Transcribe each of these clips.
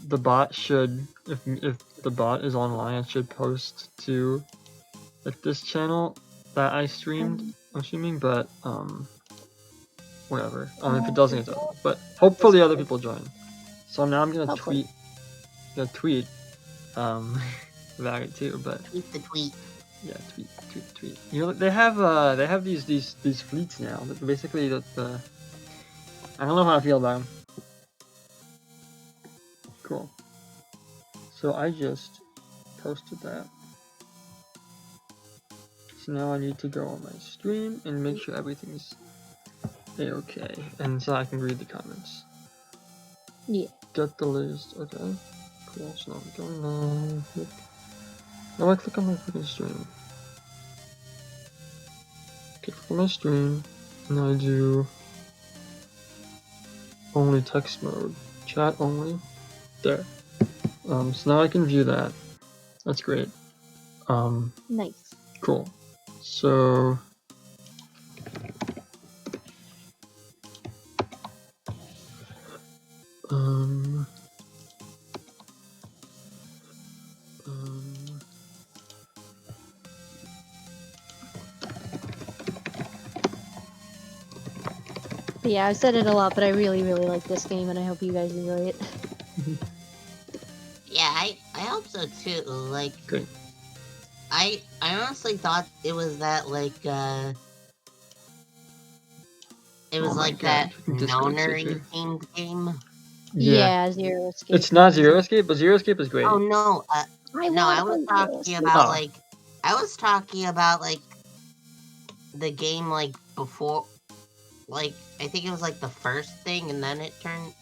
the bot should, if the bot is online, it should post to like this channel that I streamed. I'm assuming, but whatever. If it doesn't, it doesn't. But hopefully other people join. So now I'm gonna Hopefully. tweet about it too. But Tweet the tweet. yeah, tweet. You know, they have these fleets now. Basically, the I don't know how I feel about them. Cool. So I just posted that. So now I need to go on my stream and make sure everything's a-okay, and so I can read the comments. Yeah. Get the list. Okay. Cool. So now I'm going now. Now I click on my freaking stream. Okay, click on my stream, and I do only text mode, chat only. There. So now I can view that. That's great. Nice. Cool. So But yeah, I've said it a lot, but I really, really like this game, and I hope you guys enjoy it. Yeah, I hope so too. Like, Great. I honestly thought it was that like it was Oh my like God, that Discord Nonary searcher. themed game. Yeah, Zero Escape. It's not Zero Escape, but Zero Escape is great. Oh no, I was want talking Zero about Oh. like I was talking about like the game like before, like I think it was like the first thing, and then it turned.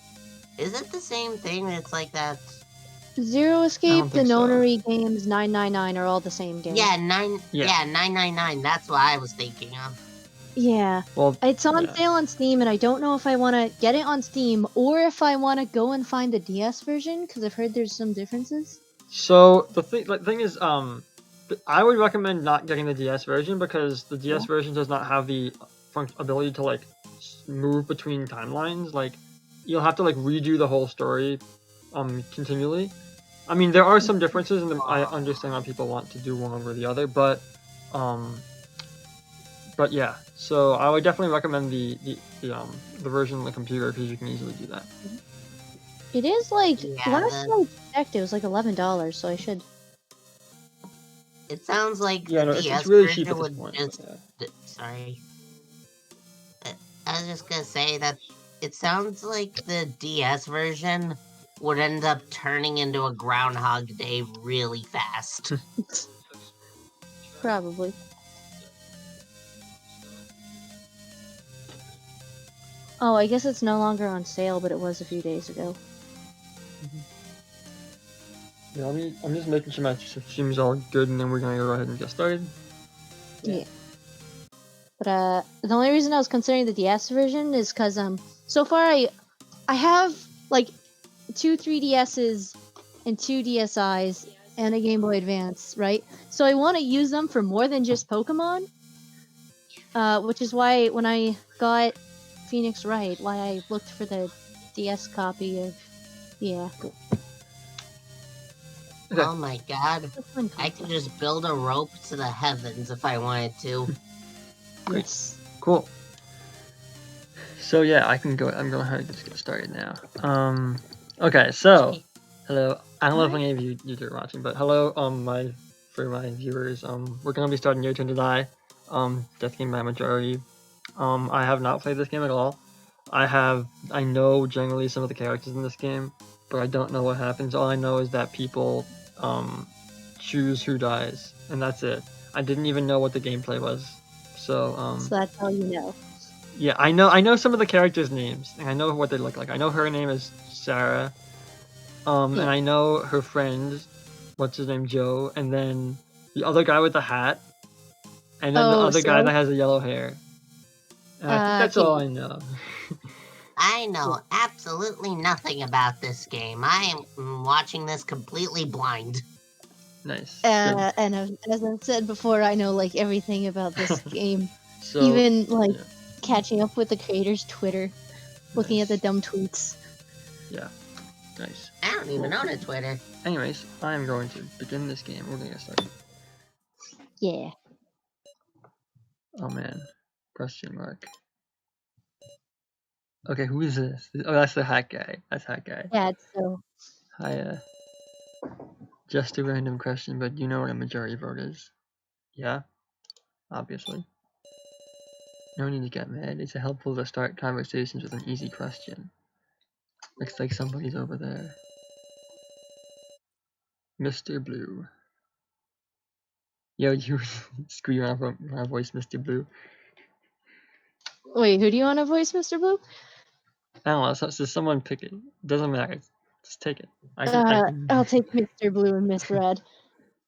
Is it the same thing? It's like that. Zero Escape, the think so. Nonary games, 999 are all the same game. Yeah, Yeah. 999. That's what I was thinking of. Yeah. Well, It's on yeah. sale on Steam, and I don't know if I want to get it on Steam or if I want to go and find the DS version, because I've heard there's some differences. So the thing is, I would recommend not getting the DS version because the DS version does not have the ability to like move between timelines. Like, you'll have to like redo the whole story, continually. I mean, there are some differences, and I understand why people want to do one over the other, but yeah. So I would definitely recommend the version on the computer because you can easily do that. It is like, Yeah, last time I checked, it was like $11, so I should. It sounds like Yeah, the no, DS it's really cheap version at this would point. just. Yeah. Sorry. I was just gonna say that it sounds like the DS version would end up turning into a Groundhog Day really fast. Probably. Oh, I guess it's no longer on sale, but it was a few days ago. Yeah, I'm just making sure my stream's all good, and then we're gonna go ahead and get started. Yeah. But the only reason I was considering the DS version is because so far I have like 2 3DSs and 2 DSIs and a Game Boy Advance, right? So I want to use them for more than just Pokemon. Which is why when I got Phoenix Wright, why I looked for the DS copy of Okay. Oh my god. That's fun I concept. could just build a rope to the heavens if I wanted to. Great. Yes. Cool. So yeah, I'm going ahead and just get started now. Okay, so hello. I don't know if any of you are watching, but hello, for my viewers, we're gonna be starting Your Turn to Die, Death Game by Majority. I have not played this game at all. I know generally some of the characters in this game, but I don't know what happens. All I know is that people, choose who dies, and that's it. I didn't even know what the gameplay was. So So that's all you know. yeah, I know some of the characters' names, and I know what they look like. I know her name is Sarah, and I know her friend, what's his name, Joe, and then the other guy with the hat, and then the other guy that has the yellow hair. And I think that's all I know. I know absolutely nothing about this game. I am watching this completely blind. Nice. And as I said before, I know like everything about this game. So, even like catching up with the creators' Twitter, looking at the dumb tweets. Yeah. Nice. I don't even own a Twitter. Anyways, I'm going to begin this game. We're gonna get started. Yeah. Oh man. Question mark. Okay, who is this? Oh, that's the hack guy. That's hack guy. Yeah, it's so. Hi, just a random question, but do you know what a majority vote is? Yeah? Obviously. No need to get mad. It's helpful to start conversations with an easy question. Looks like somebody's over there. Mr. Blue. Yo, you scream out my voice, Mr. Blue. Wait, who do you want to voice, Mr. Blue? I don't know, so someone pick it. Doesn't matter. Just take it. I can... I'll take Mr. Blue and Miss Red.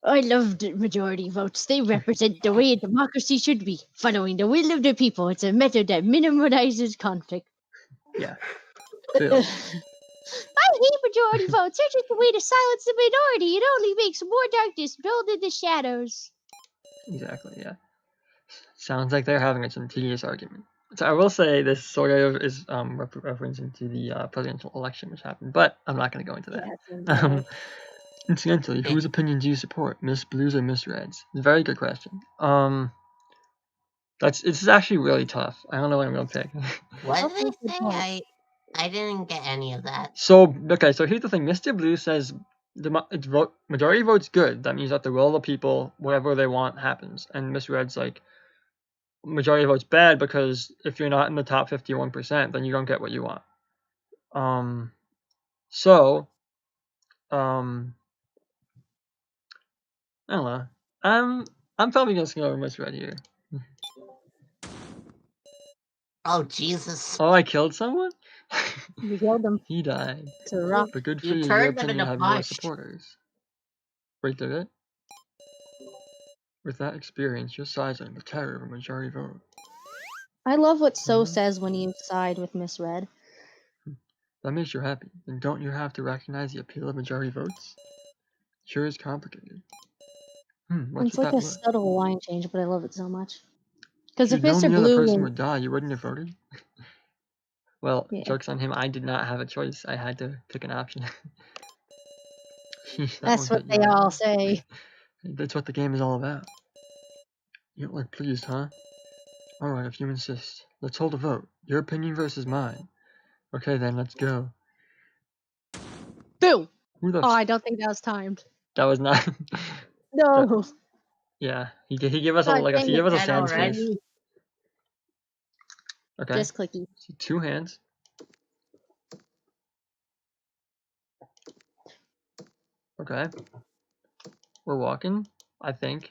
I love the majority votes. They represent the way a democracy should be, following the will of the people. It's a method that minimizes conflict. Yeah. Phil. I hate majority votes. They're just a way to silence the minority. It only makes more darkness build in the shadows. Exactly, yeah. Sounds like they're having some tedious argument. So I will say this sort of is referencing to the presidential election which happened, but I'm not going to go into that. Incidentally, whose opinion do you support, Miss Blues or Miss Reds? It's a very good question. It's actually really tough. I don't know what I'm going to pick. What did they say? I didn't get any of that. So okay, so here's the thing. Mr. Blue says majority vote's good. That means that the will of the people, whatever they want, happens. And Miss Red's like, majority vote's bad because if you're not in the top 51%, then you don't get what you want. I don't know. I'm probably just gonna go with Miss Red here. Oh Jesus! Oh, I killed someone. You killed him. He died. It's a rock. But good for You you. Your turned them opinion into had more mush. supporters. Wait, did it? With that experience, your sides are in the terror of a majority vote. I love what So Mhm. says when you side with Miss Red. That makes you happy. Then don't you have to recognize the appeal of majority votes? Sure is complicated. What's It's with like that a look? subtle line change, but I love it so much. Because If if you'd known Mr. the other Blue person and would die, you wouldn't have voted? Well, Yeah. joke's on him. I did not have a choice. I had to pick an option. That that's won't what hit you they right all now. say. That's what the game is all about. You don't look pleased, huh? Alright, if you insist. Let's hold a vote. Your opinion versus mine. Okay then, let's go. Boo! Who the Oh, I don't think that was timed. That was not... No. Yeah, he gave us God a dang he gave it, us a Dead sad face. already? Okay. Just clicky. So 2 hands. Okay. We're walking, I think.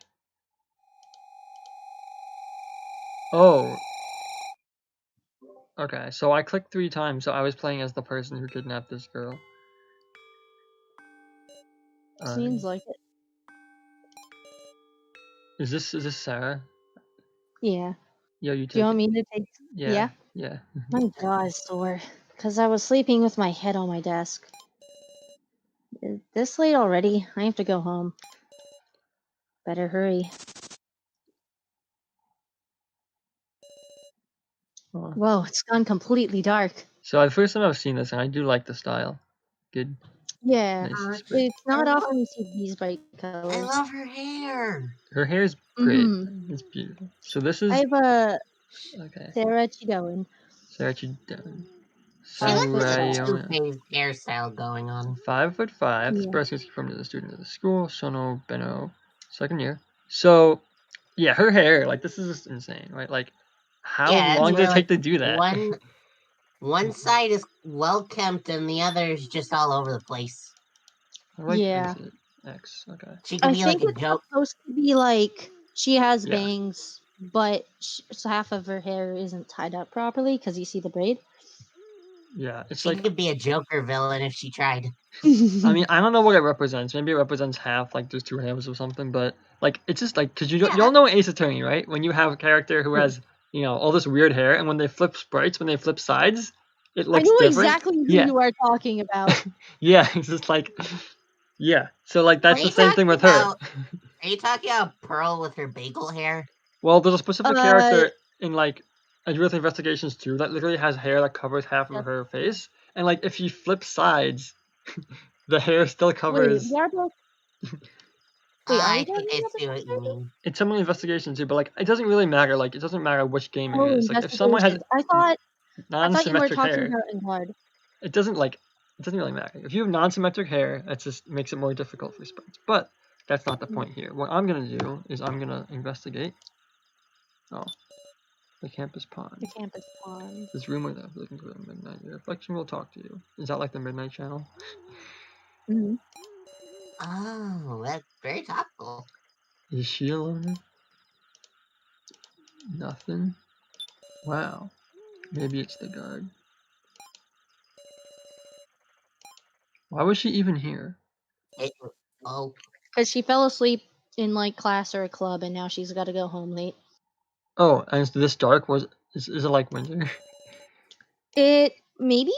Oh. Okay, so I clicked 3 times, so I was playing as the person who kidnapped this girl. Seems like it. Is this Sarah? Yeah. Yo, you Do you take want it. me to take? Yeah. My jaw is sore because I was sleeping with my head on my desk. Is this late already? I have to go home. Better hurry. Oh. Whoa, it's gone completely dark. So the first time I've seen this, and I do like the style. Good. Yeah. Nice spray. It's not often you see these bright I colors. love her hair. Her hair is great. Mhm. It's beautiful. So this is I have a okay. Sarah Chidoan. Sarah Chidon. She looks like a Samurai. two-phase hairstyle going on. 5'5". This Yeah. person is confirmed as a student of the school. Sono Beno, 2nd year. So, yeah, her hair, like, this is just insane, right? Like, how Yeah, long it's does it really take to do that? one side is well kempt and the other is just all over the place. I like Yeah. this. X. Okay. She could I be think like a it's joke. supposed to be like she has Yeah. bangs, but so half of her hair isn't tied up properly because you see the braid. Yeah, it's She like, could be a Joker villain if she tried. I mean, I don't know what it represents. Maybe it represents half, like there's 2 hands or something, but like it's just like because you all know Ace Attorney, right? When you have a character who has all this weird hair, and when they flip sprites, when they flip sides, it I looks know different. exactly who Yeah. you are talking about. Yeah, it's just like yeah. So like that's Are the you same thing with her. talking Are you talking about Pearl with her bagel hair? Well, there's a specific Uh, character in like Adrift Investigations 2 that literally has hair that covers half of her face, and like if she flips sides, The hair still Wait, covers. we are both. Wait, are I we think both I in see what you mean. It's some investigation too, but like it doesn't really matter. Like it doesn't matter which game it Oh, is. Like if someone has investigations. I thought you were non-symmetric talking hair, about in guard. it doesn't really matter. If you have non-symmetric hair, that just makes it more difficult for sprites. But that's not the point here. What I'm gonna do is I'm gonna investigate. Oh, the campus pond. The campus pond. This rumor that I'm looking for the midnight. Your reflection will talk to you. Is that like the Midnight Channel? Mhm. Oh, that's very topical. Is she alone? Nothing. Wow. Maybe it's the guard. Why was she even here? It, oh, Because she fell asleep in like class or a club, and now she's got to go home late. Oh, and it's this dark. Is it like winter? It maybe.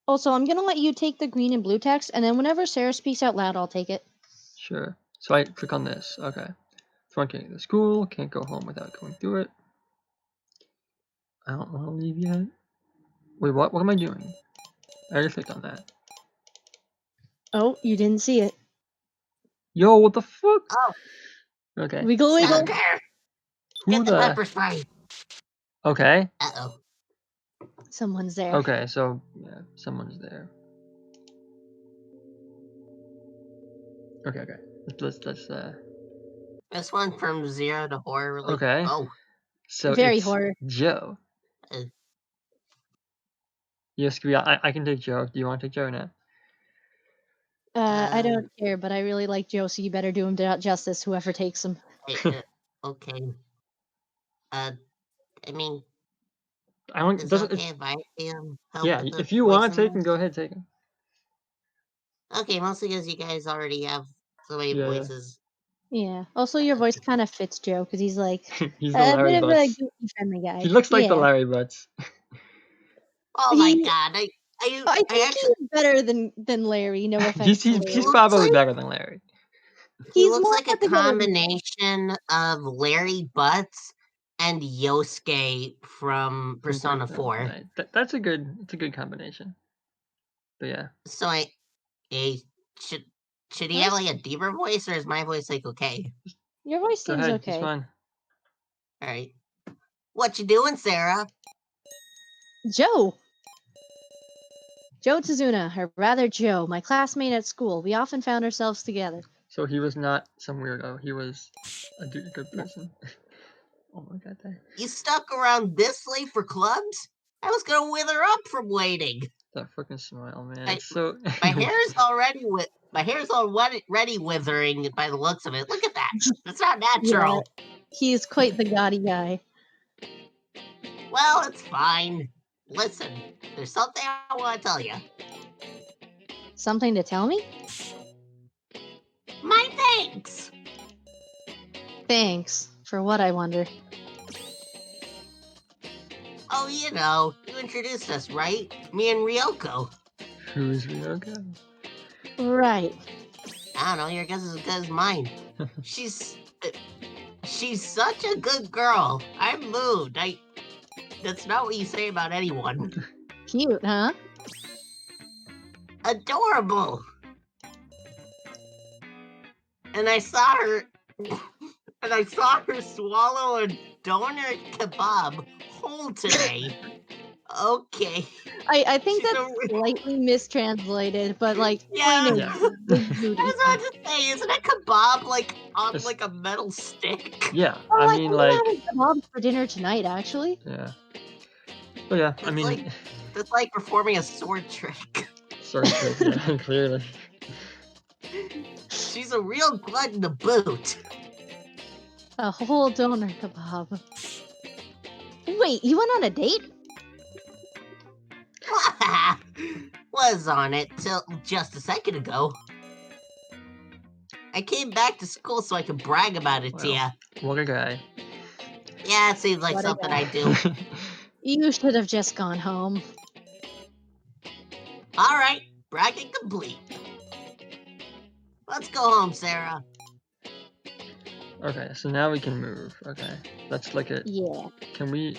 Also, I'm gonna let you take the green and blue text, and then whenever Sarah speaks out loud, I'll take it. Sure. So I click on this. Okay. Truncating the school. Can't go home without going through it. I don't want to leave yet. Wait, what? What am I doing? I already clicked on that. Oh, you didn't see it. Yo, what the fuck? oh, Okay. Wiggle, wiggle. there. Who Get the the? pepper spray. Okay. Uh-oh. Someone's there. Okay. So yeah, someone's there. Okay. Okay. Let's This one from 0 to horror. Really. Okay. Oh, So Very it's horror. Joe. uh, Yes, I can take Joe. Do you want to take Joe now? I don't care, but I really like Joe, so you better do him justice, whoever takes him. okay. I mean, I don't. It is it doesn't. okay if I help Yeah. with the If you want voice to take him, in go ahead, take him. this? Okay, mostly because you guys already have so many Yeah. voices. Yeah. Also, your voice kind of fits Joe, because he's like He's the a Larry bit of a Butts. goofy, friendly guy. He looks like yeah. the Larry Butts. Oh my He- god! I think actually, he's better than Larry. No offense to Larry. He's looks probably like- better than Larry. he He's looks more like a put together than Larry. combination of Larry Butts and Yosuke from Persona 4. Right. That's a good combination. But yeah. So should he have like a deeper voice, or is my voice like okay? Your voice Go seems ahead. okay. It's fine. All right. What you doing, Sarah? Joe. Joe Tazuna, or rather Joe, my classmate at school. We often found ourselves together. So he was not some weirdo. He was a good person. Oh my god. You stuck around this late for clubs? I was gonna wither up from waiting. That fucking smile, man. I- It's so. My hair's already withering by the looks of it. Look at that. It's not natural. He's quite the gaudy guy. Well, it's fine. Listen, there's something I want to tell you. Something to tell me? My thanks. Thanks. For what, I wonder? Oh, you introduced us, right? Me and Ryoko. Who's Ryoko? Right. I don't know, your guess is as good as mine. She's such a good girl. I'm moved. That's not what you say about anyone. Cute, huh? Adorable. And I saw her swallow a doner kebab whole today. Okay. I think She's that's a- slightly mistranslated, but like, Yeah. point Yeah. is, big I booty. was about to say, isn't a kebab like on It's- like a metal stick? Yeah. Oh, I mean, think like. I'm having kebab for dinner tonight, actually. Yeah. But yeah. I It's mean. like- It's like performing a sword trick. Sorry, yeah, clearly. She's a real glutton to boot. A whole doner kebab. Wait, you went on a date? Was on it till just a second ago. I came back to school so I could brag about it to Well. you. What a guy. Yeah, it seems like What a something guy. I do. You should have just gone home. Alright, bragging complete. Let's go home, Sarah. Okay, so now we can move. Okay, let's look at. Yeah. Can we?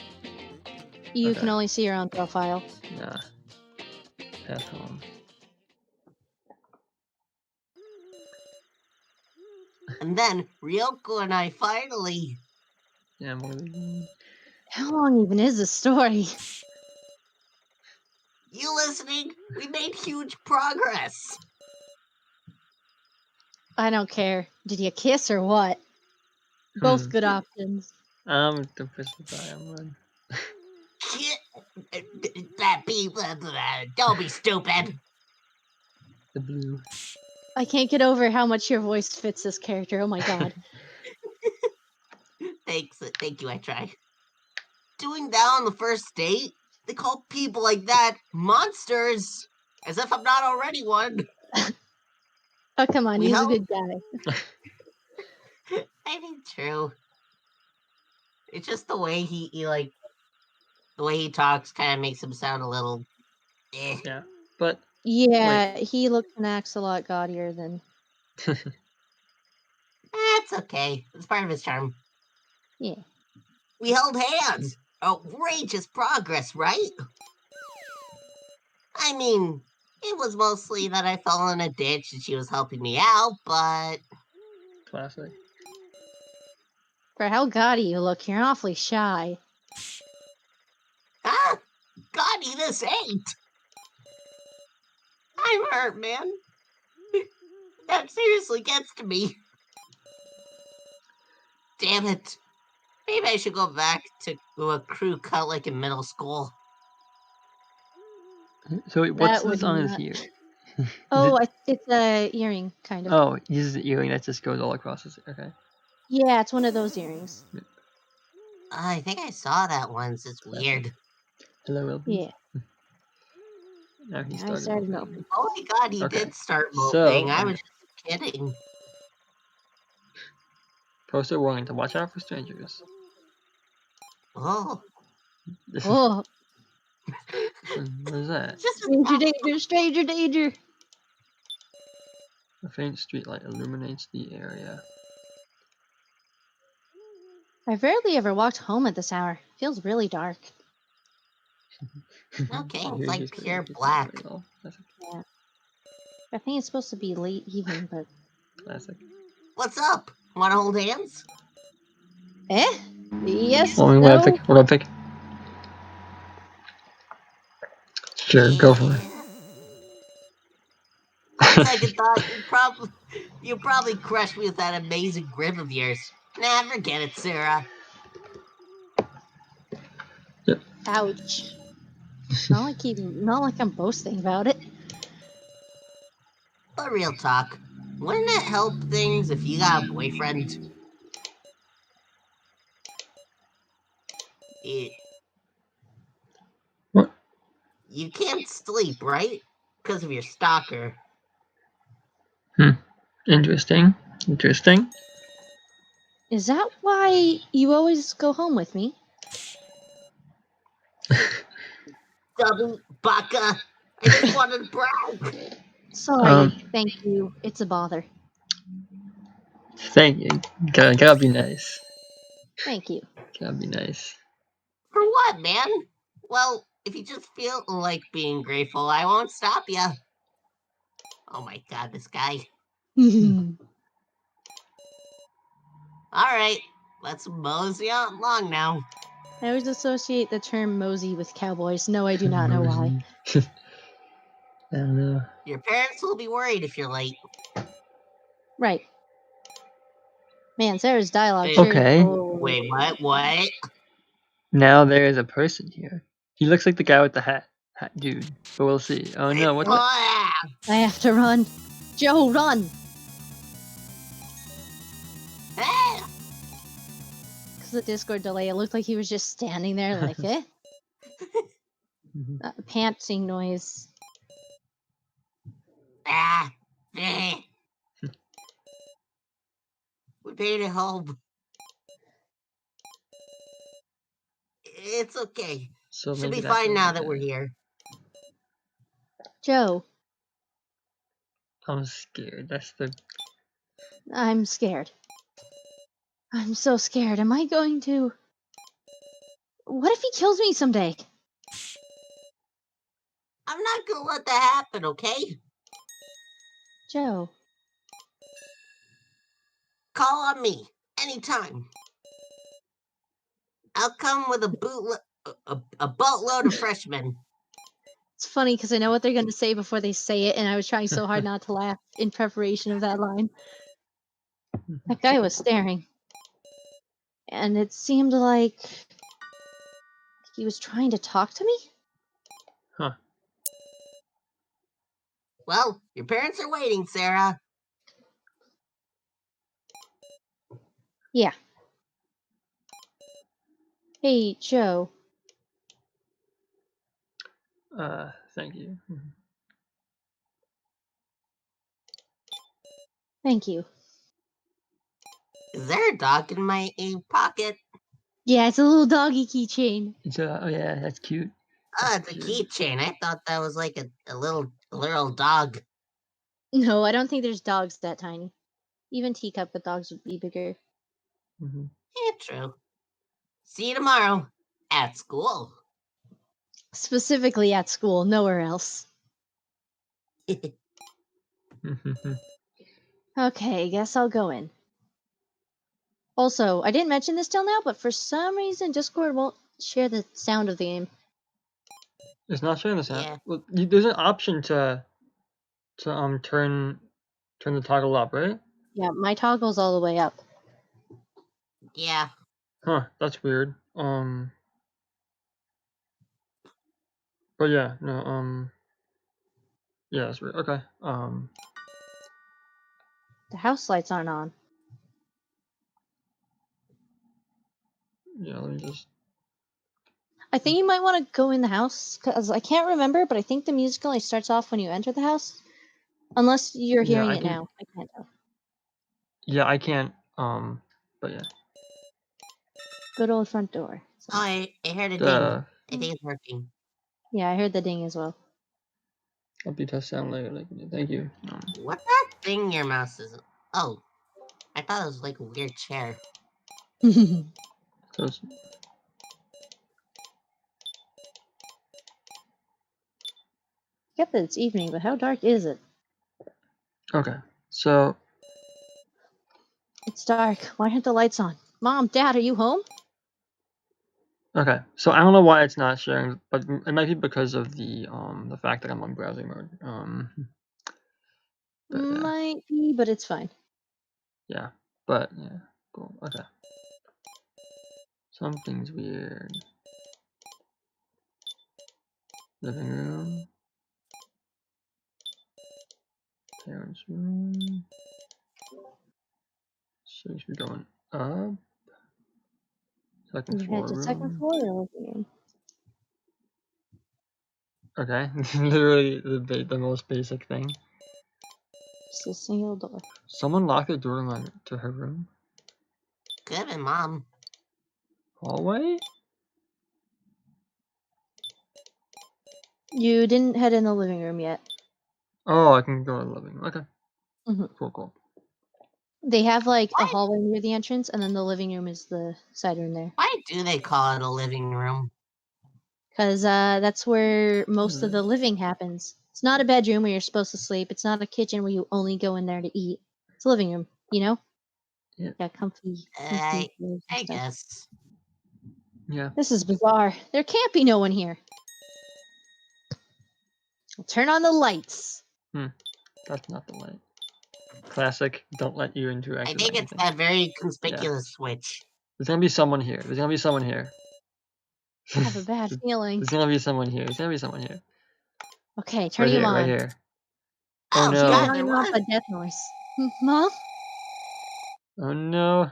You Okay. can only see your own profile. Nah. Path home. And then Ryoko and I finally. Yeah, more than How long even is the story? You listening? We made huge progress. I don't care. Did you kiss or what? Both Hmm. good options. I'm the person I am run. That be. Don't be stupid. The blue. I can't get over how much your voice fits this character. Oh my god. Thanks. Thank you, I tried. Doing that on the first date? They call people like that monsters. As if I'm not already one. Oh come on, We he's a held. good guy. I think true. It's just the way he like the way he talks kind of makes him sound a little. Eh. Yeah, but Yeah, he looks and acts a lot gaudier than. That's okay. It's part of his charm. Yeah. We held hands. Outrageous progress, right? I mean, it was mostly that I fell in a ditch and she was helping me out, but classic. For how gaudy you look, you're awfully shy. ah, God, this ain't. I'm hurt, man. That seriously gets to me. Damn it. Maybe I should go back to a crew cut like in middle school. So wait, what's That would this on his not. ear? Oh, it's a earring, kind of. Oh, he uses the earring that just goes all across his. Okay. Yeah, it's one of those earrings. I think I saw that once. It's weird. Hello, LB. Yeah. Now he I started. started moving. moping. Oh my god, he Okay. did start So, moping. I was just kidding. poster warning to watch out for strangers. Oh. Oh, What is that? Just stranger danger, stranger danger. A faint streetlight illuminates the area. I've rarely ever walked home at this hour. Feels really dark. Okay, Oh, it's here like he's pure he's black. doing it all. Classic. Yeah. I think it's supposed to be late evening, but. Classic. What's up? Wanna hold hands? Eh? Yes, Only what I no? pick. What I pick. Sure, go for it. On second thought, you probably crushed me with that amazing grip of yours. Nah, forget it, Sarah. Ouch. Not like I'm boasting about it. But real talk, wouldn't it help things if you got a boyfriend? It, What? you can't sleep, right? Because of your stalker. Interesting. Interesting. Is that why you always go home with me? Double baka. I just wanted to brag. Sorry, thank you. It's a bother. Thank you. Gotta be nice. Thank you. Gotta be nice. For what, man? Well, if you just feel like being grateful, I won't stop you. Oh my god, this guy. Alright, let's mosey on along now. I always associate the term mosey with cowboys. No, I do not know why. I don't know. Your parents will be worried if you're late. Right. Man, Sarah's dialogue Wait, sure. Okay. Oh. Wait, what? What? Now there is a person here. He looks like the guy with the hat dude. But we'll see. Oh no, what? Ah! I have to run. Joe, run! Ah! Because the Discord delay, it looked like he was just standing there like, eh? Panting noise. Ah! Eh. We made it home. It's okay. So Should be maybe that's fine what now we that we're got. here. Joe, I'm scared. That's the. I'm scared. I'm so scared. Am I going to... What if he kills me someday? I'm not gonna let that happen, okay? Joe. call on me anytime. I'll come with a boatload of freshmen. It's funny because I know what they're going to say before they say it, and I was trying so hard not to laugh in preparation of that line. That guy was staring. And it seemed like he was trying to talk to me? Huh. Well, your parents are waiting, Sarah. Yeah. Hey, Joe. Thank you. Thank you. Is there a dog in my pocket? Yeah, it's a little doggy keychain. Oh yeah, that's cute. Oh, it's a keychain. I thought that was like a little dog. No, I don't think there's dogs that tiny. Even teacup with dogs would be bigger. Mm-hmm. Yeah, true. See you tomorrow at school. Specifically at school, nowhere else. Okay, guess I'll go in. Also, I didn't mention this till now, but for some reason Discord won't share the sound of the game. It's not showing the sound. Yeah. Well, there's an option to turn the toggle up, right? Yeah, my toggle's all the way up. Yeah. Huh, that's weird. But yeah, no, yeah, that's weird. Okay. The house lights aren't on. Yeah, let me just. I think you might want to go in the house, because I can't remember, but I think the music only starts off when you enter the house. Unless you're Yeah, hearing I it can- now. I can't tell. Yeah, I can't. But yeah. Good old front door. So, Oh, I heard a ding. The I think it's working. yeah, I heard the ding as well. I'll be test sound later. Thank you. What's that thing your mouse is? Oh, I thought it was like a weird chair. So it's, Get that it's evening, but how dark is it? okay. So It's dark. Why aren't the lights on? Mom, Dad, are you home? okay. So I don't know why it's not sharing, but it might be because of the fact that I'm on browsing mode. But yeah. Might be, but it's fine. Yeah. But yeah. Cool. Okay. Something's weird. Living room. Parents' room. So we should be going up. Second You floor head to room. second floor or living room? Okay. Literally the most basic thing. Just a single door. Someone locked the door to her room. Could have been Mom. Hallway? You didn't head in the living room yet. Oh, I can go to the living room. Okay. Mhm. Cool. They have like a What? hallway near the entrance, and then the living room is the side room there. Why do they call it a living room? Because that's where most of the living happens. It's not a bedroom where you're supposed to sleep. It's not a kitchen where you only go in there to eat. It's a living room, you know? Yeah. Got comfy I chairs and stuff. guess. Yeah. This is bizarre. There can't be no one here. I'll turn on the lights. That's not the light. Classic. Don't let you interact I with think it's anything. that very conspicuous switch. There's gonna be someone here. There's gonna be someone here. I have a bad feeling. There's gonna be someone here. There's gonna be someone here. Okay, Right turning here. them on. Right here. Oh, Oh, no. God, Turning there off was. a death noise. Mom? Oh no.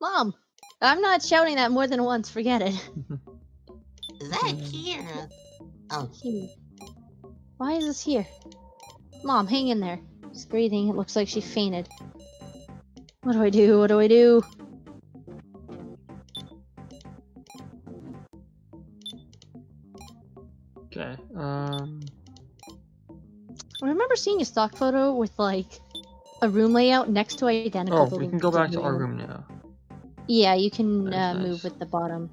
Mom! I'm not shouting that more than once. Forget it. Is that a key or a... Oh, Here. Why is this here? Mom, hang in there. She's breathing. It looks like she fainted. What do I do? What do I do? Okay. I remember seeing a stock photo with like a room layout next to identical Oh, to we the can go back to living our room now. Yeah, you can Nice, move nice. with the bottom.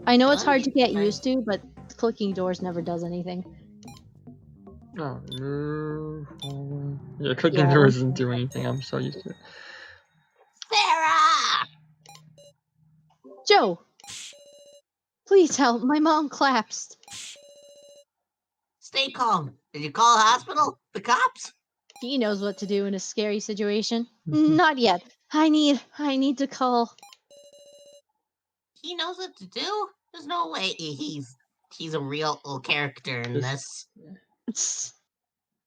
I know it's hard to get Right. used to, but clicking doors never does anything. Oh, move forward. Yeah, clicking Yeah, doors once doesn't you- do anything. I'm so used to it. Joe! Please help, my mom collapsed. Stay calm. Did you call the hospital? The cops? He knows what to do in a scary situation. Not yet. I need to call. He knows what to do? There's no way he's a real character in Just- this.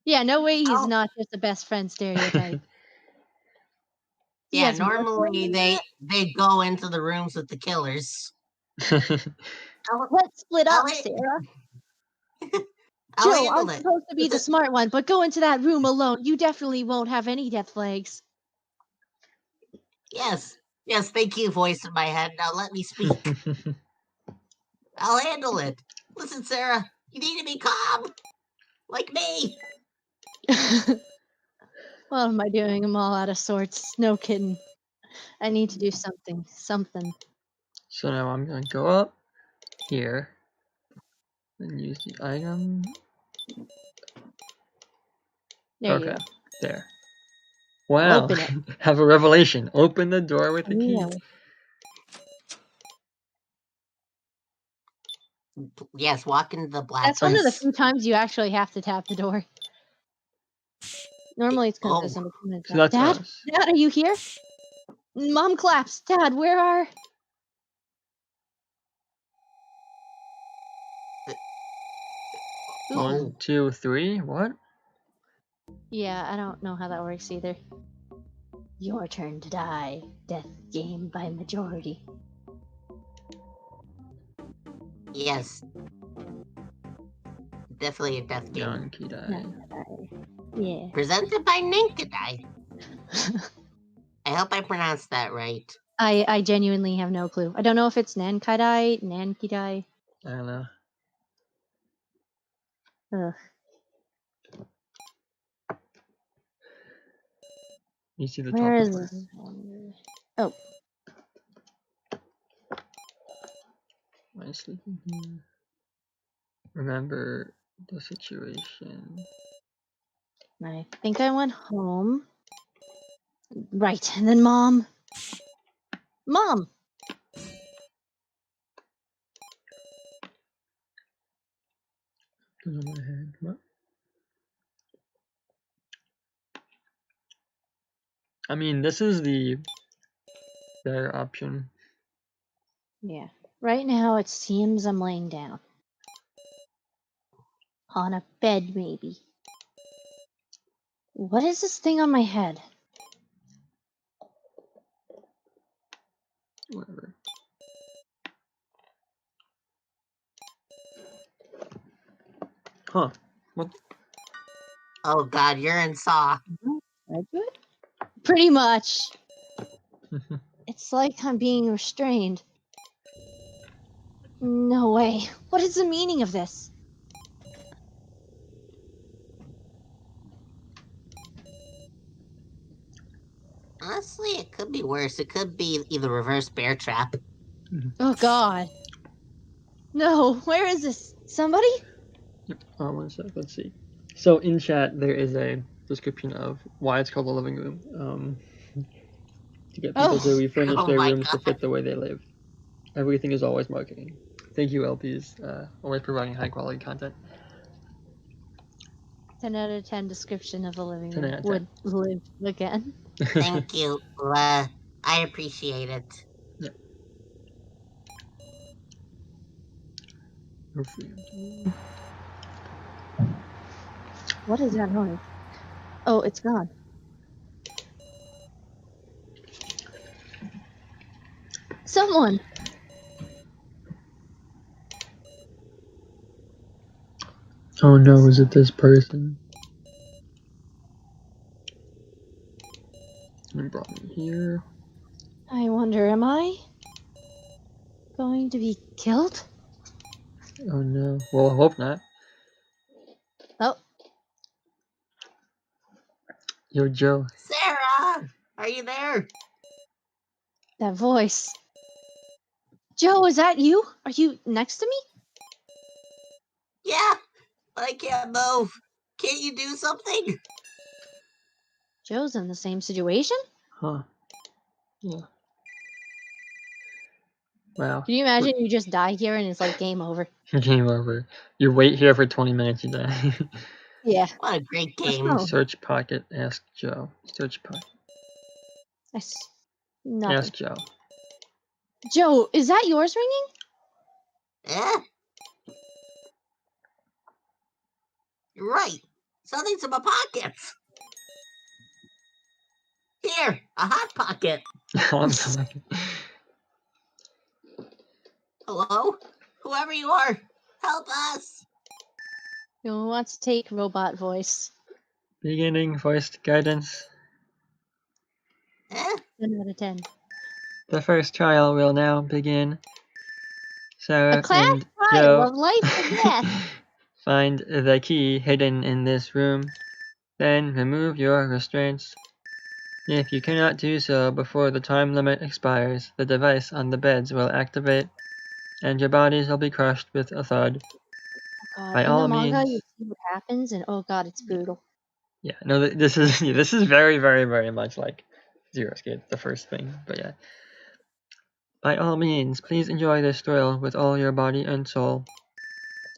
Yeah, no way he's Oh. not just a best friend stereotype. He Yeah, has more to normally than they go into the rooms with the killers. that. Let's split I'll up, hit- Sarah. I'll Joe, handle I'm it. supposed to be the smart one, but go into that room alone. You definitely won't have any death flags. Yes, thank you, voice in my head. Now let me speak. I'll handle it. Listen, Sarah, you need to be calm. Like me. What am I doing? I'm all out of sorts. No kidding. I need to do something. Something. So now I'm gonna go up here and use the item. There you Okay, go. there. Wow, Open it. have a revelation. Open the door with the key. Yeah. Yes, walk into the black That's one of the place. few times you actually have to tap the door. Normally it's because Oh. there's somebody coming So that's Dad? us. Dad, are you here? Mom claps. Dad, where are... Ooh. 1, 2, 3. What? Yeah, I don't know how that works either. Your turn to die. Death game by majority. Yes. Definitely a death game. Yankee die. Yeah. Presented by Ninkadai. I hope I pronounced that right. I genuinely have no clue. I don't know if it's Nankidai, Nankidai. I don't know. Ugh. You see the Where top is of this? it? Oh, Am I sleeping here? Remember the situation. I think I went home. Right, and then Mom. Mom! Goes on my head. What? I mean, this is the better option. Yeah. Right now it seems I'm laying down. On a bed, maybe. What is this thing on my head? Whatever. Huh. What? Oh god, you're in Saw. Redwood? Pretty much. It's like I'm being restrained. No way. What is the meaning of this? Honestly, it could be worse. It could be either reverse bear trap. Oh god. No, where is this? Somebody? One sec, let's see. So in chat there is a description of why it's called the living room. To get people to refurnish Oh their my rooms to God. fit the way they live. Everything is always marketing. Thank you, LPs. Always providing high quality content. 10 out of 10 description of a living 10 room. out of 10. Would live again. Thank you. I appreciate it. What is that noise? Oh, it's gone. Someone! Oh no, is it this person? And brought me here. I wonder, am I going to be killed? Oh no. Well, I hope not. Oh, Yo, Joe. Sarah! Are you there? that voice. Joe, is that you? Are you next to me? Yeah, but I can't move. Can't you do something? Joe's in the same situation? Huh. Yeah. Wow. Can you imagine you just die here and it's like game over? Game over. You wait here for 20 minutes, you die. Yeah. What a great game. Oh. Search pocket, ask Joe. Search pocket, Nothing. ask Joe. Joe, is that yours ringing? Eh? You're right. Something's in my pockets. Here, a hot pocket. I'm talking. Hello? Whoever you are, help us. Who wants to take robot voice? Beginning voiced guidance. Eh? 10 out of 10. The first trial will now begin. Sarah A class and trial Joe of life and death. find the key hidden in this room. Then remove your restraints. If you cannot do so before the time limit expires, the device on the beds will activate, and your bodies will be crushed with a thud. Oh god, By in all the manga means. you see what happens and oh god, it's brutal. Yeah, no, this is this is very, very, very much like Zero Escape, the first thing. But yeah. By all means, please enjoy this thrill with all your body and soul.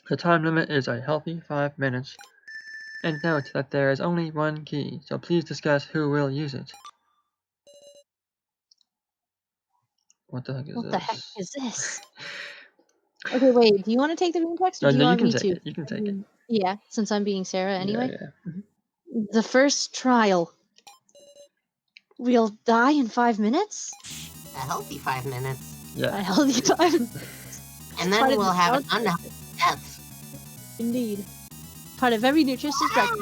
The time limit is a healthy 5 minutes. And note that there is only one key, so please discuss who will use it. What the heck is What this? the heck is this? Okay, wait, do you want to take the room text or No, do you no, you want can me take to? it. You can take it. Yeah, since I'm being Sarah anyway. Yeah. The first trial. We'll die in 5 minutes? A healthy 5 minutes. A Yeah. healthy time. And then Part of we'll the have an challenge. unhealthy death. Indeed. Part of every nutritious breakfast.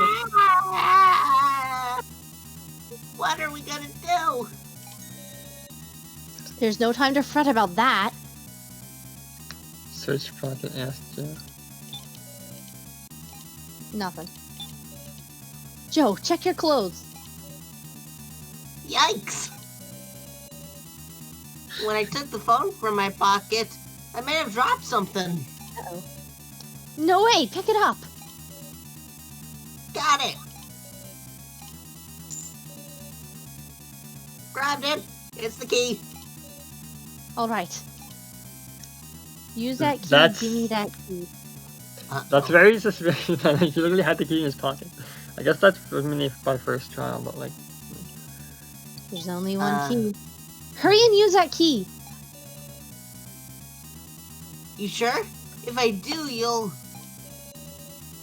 What are we gonna do? There's no time to fret about that. Search pocket, ask Joe. Nothing. Joe, check your clothes. Yikes! When I took the phone from my pocket, I may have dropped something. Uh-oh. No way, pick it up. Got it! Grabbed it! It's the key! Alright. Use that key, That's- give me that key. That's very suspicious that he literally had the key in his pocket. I guess that's for me by first trial, but like. There's only one Uh. key. Hurry and use that key. You sure? If I do, you'll...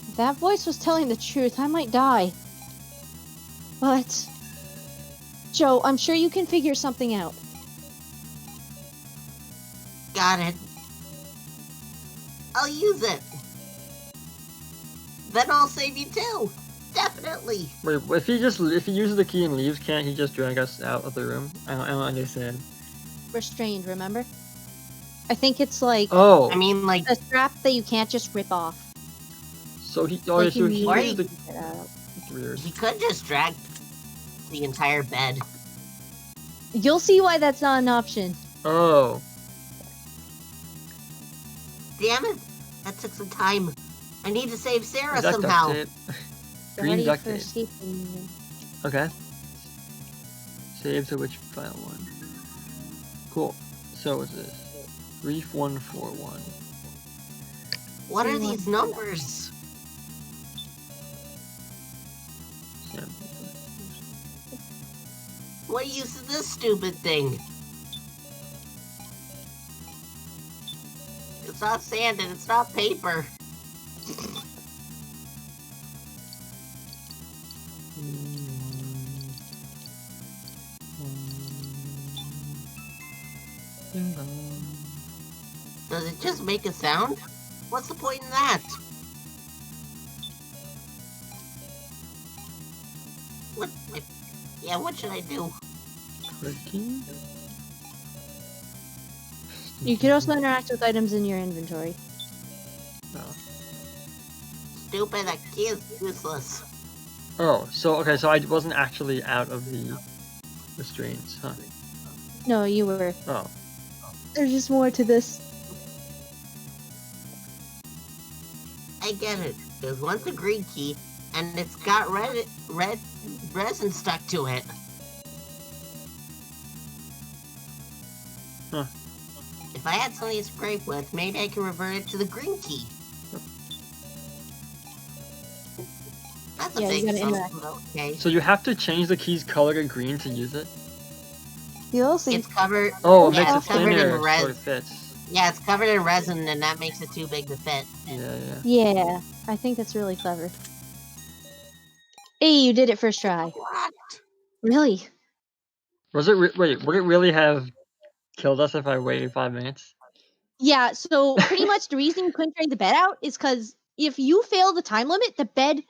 If that voice was telling the truth, I might die. But... Joe, I'm sure you can figure something out. Got it. I'll use it. Then I'll save you too. Definitely. Wait, if he uses the key and leaves, can't he just drag us out of the room? I don't understand. Restrained, remember? I think it's like Oh, I mean, like, a strap that you can't just rip off. so he Like so you he need used the to get out. it's weird. he could just drag the entire bed. You'll see why that's not an option. Oh, Damn it! That took some time. I need to save Sarah is that somehow. duct tape? Green Ready duct for tape. escaping. Okay. Save to which file one? Cool. So what's this? Reef 141. What are these numbers? What use is this stupid thing? It's not sand and it's not paper. Does it just make a sound? What's the point in that? Yeah, what should I do? Quickie? You could also interact with items in your inventory. Stupid, that key is useless. Oh, so okay, so I wasn't actually out of the restraints, huh? No, you were. Oh, There's just more to this. I get it. There's once a green key, and it's got red resin stuck to it. Huh. If If I had something to scrape with, maybe I can revert it to the green key. That's a Yeah, you big gotta something, interact. but okay. So you have to change the key's color to green to use it? You'll see. It's covered. Oh, it Yeah, makes it it's covered in thinner so it res. fits. Yeah, it's covered in resin, and that makes it too big to fit. Yeah. Yeah, I think that's really clever. Hey, you did it first try. What? Really? Was it wait, would it really have killed us if I waited 5 minutes? Yeah, so pretty much the reason you couldn't trade the bed out is because if you fail the time limit, the bed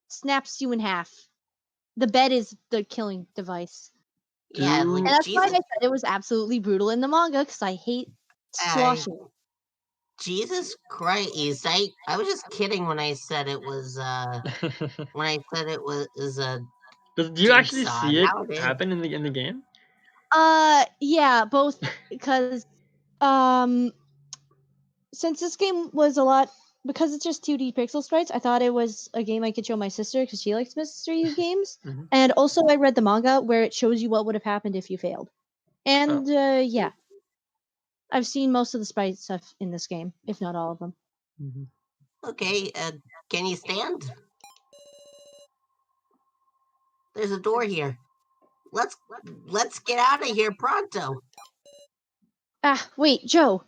snaps you in half. The bed is the killing device. Yeah, like, And that's why I Jesus. said it was absolutely brutal in the manga, because I hate sloshing. Jesus Christ! I was just kidding when I said it was when I said it was Do you actually Jigsaw. see it Now it is. happen in the game? Yeah, both because since this game was a lot because it's just 2D pixel sprites, I thought it was a game I could show my sister because she likes mystery games. Mhm. And also, I read the manga where it shows you what would have happened if you failed. And yeah, I've seen most of the sprite stuff in this game, if not all of them. Mhm. Okay, can you stand? There's a door here. Let's get out of here pronto. Ah, wait, Joe.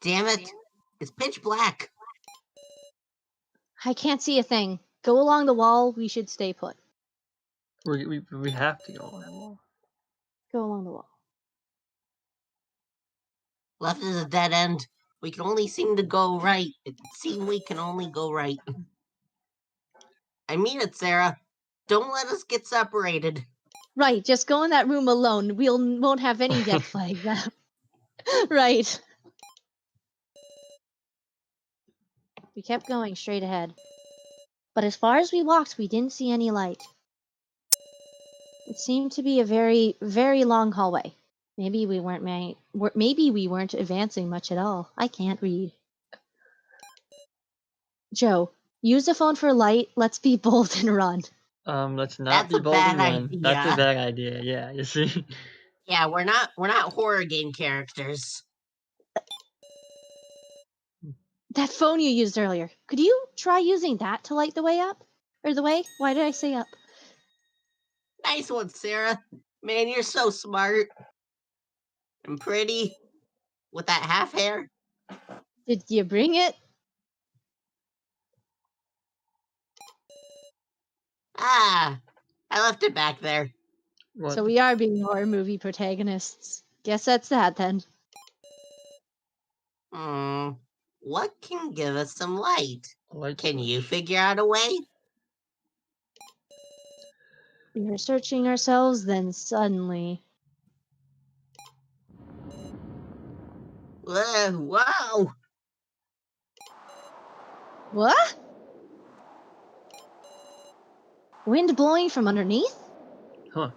Damn it! It's pitch black. I can't see a thing. Go along the wall. We should stay put. We have to go on the wall. Go along the wall. Left is a dead end. We can only seem to go right. It seems we can only go right. I mean it, Sarah. Don't let us get separated. Right, just go in that room alone. Won't have any death flags. Right. We kept going straight ahead. But as far as we walked, we didn't see any light. It seemed to be a very, very long hallway. Maybe we weren't advancing much at all. I can't read. Joe, use the phone for light. Let's be bold and run. Let's not That's be a bold and bad run. That's a idea. bad idea. Yeah, you see. Yeah, we're not horror game characters. That phone you used earlier. Could you try using that to light the way up? Or the way? Why did I say up? Nice one, Sarah. Man, you're so smart. And pretty. With that half hair. Did you bring it? Ah, I left it back there. What? So we are being horror movie protagonists. Guess that's that then. What can give us some light? Light Can you switch. figure out a way? We were searching ourselves, then suddenly. Wow! What? Wind blowing from underneath? Huh.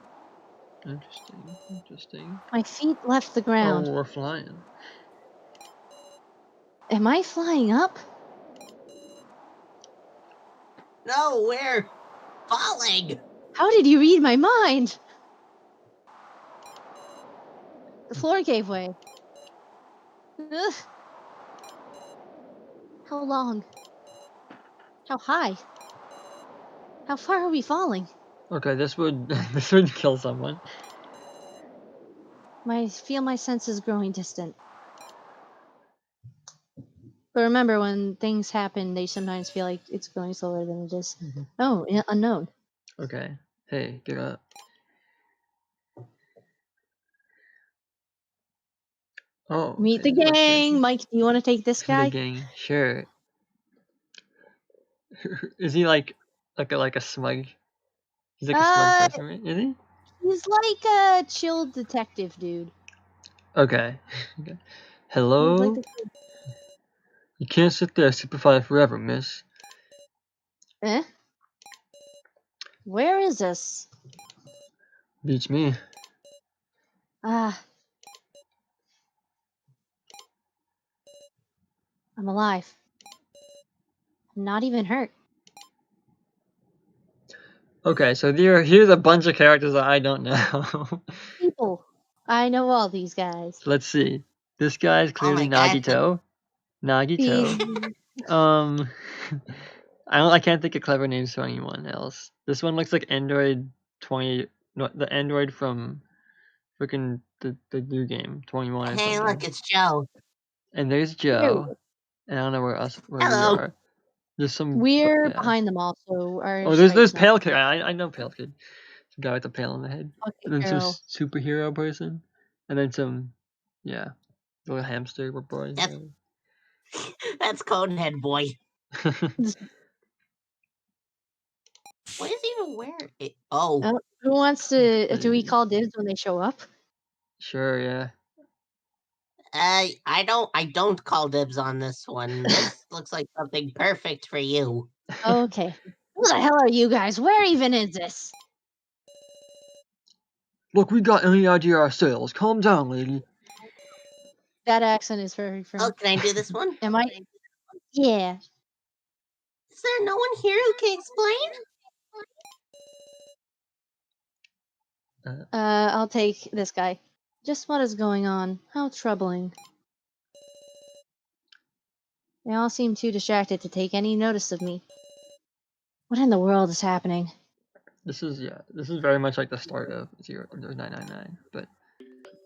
Interesting. My feet left the Oh, ground. we're flying. Am I flying up? No, we're falling! How did you read my mind? The floor gave way. Ugh. How long? How high? How far are we falling? Okay, this would this would kill someone. I feel my senses growing distant. But remember, when things happen, they sometimes feel like it's going slower than it is. Mhm. Oh, unknown. Okay. Hey, get up. Oh. Meet the okay, let's get gang! Mike, do you want to take this to guy? the gang. Sure. Is he like a smug? He's like a smug person, right? Is he? He's like a chill detective dude. Okay. Okay. He's Hello? like the- You can't sit there superfly forever, miss. Eh? Where is this? Beats me. Ah. I'm alive. I'm not even hurt. Okay, so here's a bunch of characters that I don't know. People. I know all these guys. Let's see. This guy's clearly my God. Nagito. Nagito. Be- I can't think of clever names for anyone else. This one looks like Android 20. No, the Android from freaking the new game 21 or Hey, something. look, it's Joe. And there's Joe. And I don't know where we Hello. are. There's some. We're Yeah. behind them all, so our Oh, there's sight's not- Pale Kid. I know Pale Kid. The guy with the pail on the head. Okay, And then girl. some superhero person. And then some, yeah, little hamster boy. That's that's Conehead Boy. What is even wearing it? Oh, Oh, who wants to? Do we call dibs when they show up? Sure, yeah. I don't call dibs on this one. This looks like something perfect for you. Okay. Who the hell are you guys? Where even is this? Look, we got any idea ourselves. Calm down, lady. That accent is very from. Oh, can I do this one? Am I? Yeah. Is there no one here who can explain? I'll take this guy. Just what is going on? How troubling. They all seem too distracted to take any notice of me. What in the world is happening? This is very much like the start of 999. But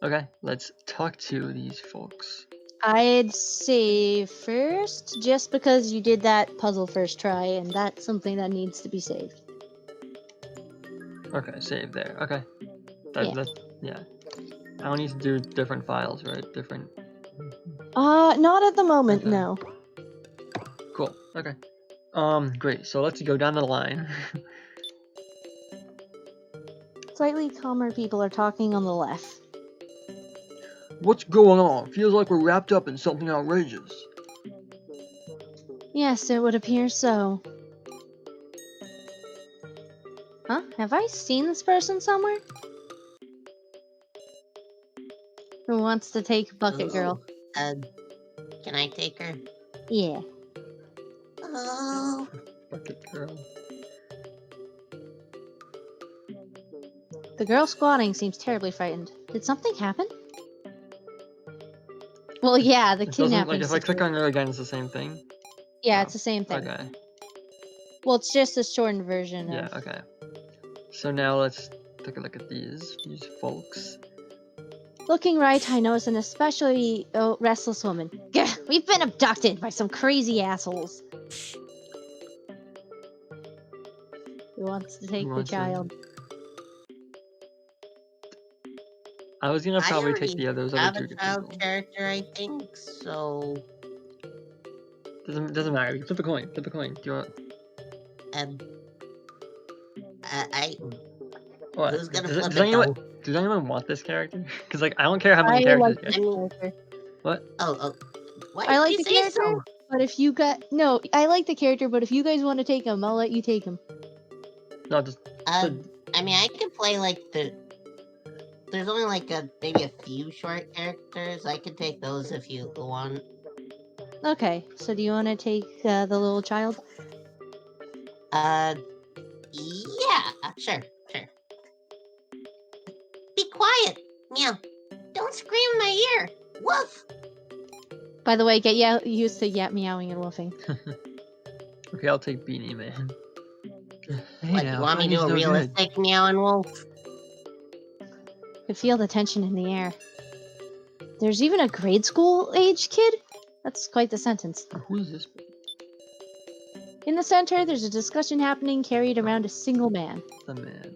okay, let's talk to these folks. I'd say first, just because you did that puzzle first try, and that's something that needs to be saved. Okay, save there. Okay. Yeah. I don't need to do different files, right? Different. Not at the moment, Okay. no. Cool. Okay. Great. So let's go down the line. Slightly calmer people are talking on the left. What's going on? Feels like we're wrapped up in something outrageous. Yes, it would appear so. Huh? Have I seen this person somewhere? Who wants to take Bucket Girl? Ooh, can I take her? Yeah. Oh, Bucket girl. The girl squatting seems terribly frightened. Did something happen? Well, yeah, the It doesn't, kidnapping. like, if I click situation. on her again, it's the same thing. Yeah, Oh, it's the same thing. Okay. Well, it's just a shortened version Yeah. of. Okay. So now let's take a look at these folks. Looking right, I notice an especially restless woman. Gah, we've been abducted by some crazy assholes. Who wants to take the wants to- child? I was gonna I probably already take the other have two a child people. character, I think. So, Doesn't matter. You can flip a coin. Flip a coin. Do you want? What? who's gonna Does flip it anyone? though? Does anyone want this character? Because like I don't care how many I characters. like you this get. character. What? Oh, why I did like you the say character, so? but if you got no, I like the character, but if you guys want to take him, I'll let you take him. No, just. I mean, I could play like there's only like maybe a few short characters. I could take those if you want. Okay, so do you want to take the little child? Yeah, sure. Be quiet, meow. Don't scream in my ear. Woof. By the way, get used to meowing and woofing. Okay, I'll take Beanie Man. Hey What, now, you want me to do fighting's a no good. realistic meow and wolf? Could feel the tension in the air. There's even a grade school age kid? That's quite the sentence. Who is this? In the center, there's a discussion happening carried around a single man. The man.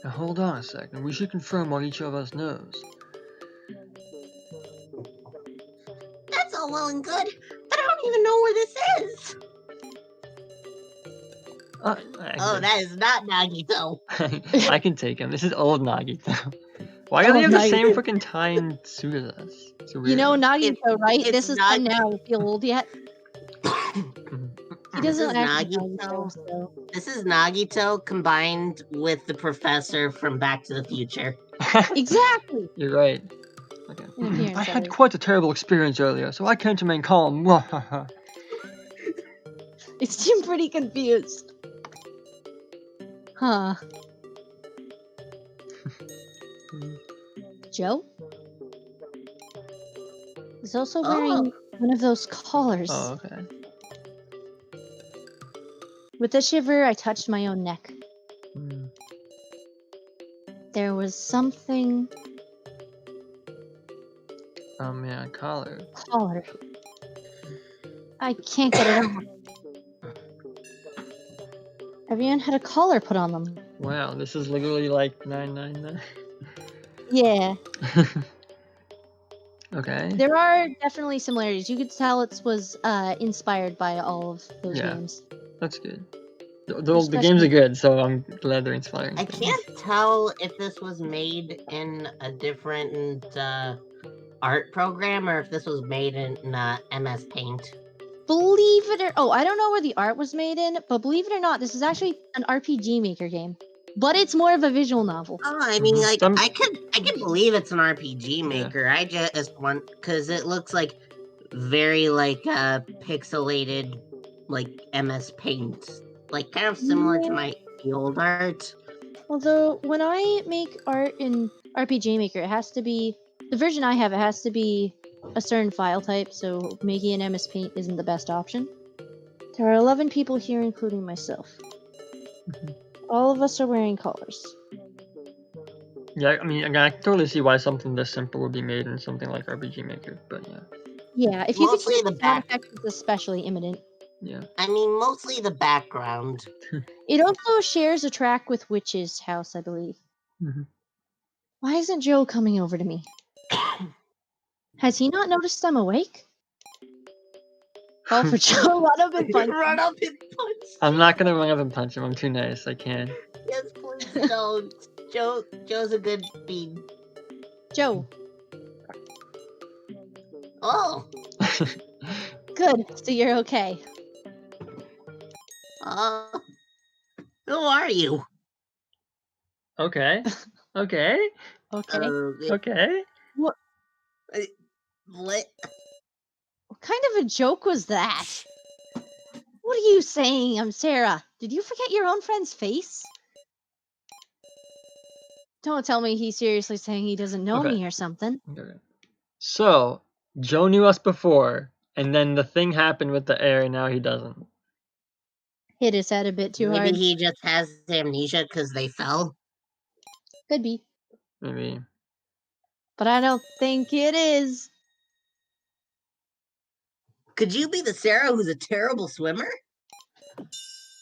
Now hold on a second. We should confirm what each of us knows. That's all well and good, but I don't even know where this is. Oh, that is not Nagito. I can take him. This is old Nagito. Why do they have the same Nagito. freaking tying suit as us? It's so You know weird. Nagito, right? it's This is not- fun now. Feel old yet? He This is doesn't act like Nagito. Nagito, so. This is Nagito combined with the professor from Back to the Future. Exactly! You're right. Okay. In appearance, I that had is. quite a terrible experience earlier, so I came to remain calm. It seemed pretty confused. Huh. Joe? He's also Oh. wearing one of those collars. Oh, okay. With a shiver, I touched my own neck. Hmm. There was something Yeah, collar. collar. I can't get it off. Everyone had a collar put on them. Wow, this is literally like 999. Yeah, Okay. there are definitely similarities. You could tell it was inspired by all of those Yeah. games. That's good. The games are Especially- good, so I'm glad they're inspiring. I things. can't tell if this was made in a different art program or if this was made in MS Paint. Believe it or I don't know where the art was made in, but believe it or not, this is actually an RPG Maker game. But it's more of a visual novel. Oh, I mean, Mhm. like Some- I can believe it's an RPG Maker. I just want because it looks like very like pixelated, like MS Paint, like kind of similar to my old art. Although when I make art in RPG Maker, it has to be the version I have. It has to be a certain file type, so making an MS Paint isn't the best option. There are 11 people here, including myself. Mhm. All of us are wearing collars. Yeah, I mean, I can totally see why something this simple would be made in something like RPG Maker, but yeah. Yeah, if you could Mostly hear the the sound back. effects, it's especially imminent. Yeah. I mean, mostly the background. It also shares a track with Witch's house, I believe. Hmm. Why isn't Joe coming over to me? Has he not noticed I'm awake? Call for Joe, run up and punch Run him. up and punch. I'm not gonna run up and punch him. I'm too nice. I can't. Yes, please don't. Joe's a good bean. Joe, Oh, good, so you're okay. who are you? Okay. Okay. Okay. Okay. What? What kind of a joke was that? What are you saying? I'm Sarah. Did you forget your own friend's face? Don't tell me he's seriously saying he doesn't know Okay. me or something. Okay. So, Joe knew us before, and then the thing happened with the air, and now he doesn't. Hit his head a bit too Maybe hard. he just has amnesia because they fell. Could be. Maybe. But I don't think it is. Could you be the Sarah who's a terrible swimmer?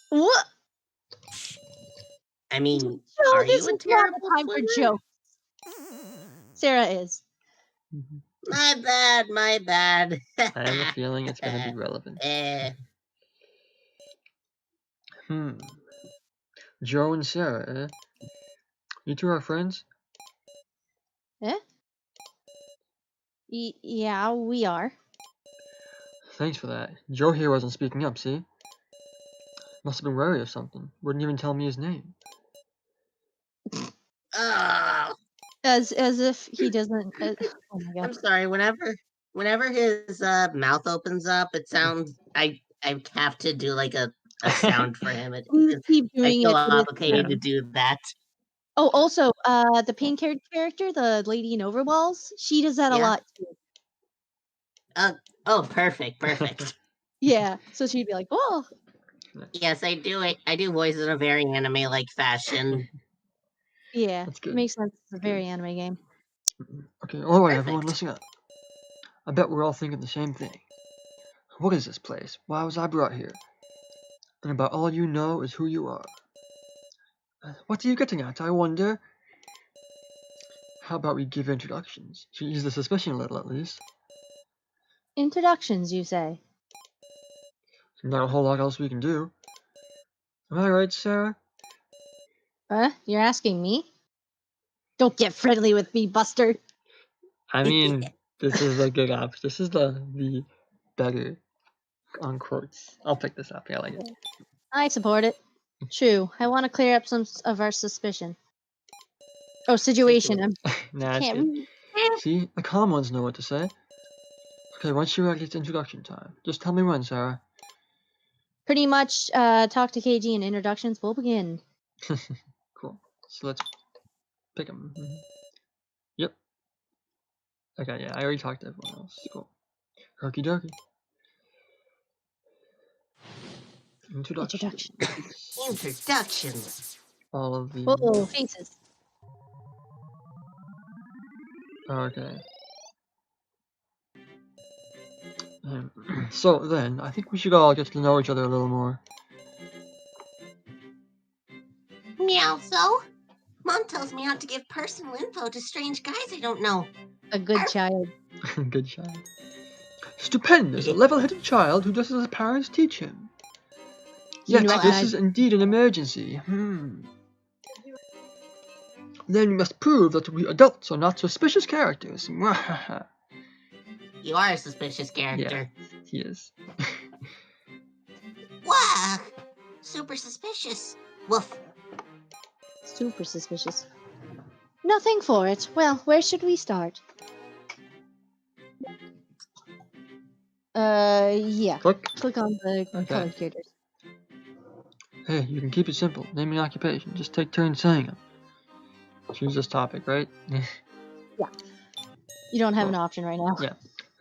What? I mean, Joe, are this you a is not the terrible time swimmer? for jokes. Sarah is. Mhm. My bad, my bad. I have a feeling it's gonna be relevant. Joe and Sarah, eh? You two are friends? Eh? Yeah, we are. Thanks for that. Joe here wasn't speaking up, see? Must have been worried or something. Wouldn't even tell me his name. Oh, As if he doesn't. Oh my I'm god. sorry. Whenever his mouth opens up, it sounds. I have to do like a sound for him. Please keep I doing feel it. For this obligated Yeah. to do that. Oh, also, the pink-haired character, the lady in overalls, she does that a Yeah. lot too. Oh, perfect, perfect. Yeah, so she'd be like, "Oh, Yes, I do it. I do voice in a very anime-like fashion. yeah, That's good. makes sense. It's a Good. very anime game." Okay, alright everyone, Perfect. listen up. I bet we're all thinking the same thing. What is this place? Why was I brought here? And about all you know is who you are. What are you getting at, I wonder? How about we give introductions? To ease the suspicion a little, at least. Introductions, you say? Not a whole lot else we can do. Am I right, Sarah? You're asking me? Don't get friendly with me, Buster. I mean, this is the good option. This is the better on quotes. I'll pick this up. Yeah, I like it. I support it. True. I want to clear up some of our suspicion. Oh, situation. Nah, it's Can't good. read. See, the calm ones know what to say. Okay, once you're ready, it's introduction time. Just tell me when, Sarah. Pretty much, talk to KG and introductions will begin. Cool. So let's pick them. Yep. Okay, yeah, I already talked to everyone else. Cool. Okie dokie. Introduction. Introductions. All of the. Whoa, faces. Okay. So then, I think we should all get to know each other a little more. Meow, so? Mom tells me not to give personal info to strange guys I don't know. A good child. Good child. Stupendous, a level-headed child who does as his parents teach him. You Yet know, this is indeed an emergency. Then we must prove that we adults are not suspicious characters. You are a suspicious character. He is. Wow! Super suspicious. Woof. super suspicious. Nothing for it. Well, where should we start? Yeah. Click. Click on the Okay. colored characters. Hey, you can keep it simple. Name an occupation. Just take turns saying them. Choose this topic, right? You don't have an option right now. Yeah.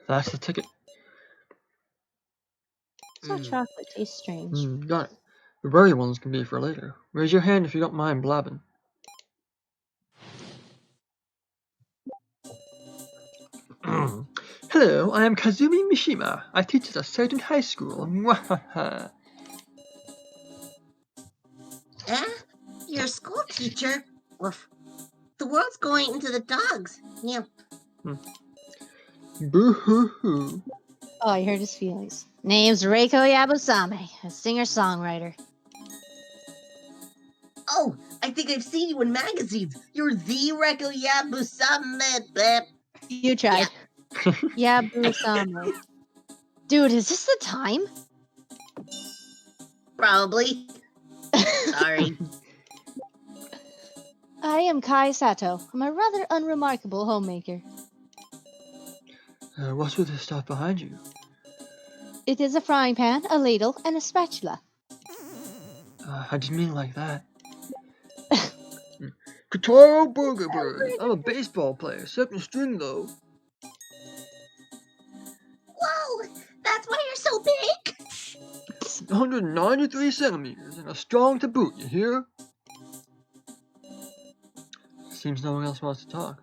That's the ticket. So chocolate tastes strange. Got it. The worry ones can be for later. Raise your hand if you don't mind blabbing. Hello, I am Kazumi Mishima. I teach at a certain high school. You're a school teacher? Woof. The world's going into the dogs. Yeah. Boo-hoo-hoo. Oh, I hurt his feelings. Name's Reiko Yabusame, a singer-songwriter. Oh, I think I've seen you in magazines. You're the Reiko Yabusame. You tried. Yabusame. Dude, is this the time? Probably. Sorry. I am Kai Sato. I'm a rather unremarkable homemaker. What's with this stuff behind you? It is a frying pan, a ladle, and a spatula. I didn't mean it like that. Kataro Burger Bird. I'm a baseball player, second string though. Whoa, that's why you're so big. 193 centimeters and a strong to boot, you hear? Seems no one else wants to talk.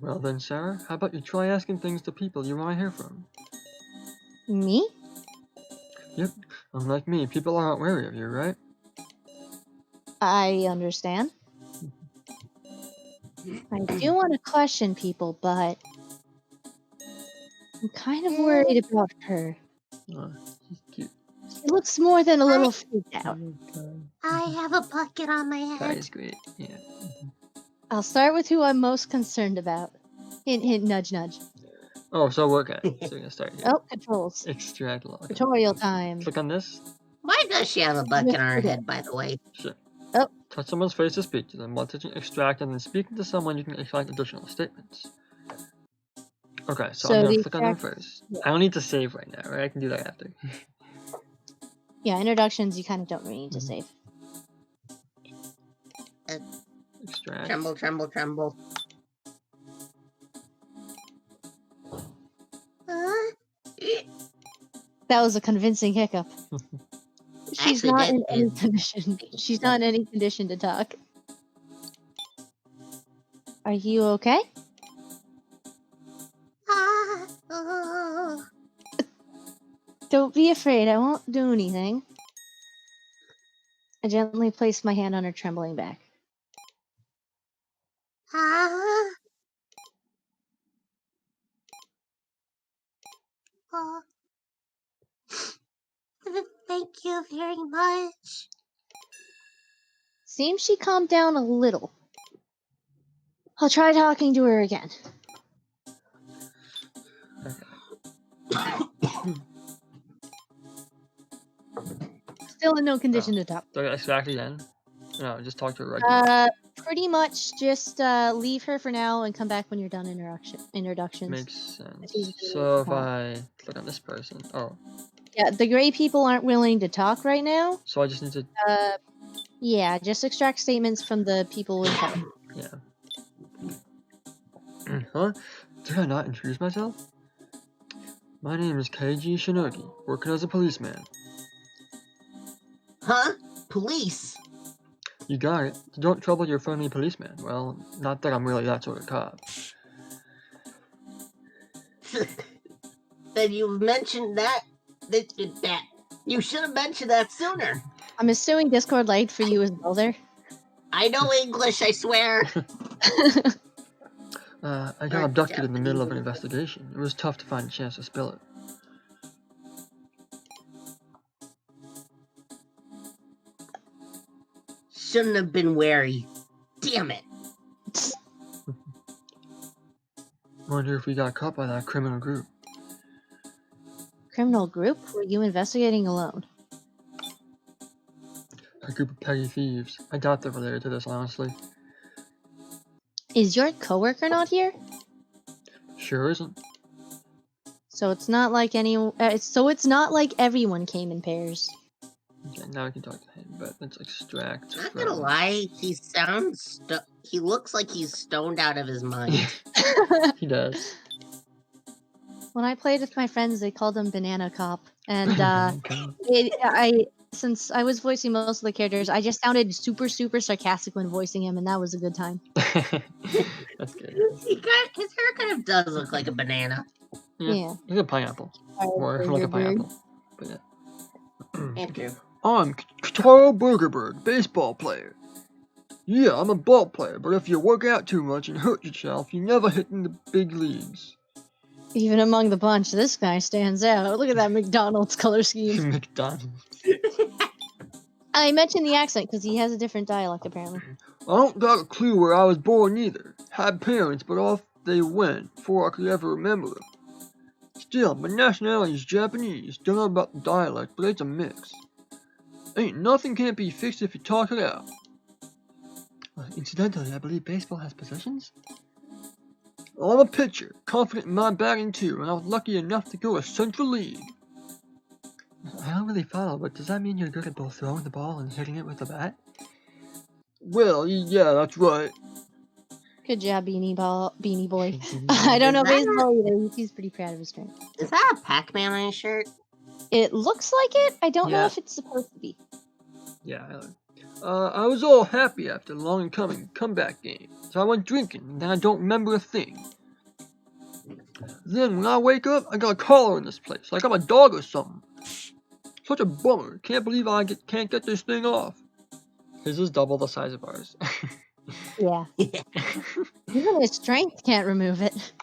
Well then, Sarah, how about you try asking things to people you want to hear from? Me? Yep, unlike me, people aren't wary of you, right? I understand. I do want to question people, but I'm kind of worried about her. She's cute. She looks more than a little freaked out. I have a bucket on my Guy head. is great, yeah. I'll start with who I'm most concerned about. Hint, hint, nudge, nudge. Oh, so okay, so we're gonna start here. Oh, controls. Extract log. Tutorial time. Click on this. Why does she have a bucket on her head, by the way? Sure. Oh. Touch someone's face to speak to them. While touching extract and then speaking to someone, you can extract additional statements. Okay, so I'm So gonna the click on them extract- first. I don't need to save right now, right? I can do that after. Yeah, introductions, you kind of don't really need to save. Extract. Tremble, tremble, tremble. That was a convincing hiccup. She's Actually, not that in any is- condition. She's not in any condition to talk. Are you okay? Don't be afraid, I won't do anything. I gently placed my hand on her trembling back. Thank you very much. Seems she calmed down a little. I'll try talking to her again. Still in no condition to talk. Do I get extract again? No, just talk to her regularly. Pretty much just leave her for now and come back when you're done introductions. Makes sense. easy to So if talk. I click on this person, oh, Yeah, the gray people aren't willing to talk right now. so I just need to, Yeah, just extract statements from the people in color. yeah. Huh? Did I not introduce myself? My name is Keiji Shinogi, working as a policeman. Huh? Police? You got it. Don't trouble your friendly policeman. Well, not that I'm really that sort of cop. Then you mentioned that. That. You should have mentioned that sooner. I'm assuming Discord lagged for you as well there. I know English, I swear. I got abducted in the middle of an investigation. It was tough to find a chance to spill it. Shouldn't have been wary. Damn it. Wonder if we got caught by that criminal group. Criminal group? Were you investigating alone? A group of petty thieves. I doubt they're related to this, honestly. Is your coworker not here? Sure isn't. So it's not like it's not like everyone came in pairs. Okay, now I can talk to him, but let's extract Not from... gonna lie, he looks like he's stoned out of his mind. He does. When I played with my friends, they called him Banana Cop, and Okay. since I was voicing most of the characters, I just sounded super sarcastic when voicing him, and that was a good time. That's good. His hair kind of does look like a banana. Yeah. Like a pineapple. Or like a pineapple. But yeah. Andrew. I'm Kitaro Burgerberg, baseball player. Yeah, I'm a ball player, but if you work out too much and hurt yourself, you never hit in the big leagues. Even among the bunch, this guy stands out. Look at that McDonald's color scheme. McDonald's. I mentioned the accent because he has a different dialect, apparently. I don't got a clue where I was born either. Had parents, but off they went before I could ever remember them. Still, my nationality is Japanese. Don't know about the dialect, but it's a mix. Ain't nothing can't be fixed if you talk it out. Incidentally, I believe baseball has possessions? I'm a pitcher, confident in my batting too, and I was lucky enough to go to Central League. I don't really follow, but does that mean you're good at both throwing the ball and hitting it with the bat? Well, yeah, that's right. Good job, Beanie Boy. I don't know baseball either. He's pretty proud of his strength. Is that a Pac-Man on his shirt? It looks like it. I don't know Yeah. if it's supposed to be. Yeah, I was all happy after the long coming comeback game, so I went drinking, and then I don't remember a thing. Then when I wake up, I got a collar in this place, like I'm a dog or something. Such a bummer. Can't believe I can't get this thing off. His is double the size of ours. Yeah. Even his strength can't remove it.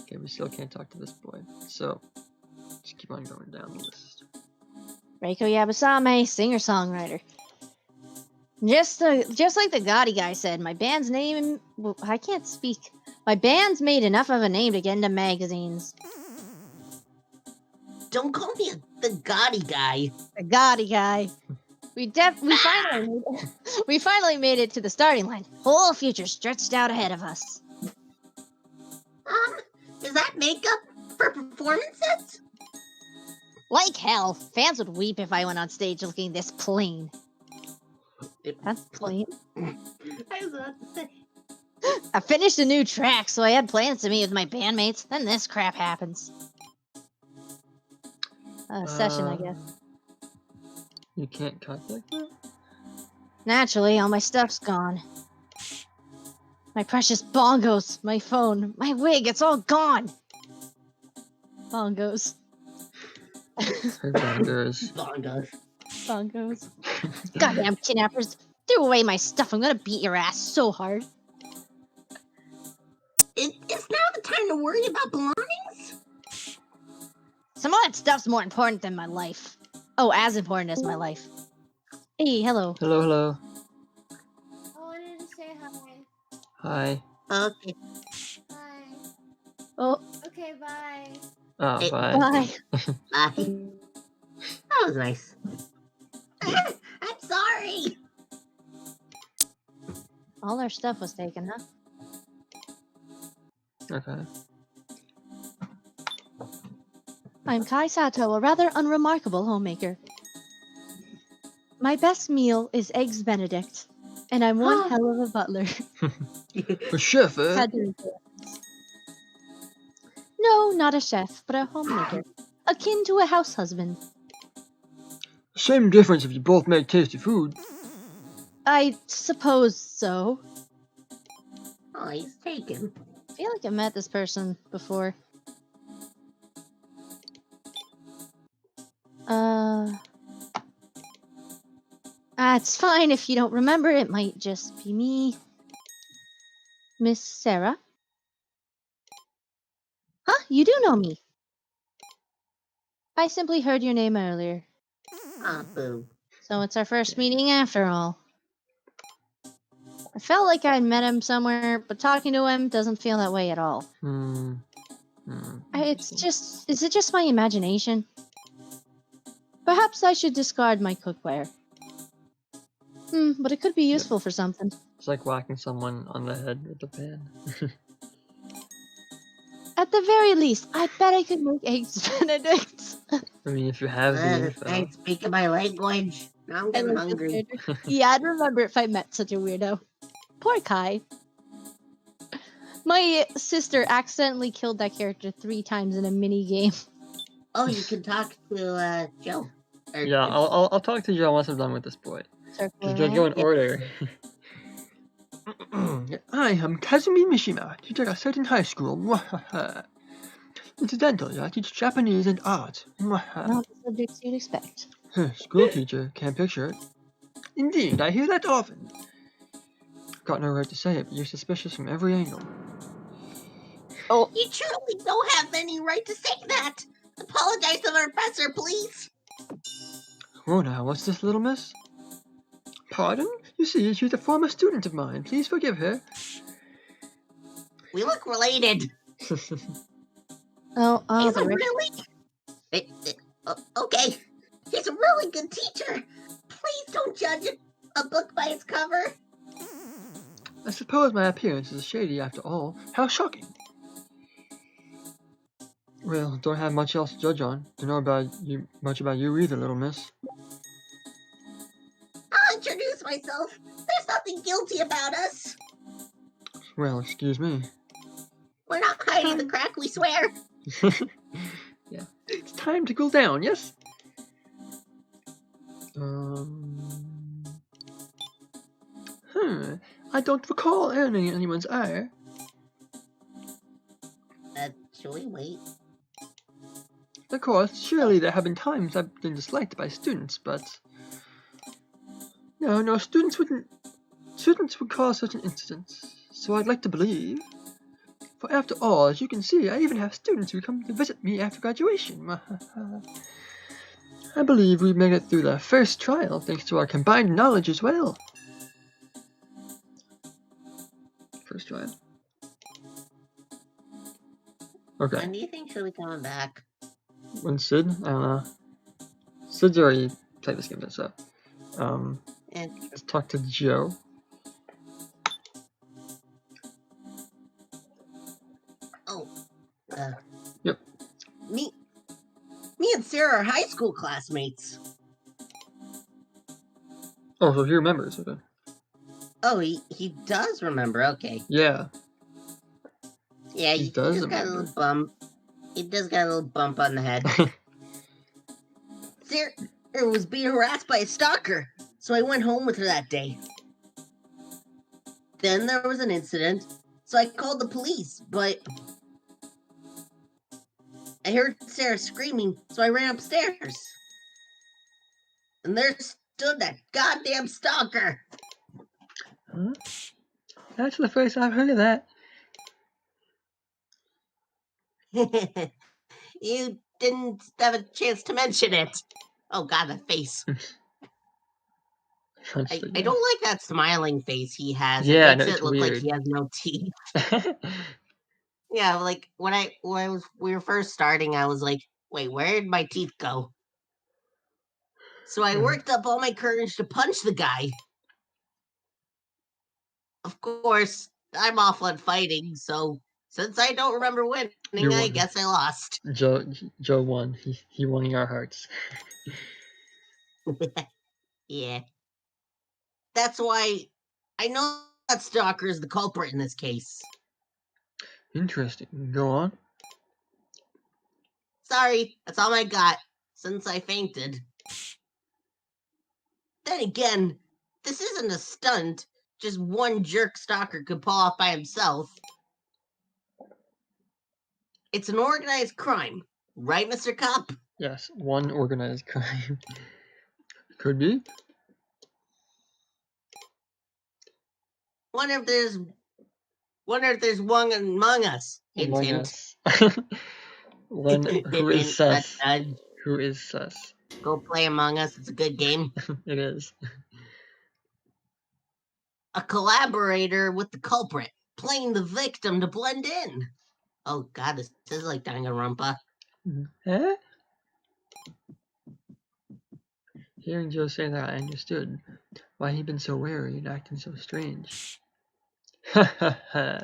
Okay, we still can't talk to this boy, so just keep on going down the list. Reiko Yabusame, singer-songwriter. Just like the Gotti guy said, my band's name... Well, I can't speak. My band's made enough of a name to get into magazines. Don't call me the Gotti guy. The Gotti guy. We finally made it to the starting line. Whole future stretched out ahead of us. Is that makeup for performances? Like hell, fans would weep if I went on stage looking this plain. That's plain. I was about to say. I finished a new track, so I had plans to meet with my bandmates. Then this crap happens. Session, I guess. You can't contact them? Naturally, all my stuff's gone. My precious bongos, my phone, my wig, it's all gone. Bongos. Her bongos. Bongos. Goddamn kidnappers. Threw away my stuff. I'm gonna beat your ass so hard. It's now the time to worry about belongings? Some of that stuff's more important than my life. Oh, as important as my life. Hey, hello. Hello. I wanted to say hi. Hi. Okay. Hi. Oh, Okay, bye. Oh, Hey, bye. bye. Bye. That was nice. I'm sorry. All our stuff was taken, huh? Okay. I'm Kai Sato, a rather unremarkable homemaker. My best meal is Eggs Benedict, And I'm one hell of a butler. A chef, eh? Had to admit. No, not a chef, but a homemaker. Akin to a house husband. Same difference if you both make tasty food. I suppose so. Oh, he's taken. I feel like I've met this person before. It's fine if you don't remember. It might just be me. Miss Sarah? Huh? You do know me. I simply heard your name earlier. Ah, boo. So it's our first meeting after all. I felt like I'd met him somewhere, but talking to him doesn't feel that way at all. It's just... Is it just my imagination? Perhaps I should discard my cookware. But it could be useful for something. It's like whacking someone on the head with a pan. At the very least, I bet I could make eggs Benedict. I mean, if you have the info. I'm speaking my language. Now I'm getting hungry. Yeah, I'd remember if I met such a weirdo. Poor Kai. My sister accidentally killed that character 3 times in a mini game. Oh, you can talk to Joe. Yeah, I'll talk to Joe once I'm done with this boy. Circle Just go in around. order. I am Kazumi Mishima, teacher at certain high school. Incidentally, I teach Japanese and art. Not the subjects you'd expect. School teacher, can't picture it. Indeed, I hear that often. Got no right to say it, but you're suspicious from every angle. Oh, You truly don't have any right to say that. Apologize to the professor, please. Oh, now, what's this, little miss? Pardon? You see, she's a former student of mine. Please forgive her. We look related. oh, He's the a rich- really... okay. He's a really good teacher. Please don't judge a book by its cover. I suppose my appearance is shady after all. How shocking. Well, don't have much else to judge on. Don't know much about you either, little miss. I'll introduce myself. There's nothing guilty about us. Well, excuse me. We're not hiding the crack, we swear. Yeah. It's time to cool down, yes? I don't recall earning anyone's ire. Should we wait? Of course, surely there have been times I've been disliked by students, but... No, students would cause such an incidents, so I'd like to believe. For after all, as you can see, I even have students who come to visit me after graduation. I believe we made it through the first trial thanks to our combined knowledge as well. First trial. Okay. When do you think she'll be coming back? When Sid? I don't know. Sid's already played this game, so. And Let's talk to Joe. Yep. Me and Sarah are high school classmates. Oh, so he remembers, okay. Oh, he does remember. Okay. Yeah. Yeah, He he does just got a remember. little bump. He does got a little bump on the head. Sarah was being harassed by a stalker, so I went home with her that day. Then there was an incident, so I called the police, but I heard Sarah screaming, so I ran upstairs. And there stood that goddamn stalker. Huh? That's the first I've heard of that. You didn't have a chance to mention it. Oh god, that face. I don't like that smiling face he has. Yeah, It makes no, it's it look like weird. he has no teeth. Yeah, like when we were first starting, I was like, wait, where did my teeth go? So I Mhm. worked up all my courage to punch the guy. Of course, I'm awful at fighting, so since I don't remember winning, You I won. guess I lost. Joe won. He won in our hearts. Yeah. That's why I know that Stalker is the culprit in this case. Interesting. Go on. Sorry, that's all I got since I fainted. Then again, this isn't a stunt. Just one jerk Stalker could pull off by himself. It's an organized crime, right, Mr. Cop? Yes, one organized crime. Could be. Wonder if there's one among us. Hint, Among hint. Us. One who is Hint, sus. nudge. Who is sus. Go play Among Us. It's a good game. It is. A collaborator with the culprit, playing the victim to blend in. Oh god, this is like Danganronpa. Eh? Hearing Joe say that, I understood why he'd been so wary and acting so strange. Ha ha ha.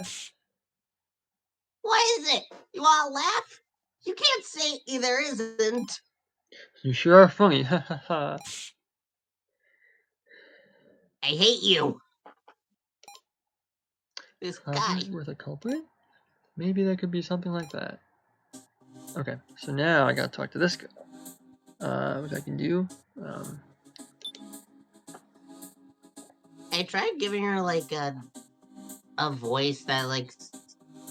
What is it? You all laugh? You can't say there isn't. You sure are funny. Ha ha ha. I hate you. This guy. Collaborate with a culprit? Maybe there could be something like that. Okay, so now I gotta talk to this guy. Which I can do. I tried giving her like a voice that like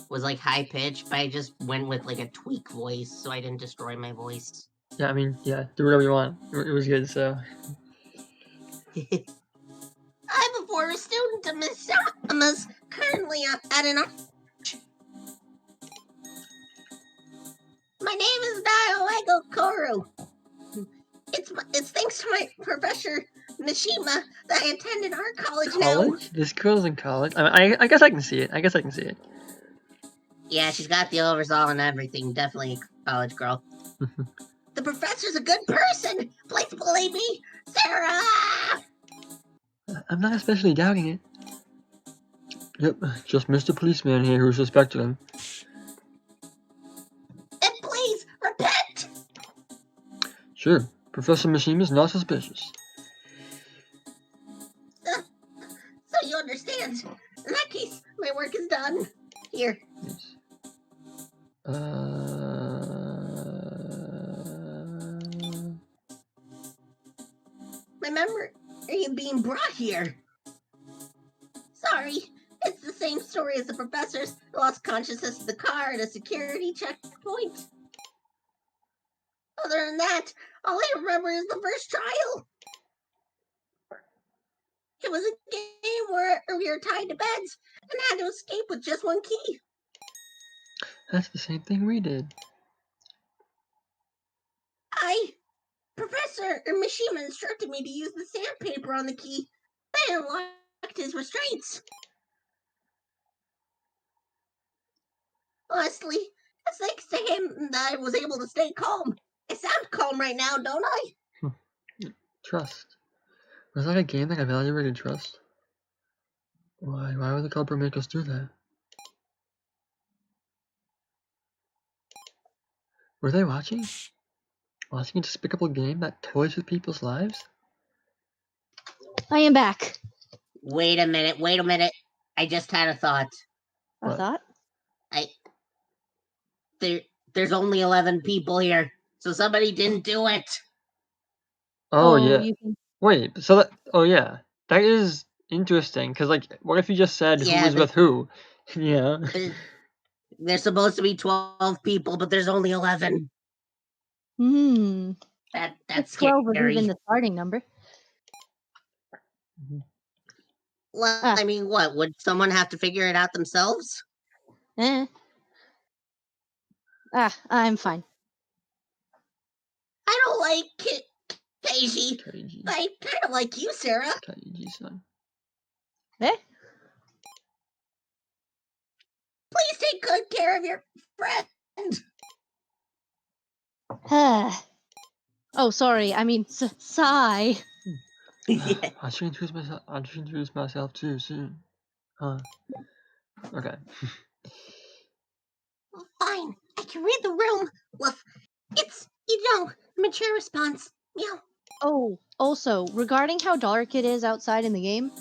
was like high pitched, but I just went with like a tweak voice, so I didn't destroy my voice. Yeah, I mean, yeah, do whatever you want. It was good, so. I'm a former student of Miss Sama's, currently at an My name is Daigo Koru. It's thanks to my professor Mishima that I attended art college now. College? This girl's in college? I guess I can see it. I guess I can see it. Yeah, she's got the overall and everything. Definitely a college girl. The professor's a good person. Please believe me, Sarah. I'm not especially doubting it. Yep, just Mr. Policeman here who suspected him. And please repent. Sure, Professor Mishima's not suspicious. So you understand. In that case, my work is done. Here. Yes. My memory being brought here. Sorry, it's the same story as the professor's. Lost consciousness of the car at a security checkpoint. Other than that, all I remember is the first trial. It was a game where we were tied to beds and had to escape with just one key. That's the same thing we did. Professor Mishima instructed me to use the sandpaper on the key. That unlocked his restraints. Honestly, it's thanks to him that I was able to stay calm. I sound calm right now, don't I? Trust. Was that a game that evaluated trust? Why would the culprit make us do that? Were they watching? Watching a despicable game that toys with people's lives? I am back. Wait a minute. I just had a thought. I What? thought. There's only 11 people here, so somebody didn't do it. Oh, yeah. You can... Wait, so that... Oh, yeah. That is interesting, because, like, what if you just said Yeah, who was with who? Yeah. There's supposed to be 12 people, but there's only 11. That's 12 was scary. even the starting number. Well, Ah. I mean, what? Would someone have to figure it out themselves? I'm fine. I don't like it, Keiji. Kaiji. I kind of like you, Sarah. Kaiji-san. Please take good care of your friend. Oh, sorry. I mean, sigh. I should introduce myself too soon. Huh. Okay. Fine, I can read the room. Woof. It's, mature response. Meow. Oh, also, regarding how dark it is outside in the game,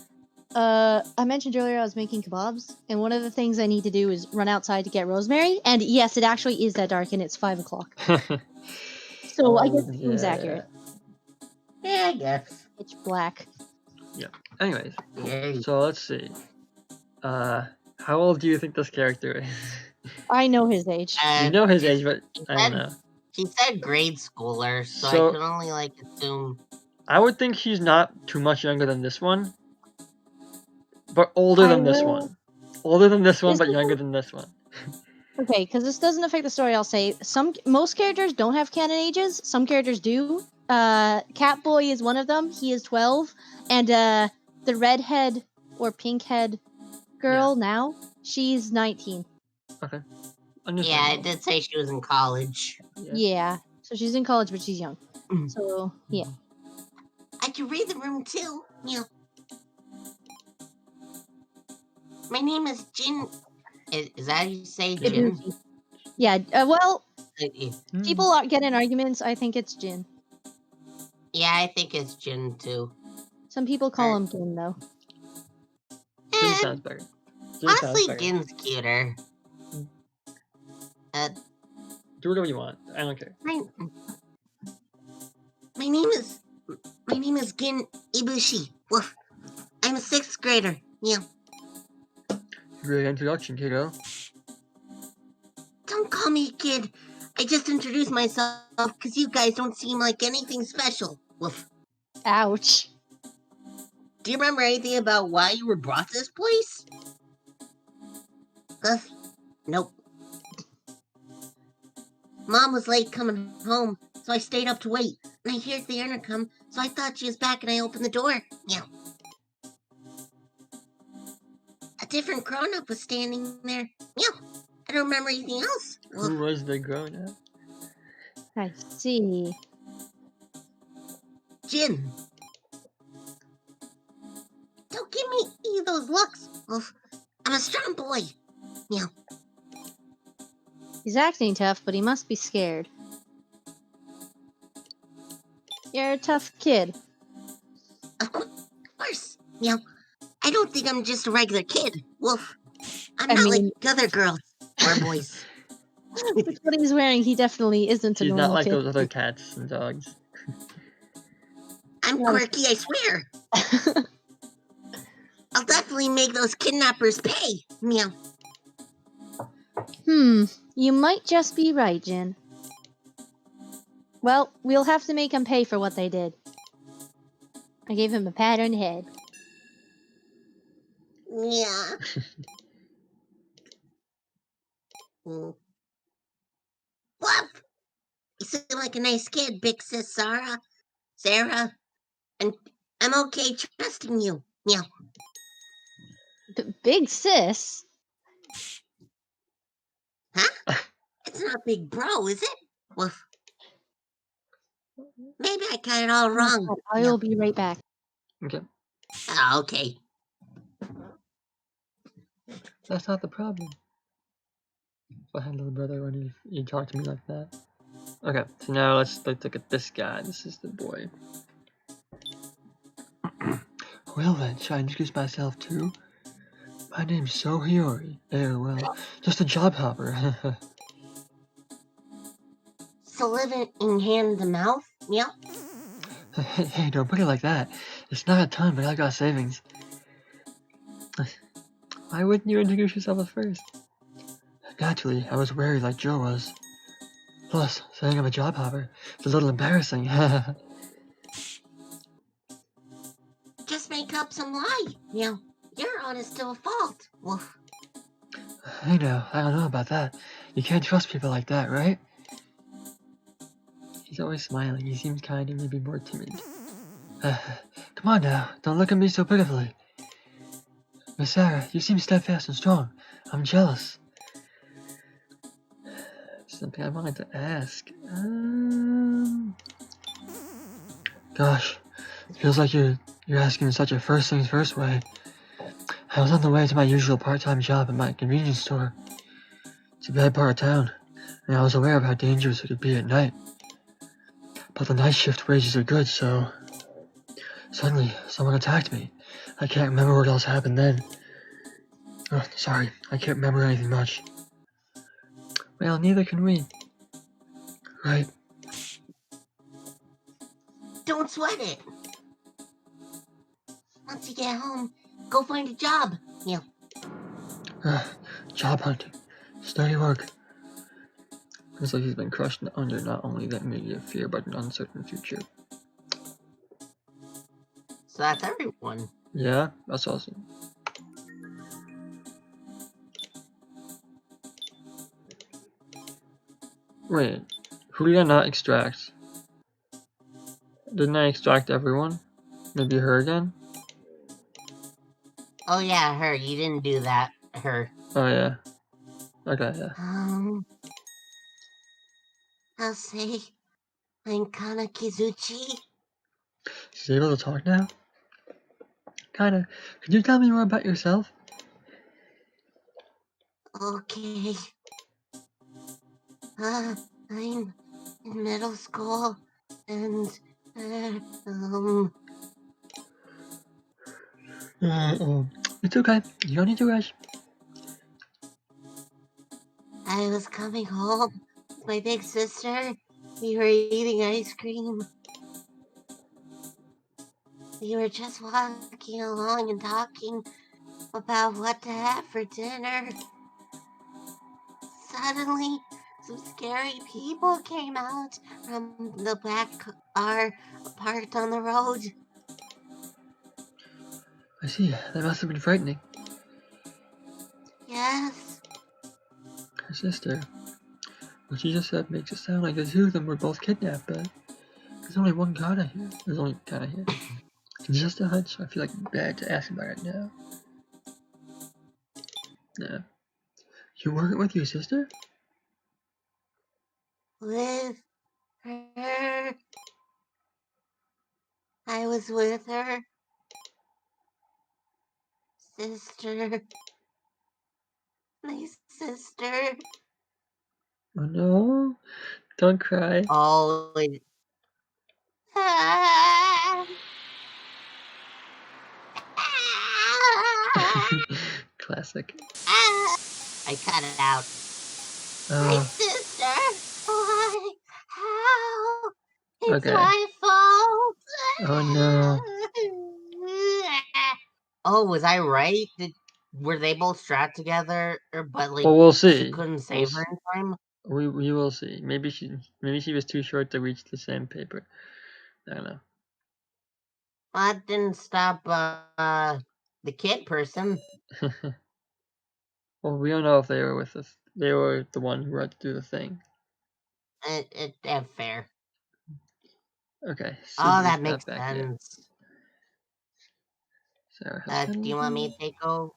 I mentioned earlier I was making kebabs, and one of the things I need to do is run outside to get rosemary. And yes, it actually is that dark, and it's 5 o'clock. So I guess it was accurate. Yeah, I guess. It's black. Anyways, Yeah. so let's see. How old do you think this character is? I know his age. You know his age, but I don't know. He said grade schooler, so So- I can only like assume. I would think he's not too much younger than this one, but older I than this will- one. Older than this one, This but is- younger than this one. Okay, because this doesn't affect the story. I'll say most characters don't have canon ages. Some characters do. Catboy is one of them. He is 12, and the redhead or pinkhead girl now, she's 19. Okay. Yeah, Understandable. it did say she was in college. Yeah, so she's in college, but she's young. Mm. So yeah. I can read the room too. Yeah. My name is Jin. Is that how you say Yeah. Jin? Yeah. Well, Hmm. people get in arguments. I think it's Jin. Yeah, I think it's Jin too. Some people call him Jin though. Jin Eh, sounds better. Jin sounds honestly, better. Jin's cuter. Do whatever you want. I don't care. My name is Gin Ibushi. Woof. I'm a 6th grader. Yeah. Great introduction, kiddo. Don't call me a kid. I just introduced myself because you guys don't seem like anything special. Woof. Ouch. Do you remember anything about why you were brought to this place? Nope. Mom was late coming home, so I stayed up to wait. And I heard the intercom, so I thought she was back and I opened the door. Yeah. A different grown-up was standing there. Yeah. I don't remember anything else. Who was the grown-up? I see. Jin. Don't give me any of those looks. Oof. I'm a strong boy. Yeah. He's acting tough, but he must be scared. You're a tough kid. Of course. Yeah. I don't think I'm just a regular kid. Woof. I'm I not mean- like other girls or boys. With what he's wearing, he definitely isn't a She's normal not like kid. those other cats and dogs. I'm Not a- quirky, I swear. I'll definitely make those kidnappers pay. Meow. You might just be right, Jin. Well, we'll have to make him pay for what they did. I gave him a pat on the head. Yeah. Whoop! You seem like a nice kid, big sis Sarah. Sarah. And I'm okay trusting you. Meow. Big sis? Huh? It's not big bro, is it? Woof. Maybe I got it all wrong. I will be right back. Okay. Oh, okay. That's not the problem. What happened, little brother, when you talk to me like that? Okay, so now let's look at this guy. This is the boy. Well then, should I introduce myself too? My name's Sohiori. Well, just a job hopper. So living in hand to mouth? Meow. Hey, don't put it like that. It's not a ton, but I got savings. Why wouldn't you introduce yourself at first? Naturally, I was worried like Joe was. Plus, saying I'm a job hopper is a little embarrassing. Just make up some lie. Meow. You're honest to a fault. Woof. Hey now, I don't know about that. You can't trust people like that, right? He's always smiling. He seems kind and maybe more timid. Come on now, don't look at me so pitifully. Miss Sarah, you seem steadfast and strong. I'm jealous. Something I wanted to ask. Gosh, it feels like you're asking in such a first things first way. I was on the way to my usual part-time job at my convenience store. It's a bad part of town, and I was aware of how dangerous it could be at night. But the night shift wages are good, so Suddenly, someone attacked me. I can't remember what else happened then. Oh, sorry, I can't remember anything much. Well, neither can we. Right. Don't sweat it. Once you get home, go find a job. Yeah. Job hunting. Steady work. Looks like he's been crushed under not only the immediate fear, but an uncertain future. So that's everyone. Yeah, that's awesome. Wait, who did I not extract? Didn't I extract everyone? Maybe her again? Oh yeah, her. You didn't do that. Her. Oh yeah. Okay, yeah. I'll say I'm Kana Kizuchi. She's able to talk now? Kinda. Could you tell me more about yourself? Okay. I'm in middle school and It's okay. You don't need to rush. I was coming home with my big sister. We were eating ice cream. We were just walking along and talking about what to have for dinner. Suddenly, some scary people came out from the back car parked on the road. I see. That must have been frightening. Yes, Her sister. What she just said makes it sound like the two of them were both kidnapped, but there's only one Kana here. There's only Kana here. It's just a hunch. I feel like bad to ask about it now. Yeah. You working with your sister? with her. I was with her. Sister. My sister. Oh no. Don't cry. Oh, ah, ah, Classic. ah. I cut it out. My sister. Why? How? It's Okay. my fault. Oh no. Oh, was I right? Were they both strapped together, but like Well, we'll she see. couldn't save her in time? We will see. Maybe she was too short to reach the same paper. I don't know. That didn't stop the kid person. Well, we don't know if they were with us. They were the one who had to do the thing. That's fair. Okay. Oh, Susie is that not makes back yet. sense. Sarah Do you want me to take over?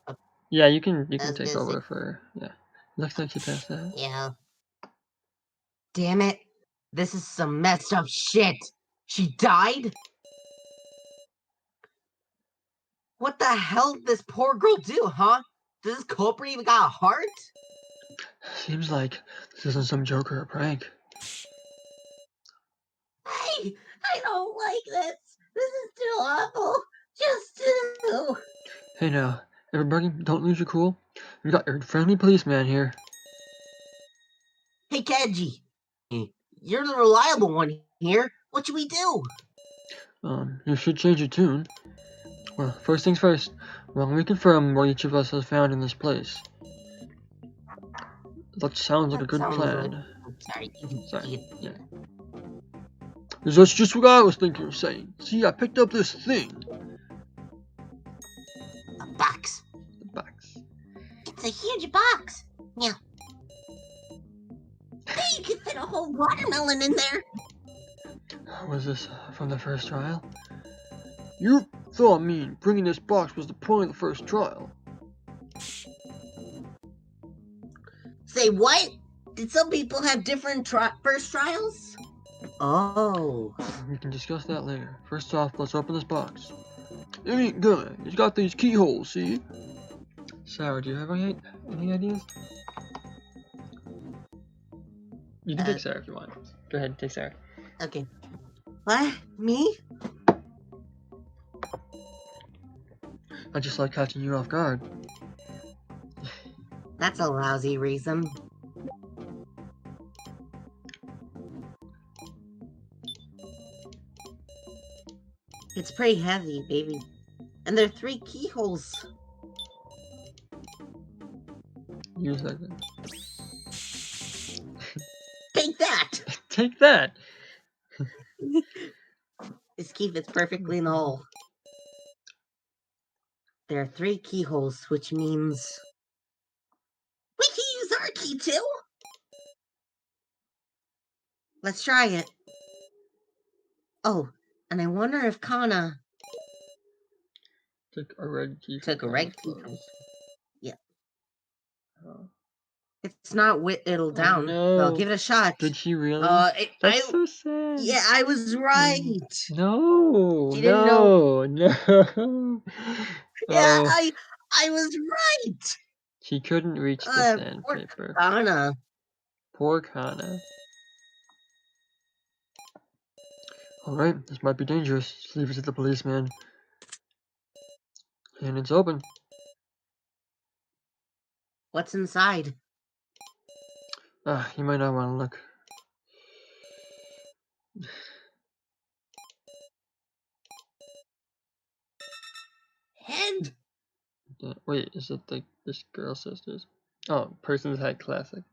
Yeah, you can I was take gonna say, over for yeah. Looks like she passed out. yeah. Damn it! This is some messed up shit. She died. What the hell did this poor girl do, huh? Does this culprit even got a heart? Seems like this isn't some joke or a prank. Hey, I don't like this. This is too awful. Just do. Hey now, everybody, don't lose your cool. We got your friendly policeman here. Hey, Kenji. You're the reliable one here. What should we do? You should change your tune. Well, first things first. Well, we confirm what each of us has found in this place. That sounds like a good Sounds plan. I'm sorry. Sorry. Yeah. That's just what I was thinking of saying. See, I picked up this thing. A box. The box. It's a huge box. Yeah. Hey, you can fit a whole watermelon in there. Was this from the first trial? You thought bringing this box was the point of the first trial. Say what? Did some people have different first trials? Oh. We can discuss that later. First off, let's open this box. It ain't gonna. It's got these keyholes, see? Sarah, do you have any ideas? You can take Sarah if you want. Go ahead, take Sarah. Okay. What? Me? I just like catching you off guard. That's a lousy reason. It's pretty heavy, baby. And there are 3 keyholes. Use that. Take that! Take that. This key fits perfectly in the hole. There are 3 keyholes, which means we can use our key too. Let's try it. Oh, and I wonder if Kana Took a red key. took a from red Kana's key. clothes. Yeah. Oh. It's not whittled down. no. Well, give it a shot. Did she really? That's That's so sad. yeah, I was right. No. She didn't know. No. Yeah, Oh, I was right. she couldn't reach the Poor sandpaper. Kana. Poor Kana. Alright, this might be dangerous. Just leave it to the policeman. And it's open. What's inside? You might not want to look. Head. Wait, is it like this girl's sisters? Oh, Person's Head Classic.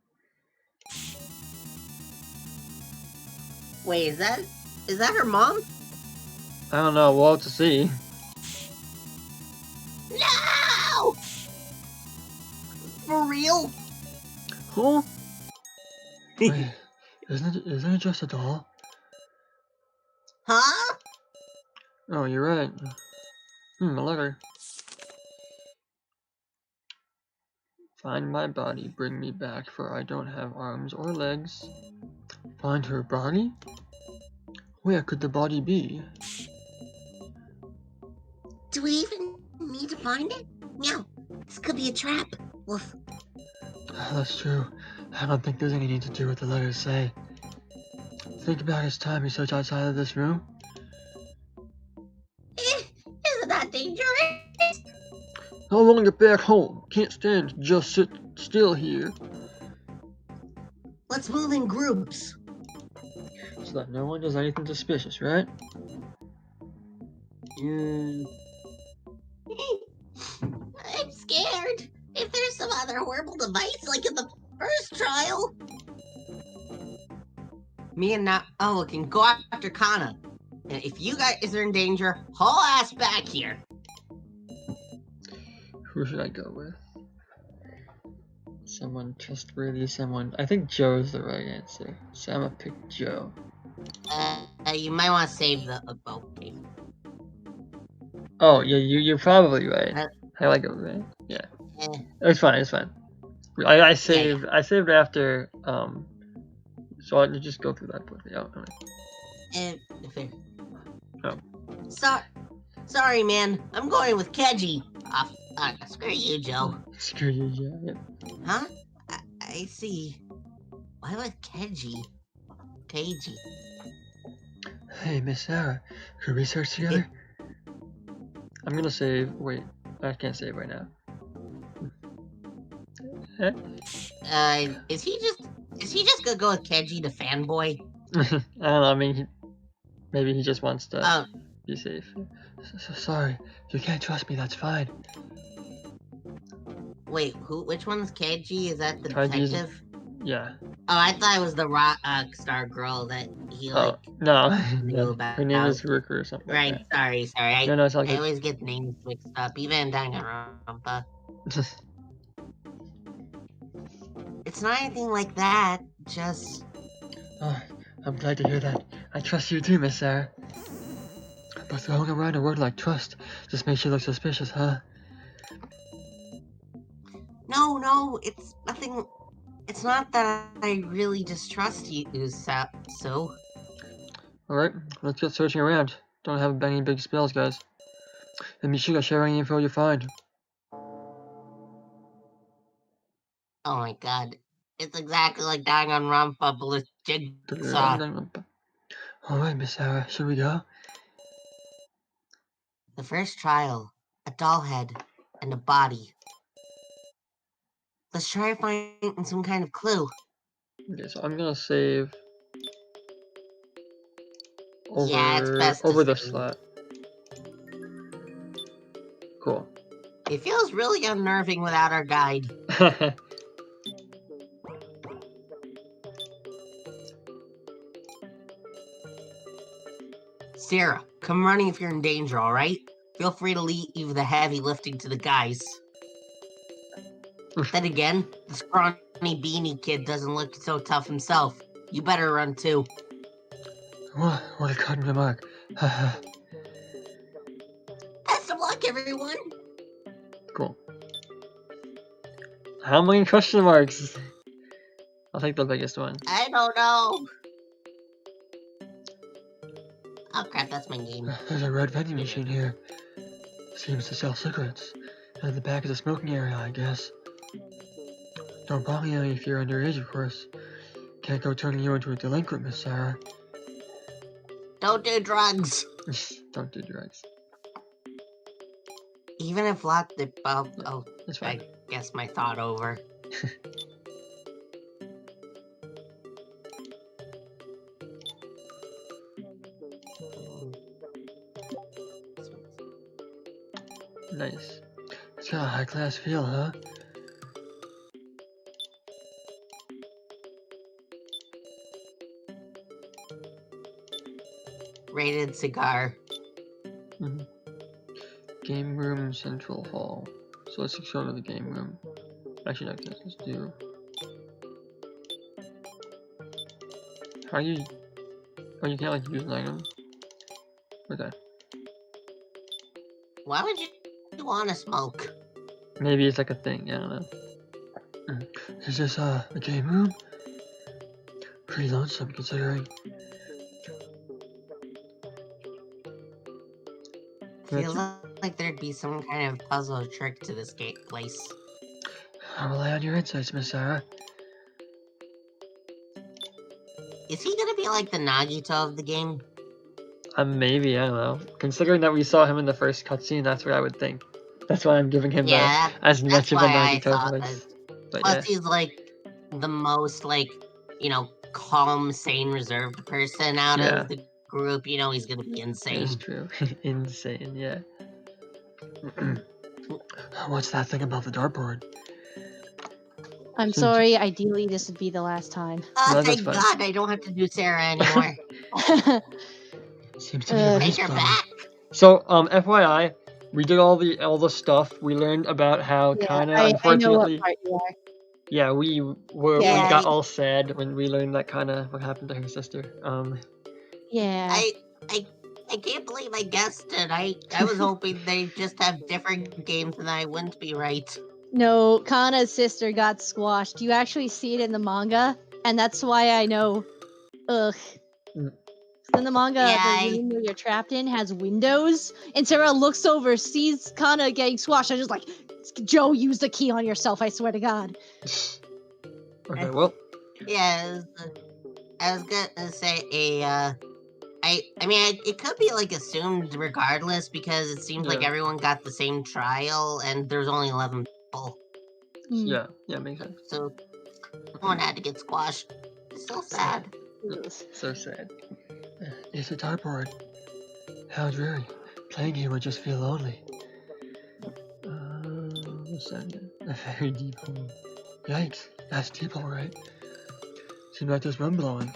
Wait, is that her mom? I don't know, we'll have to see. No! For real? Huh? Wait, isn't it just a doll? Huh? Oh, you're right. A letter. Find my body, bring me back, for I don't have arms or legs. Find her body? Where could the body be? Do we even need to find it? No, this could be a trap. Woof. That's true. I don't think there's any need to do what the letters say. Think about his time he searched outside of this room. Isn't that dangerous? I want to get back home. Can't stand to just sit still here. Let's move in groups. So that no one does anything suspicious, right? I'm scared. If there's some other horrible device like in the first trial. Me and Naoa can go after Kana. And if you guys are in danger, haul ass back here. Who should I go with? Someone trustworthy, someone... I think Joe's the right answer. So I'm gonna pick Joe. You might want to save the okay. Oh, yeah, you're probably right. I like it, right? Yeah. It's fine, it's fine. I saved after, so I'll just go through that with you. Oh, Fair. Oh. Sorry, man. I'm going with Keji. Screw you, Joe. Screw you, Joe. Yeah. Huh? I see. Why with Keiji? Keiji. Hey, Miss Sarah, could we search together? I'm gonna save. Wait, I can't save right now. Is he just gonna go with Keiji the fanboy? I don't know. I mean, maybe he just wants to be safe. Sorry, if you can't trust me, that's fine. Wait, which one's Keiji? Is that the Keiji's- detective? Yeah. Oh, I thought it was the rock star girl that he like. Oh no, knew no. about. Her name is Rika or something. Right. Like that. Sorry. No, it's all I good. always get names mixed up. Even Danganronpa. It's not anything like that. Just. Oh, I'm glad to hear that. I trust you too, Miss Sarah. But throwing around a word like trust just makes you look suspicious, huh? No, it's nothing. It's not that I really distrust you, so. Alright, let's get searching around. Don't have any big spells, guys. And be sure to share any info you find. Oh my god. It's exactly like Danganronpa with Jigsaw. Alright, Miss Sarah, should we go? The first trial. A doll head and a body. Let's try finding some kind of clue. Okay, so I'm gonna save Yeah, it's best to over the save. slot. Cool. It feels really unnerving without our guide. Sarah, come running if you're in danger, alright? Feel free to leave the heavy lifting to the guys. Then again, the scrawny beanie kid doesn't look so tough himself. You better run too. What a cutting remark. Best of luck, everyone! Cool. How many question marks? I'll take the biggest one. I don't know. Oh crap, that's my game. There's a red vending machine here. Seems to sell cigarettes. And the back is a smoking area, I guess. Don't bother me if you're underage, of course. Can't go turning you into a delinquent, Miss Sarah. Don't do drugs. Don't do drugs. Even if locked the oh, It's I fine. guess my thought over. Nice. It's got a high-class feel, huh? Rated cigar. Game room, central hall. So let's go to the game room. Actually, no, let's do. How you? Oh, you can't like use an item. Okay. Why would you want to smoke? Maybe it's like a thing. I don't know. Is this a game room? Pretty lonesome considering. Feels like there'd be some kind of puzzle or trick to this place. I'll rely on your insights, Miss Sarah. Is he gonna be like the Nagito of the game? Maybe, I don't know. Considering that we saw him in the first cutscene, that's what I would think. That's why I'm giving him Yeah, as that's much of a why I Nagito thought voice. that. But Plus, yeah. he's like the most calm, sane, reserved person out Yeah. of the group. You know, he's gonna be It's insane. true. Insane, yeah. What's that thing above the dartboard? I'm So- sorry. Ideally, this would be the last time. Oh, No, that's thank fine. God I don't have to do Sarah anymore. Seems to be a Ugh. breeze Take her blowing. back. So, FYI, we did all the stuff. We learned about how Yeah, Kana, I know what unfortunately, part you are. yeah, we Yeah. got all sad when we learned that Kana, what happened to her sister. Yeah. I can't believe I guessed it. I was hoping they just have different games and I wouldn't be right. No, Kana's sister got squashed. You actually see it in the manga, and that's why I know. Ugh. Mm. In the manga, Yeah, the room where you're trapped in has windows, and Sarah looks over, sees Kana getting squashed, and just like, Joe, use the key on yourself, I swear to God. Okay, well, Yeah, I was gonna say I mean, it could be like assumed regardless because it seems like Yeah. everyone got the same trial and there's only 11 people, Mm. yeah, makes sense. so one had to get squashed. It's so sad. Ugh. So sad. It's a dartboard. How dreary. Playing here would just feel lonely. What's that again? A very deep hole. Yikes, that's deep alright. Seems like there's wind blowing.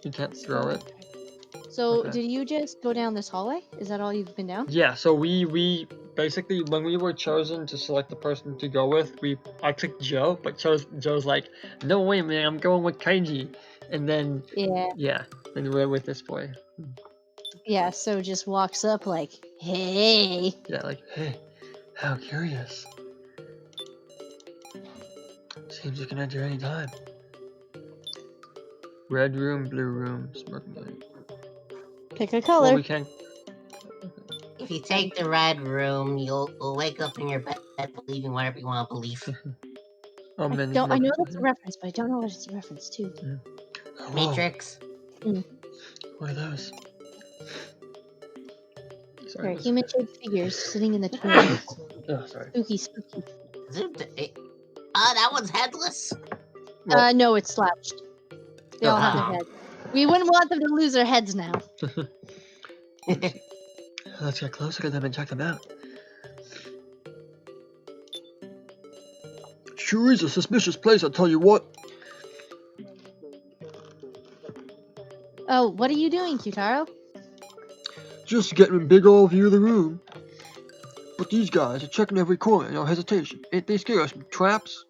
You can't throw it. So, Okay. did you just go down this hallway? Is that all you've been down? Yeah, so we basically, when we were chosen to select the person to go with, I clicked Joe, but Joe's like, no way man, I'm going with Kaiji. And then, Yeah. then we're with this boy. Yeah, so just walks up like, hey. Yeah, like, hey, how curious. Seems you can enter any time. Red room, blue room, smoking light. Pick a Well, color. we can't. If you take the red room, you'll wake up in your bed believing whatever you want to believe. Oh I man, know there's that's a reference, but I don't know what it's a reference to. Oh, whoa, Matrix. what are those? Sorry. They're human-shaped figures sitting in the toilet. Oh, sorry. Spooky, spooky. That one's headless. Well, No, it's slouched. They all have their wow. heads. We wouldn't want them to lose their heads now. let's get closer to them and check them out. Sure is a suspicious place, I'll tell you what. Oh, what are you doing, Qtaro? Just getting a big old view of the room. But these guys are checking every corner, no hesitation. Ain't they scared of some traps?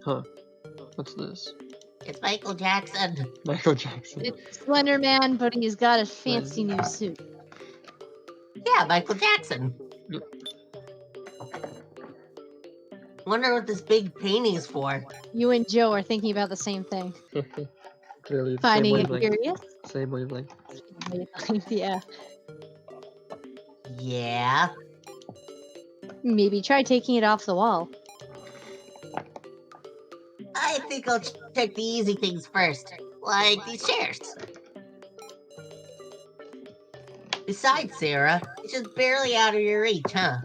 Huh. What's this? It's Michael Jackson. Michael Jackson. It's Slender Man, but he's got a fancy new suit. Yeah, Michael Jackson. Yep. Wonder what this big painting is for. You and Joe are thinking about the same thing. Clearly the Finding same it wavelength. curious? Same wavelength. Yeah. Yeah. Maybe try taking it off the wall. I think I'll check the easy things first, like these chairs. Besides, Sarah, it's just barely out of your reach, huh?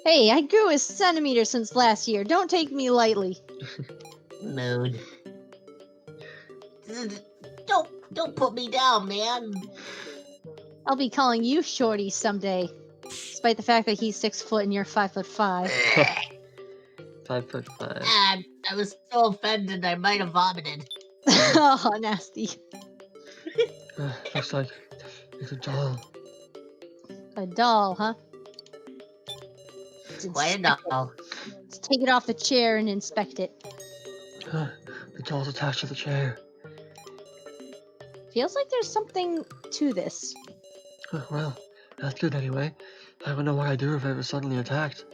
Hey, I grew a centimeter since last year. Don't take me lightly. Mood. Don't put me down, man. I'll be calling you Shorty someday. Despite the fact that he's 6 foot and you're 5'5". 5'5". I was so offended I might have vomited. Oh, nasty. Looks like it's a doll. A doll, huh? Quite a doll. Let's take it off the chair and inspect it. The doll's attached to the chair. Feels like there's something to this. Well, that's good anyway. I don't know what I'd do if I was suddenly attacked.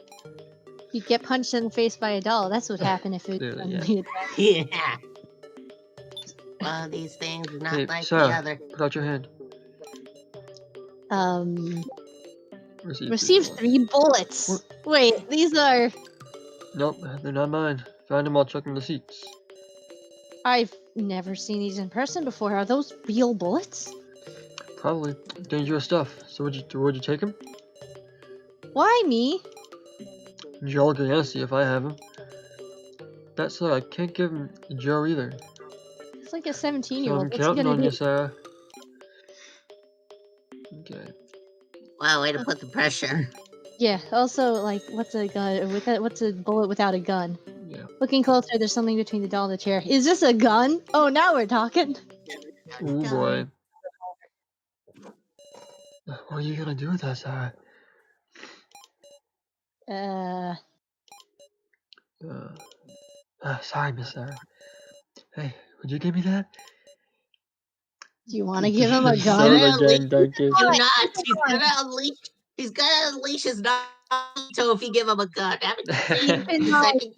You'd get punched in the face by a doll. That's what happened if it Clearly, yeah. suddenly attacked. Yeah. One of these things is not Hey, like Sarah, the other. put out your hand. Received 3 bullets. What? Wait, these are... Nope, they're not mine. Found them while checking the seats. I've never seen these in person before. Are those real bullets? Probably dangerous stuff. So would you take them? Why me? Joe can ask you if I have them. That said, I can't give them to Joe either. It's like a So 17-year-old. I'm What's he counting gonna on do? you, Sarah. Okay. Wow, way to put the pressure. Yeah. Also, like, what's a gun? What's a bullet without a gun? Yeah. Looking closer, there's something between the doll and the chair. Is this a gun? Oh, now we're talking. Oh boy. What are you gonna do with that, Sarah? Sorry, Miss Sarah. Hey, would you give me that? Do you want to give him a Son gun? of a gun, don't give. Do not. He's gonna unleash his Naruto if you give him a gun. Haven't you seen And the no, second?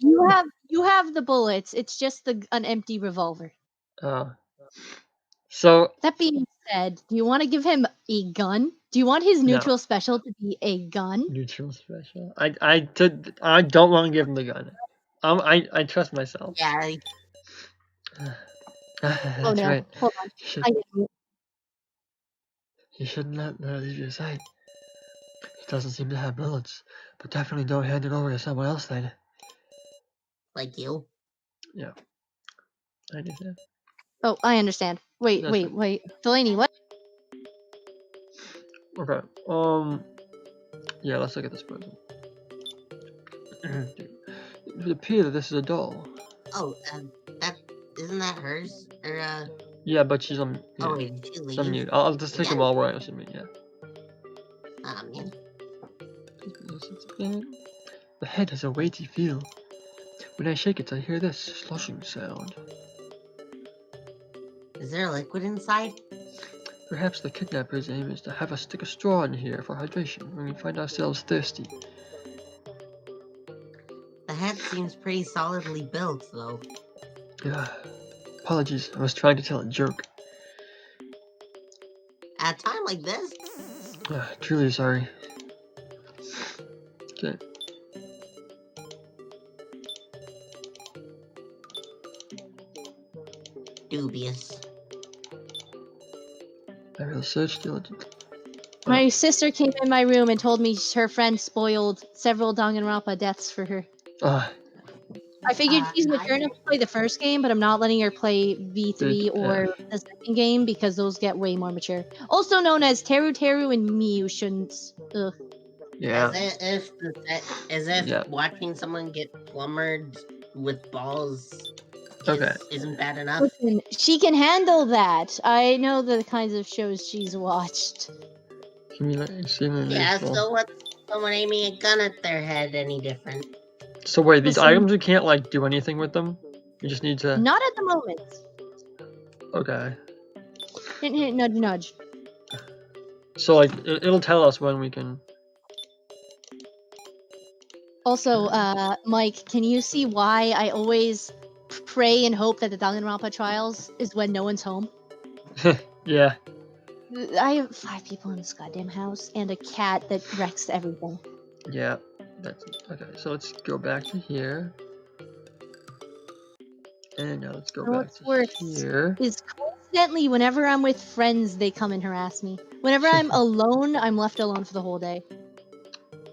you have the bullets. It's just an empty revolver. So That being said, do you want to give him a gun? Do you want his No. neutral special to be a gun? neutral special. I don't want to give him the gun. I trust myself. Yeah, That's Oh no, right. hold on. You, should, I didn't. you shouldn't let that leave your sight. He doesn't seem to have bullets, but definitely don't hand it over to someone else then. like you. I get that. Oh, I understand. Wait, That's wait, fine. wait. Delaney, what? Okay. Yeah, let's look at this present. It would appear that this is a doll. Oh, that isn't that hers? Or Yeah, but she's on. oh Yeah, wait, did she she's on leave? mute. I'll just take them Yeah. while we're assuming. Yeah. Man. The head has a weighty feel. When I shake it, I hear this sloshing sound. Is there liquid inside? Perhaps the kidnapper's aim is to have us stick a straw in here for hydration when we find ourselves thirsty. The head seems pretty solidly built, though. Apologies, I was trying to tell a joke. At a time like this, Truly sorry. Okay. dubious. will search diligently. My sister came in my room and told me her friend spoiled several Danganronpa deaths for her. Ah, I figured she's mature enough to play the first game, but I'm not letting her play V3 or the second game because those get way more mature. Also known as Teru Teru and Miu shouldn't. Ugh. yeah. As if Yeah. watching someone get plumbered with balls Okay. isn't bad enough. Listen, she can handle that. I know the kinds of shows she's watched. Extremely Yeah, useful. so what's someone aiming a gun at their head any different? So wait, these Listen- items you can't like do anything with them. You just need to. Not at the moment. Okay. Hint, hint, nudge, nudge. So like it'll tell us when we can. Also, Mike, can you see why I always pray and hope that the Danganronpa trials is when no one's home? Yeah. I have 5 people in this goddamn house and a cat that wrecks everything. Yeah. That's okay. So let's go back to here. And now let's go You know back what's to worse here. is coincidentally, whenever I'm with friends, they come and harass me. Whenever I'm alone, I'm left alone for the whole day.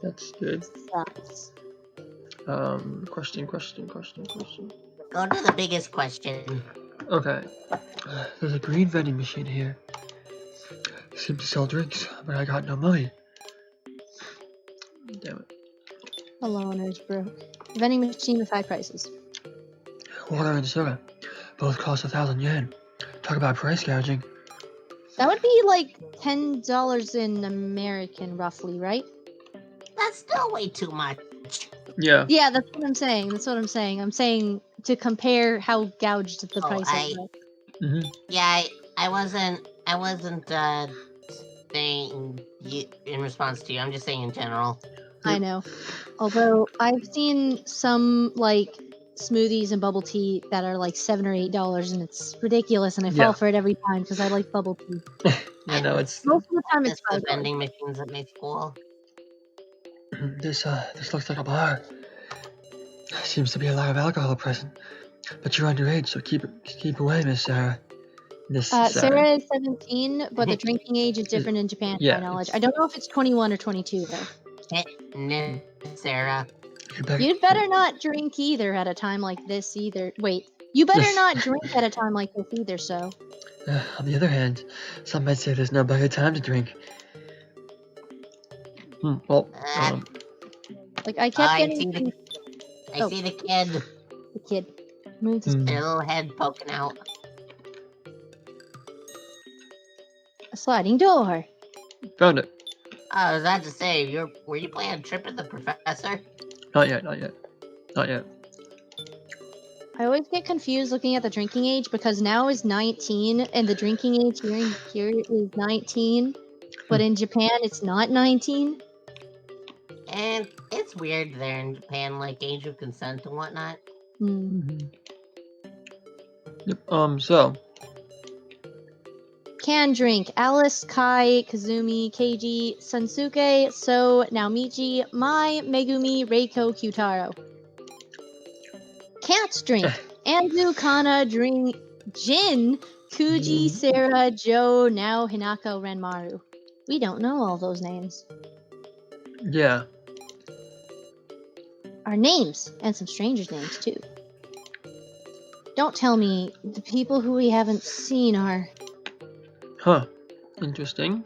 That's good. Sucks. Question. Go to the biggest question. Okay. There's a green vending machine here. Seems to sell drinks, but I got no money. Damn it. Aloners, bro. Vending machine with high prices. Water and soda. Both cost 1,000 yen. Talk about price gouging. That would be like $10 in American, roughly, right? That's still way too much. Yeah. Yeah, that's what I'm saying. I'm saying to compare how gouged the Oh, prices are. Mm-hmm. Yeah, I wasn't saying in response to you. I'm just saying in general. I know. Although I've seen some like smoothies and bubble tea that are like $7 or $8, and it's ridiculous, and I Yeah. fall for it every time because I like bubble tea. Yeah, no, it's Most of the time, it's the $5. vending machines at my school. this looks like a bar. Seems to be a lot of alcohol present. But you're underage, so keep away, Miss Sarah. Miss Sarah is 17, but the drinking age is different in Japan, to yeah, my knowledge. it's- I don't know if it's 21 or 22 though. No, Sarah. You'd better not drink either at a time like this either. Wait, you better not drink at a time like this either, so. On the other hand, some might say there's no better time to drink. Well, Like, I kept I getting see the kid. the kid. Move this Hmm. Their little head poking out. a sliding door. Found it. I was about to say, were you playing Trip with the Professor? Not yet. I always get confused looking at the drinking age because now is 19 and the drinking age here is 19, but in Japan it's not 19. And it's weird there in Japan, like age of consent and whatnot. Yep. So. Can drink Alice, Kai, Kazumi, Keiji, Sansuke, So, Naomichi, Mai, Megumi, Reiko, Kyutaro. Can't drink Anzu, Kana, drink Jin, Kuji, Sarah, Joe, now Hinako, Renmaru. We don't know all those names. Yeah. Our names, and some strangers' names too. Don't tell me the people who we haven't seen are... Huh. Interesting.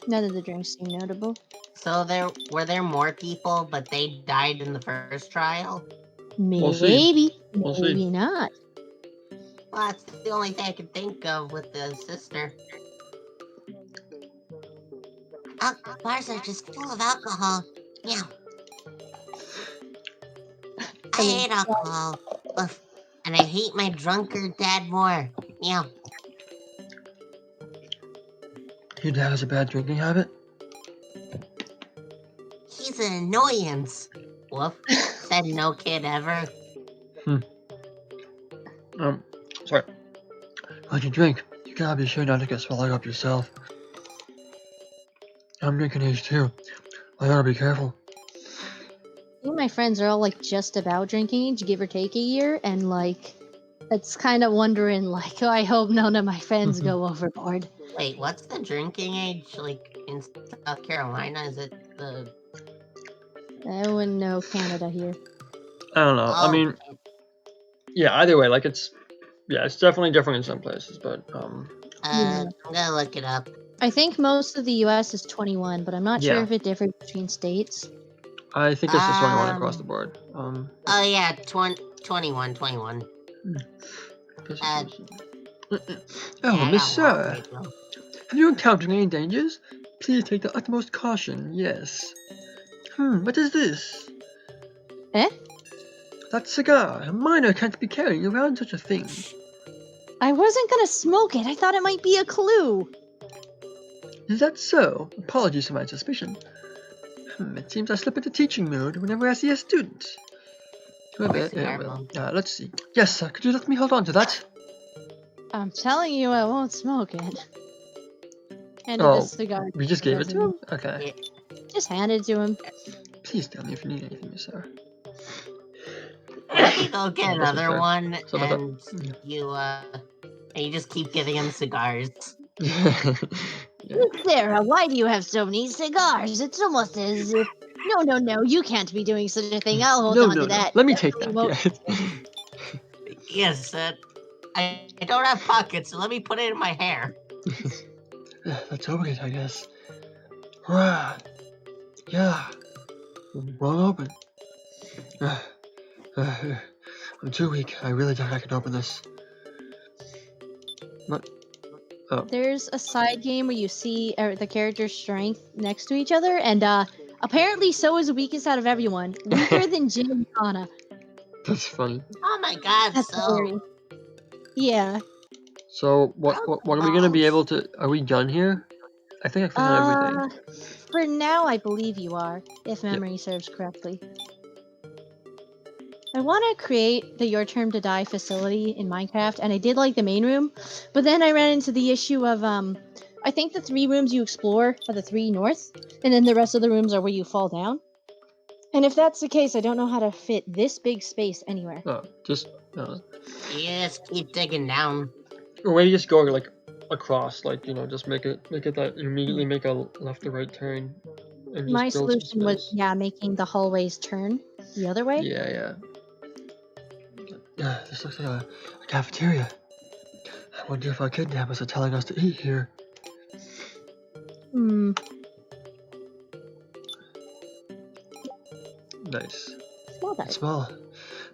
None of the drinks seem notable. So were there more people, but they died in the first trial? We'll see. Maybe. We'll see. Maybe not. Well, that's the only thing I could think of with the sister. Bars are just full of alcohol. Yeah. I hate alcohol. Oof. And I hate my drunkard dad more. Yeah. Your dad has a bad drinking habit? He's an annoyance. Woof. Said no kid ever. Sorry. When you drink, you gotta be sure not to get swallowed up yourself. I'm drinking age too. I gotta be careful. Me and my friends are all like just about drinking age, give or take a year, and like It's kind of wondering, like, oh, I hope none of my friends go overboard. Wait, what's the drinking age like in South Carolina? Is it the I wouldn't know Canada here. I don't know. I oh mean, yeah. Either way, like it's definitely different in some places, but Yeah. I'm gonna look it up. I think most of the U.S. is 21, but I'm not sure Yeah. if it differs between states. I think it's just 21 across the board. Oh yeah, 21. Guess Uh, it Yeah, oh, I Miss got water Sarah, right now. have you encountered any dangers? Please take the utmost caution. Yes. What is this? Eh? That cigar. A minor can't be carrying around such a thing. I wasn't gonna smoke it. I thought it might be a clue. Is that so? Apologies for my suspicion. It seems I slip into teaching mode whenever I see a student. Where's cigar mode? Let's see. Yes, sir. Could you let me hold on to that? I'm telling you, I won't smoke it. Handed Oh, the cigar. We just to the gave it to him? resident. Okay. Just handed to him. Please tell me if you need anything, Miss Sarah. Let me go get Oh, that's another fair. one, So about and you just keep giving him cigars. yeah. Sarah, why do you have so many cigars? It's almost as if. No, you can't be doing such a thing. I'll hold No, on no, to no. that. Let me take Definitely that. won't- Yeah. Yes, I don't have pockets, so let me put it in my hair. Let's open it, I guess. Hurrah! Yeah. Won't open. I'm too weak. I really doubt I can open this. What? Oh. There's a side game where you see the character's strength next to each other, and apparently so is the weakest out of everyone. Weaker than Jin and Kana. That's funny. Oh my god, That's so hilarious. Yeah. So, what are we gonna be able to... Are we done here? I think I found everything. For now, I believe you are, if memory serves correctly. I want to create the Your Turn to Die facility in Minecraft, and I did like the main room, but then I ran into the issue of, I think the 3 rooms you explore are the 3 north, and then the rest of the rooms are where you fall down. And if that's the case, I don't know how to fit this big space anywhere. Oh, just... you just keep digging down. Or maybe just go, like, across, like, you know, just make it that you immediately make a left or right turn. And just My build some solution was, space. yeah, making the hallways turn the other way. Yeah. This looks like a cafeteria. I wonder if our kidnappers are telling us to eat here. Nice. Small It's dice. small,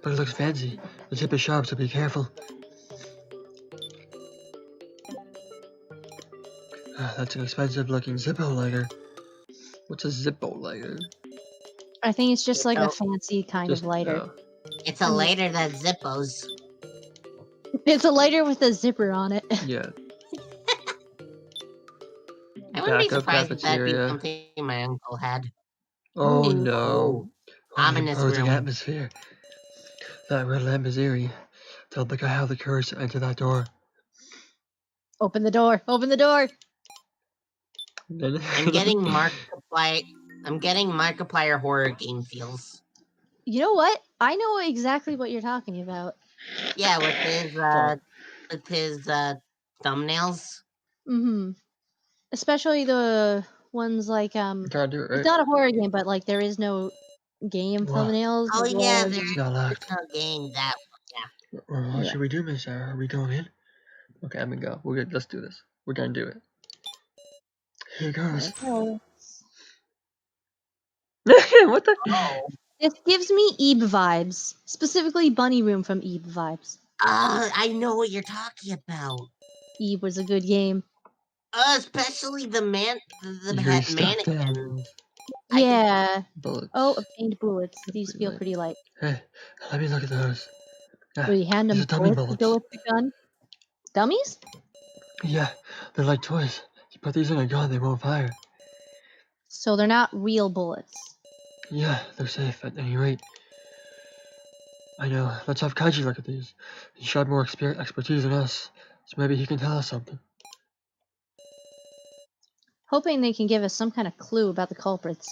but it looks fancy. The tip is sharp, so be careful. That's an expensive looking Zippo lighter. What's a Zippo lighter? I think it's just like a Oh. fancy kind of lighter. It's a lighter that zippos. It's a lighter with a zipper on it. Yeah. I wouldn't be Backup surprised if that'd be cafeteria. something my uncle had. Oh Ooh. no. What an Ominous imposing room. atmosphere. That red lamp is eerie. Don't think I have the courage to enter that door. Open the door. Open the door. I'm getting Markiplier horror game feels. You know what? I know exactly what you're talking about. Yeah, with his thumbnails. Especially the ones like Gotta do it, right? it's not a horror game, but like there is no game What? thumbnails. Oh as well yeah, as- there's It's not locked. no game that. What Yeah. should we do, Miss Sarah? Are we going in? Okay, I'm gonna go. We're good. Let's do this. We're gonna do it. Here goes. Oh. What the? Oh. It gives me Ebe vibes, specifically Bunny Room from Ebe vibes. I know what you're talking about. Ebe was a good game. Especially the Eerie stuff mannequin. down. Yeah. Bullets. Oh, obtained bullets. That's These pretty feel light. pretty light. Hey, let me look at those. Will you hand these them are dummy bullets to go bullets. with the gun? Dummies? Yeah, they're like toys. You put these in a gun, they won't fire. So they're not real bullets. Yeah, they're safe at any rate. I know. Let's have Kaiji look at these. He showed more expertise than us, so maybe he can tell us something. Hoping they can give us some kind of clue about the culprits.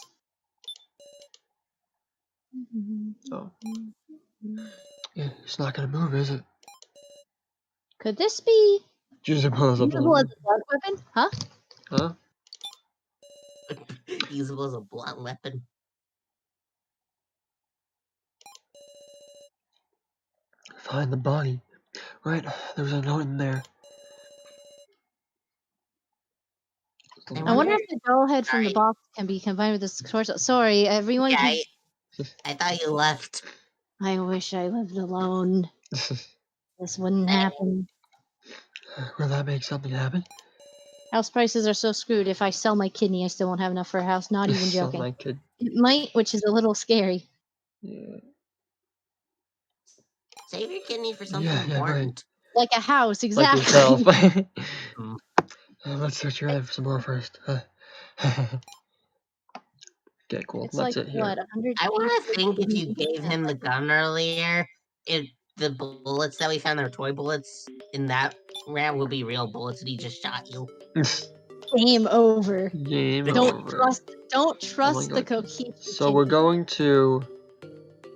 Oh. Yeah, it's not gonna move, is it? Could this be Usable as a usable as blunt. a blunt weapon? Huh? Huh? Usable as a blunt weapon. Find the body. Right, there was a note in there. I wonder if the doll head from the Sorry. box can be combined with this torso. Sorry, everyone. Yeah, keeps- I thought you left. I wish I lived alone. This wouldn't happen. Will that make something happen? House prices are so screwed. If I sell my kidney, I still won't have enough for a house. Not even So joking. my kid. It might, which is a little scary. Yeah. Save your kidney for something Yeah, right. important. Like a house, Like exactly. yourself. Mm. Let's search your life for some more first. Okay, cool. It's That's like it here. what 100. I want to think if you gave him the gun earlier, if the bullets that we found are toy bullets, in that round will be real bullets, and he just shot you. Game over. Game Don't over. trust. Don't trust the God. cocaine. So we're going to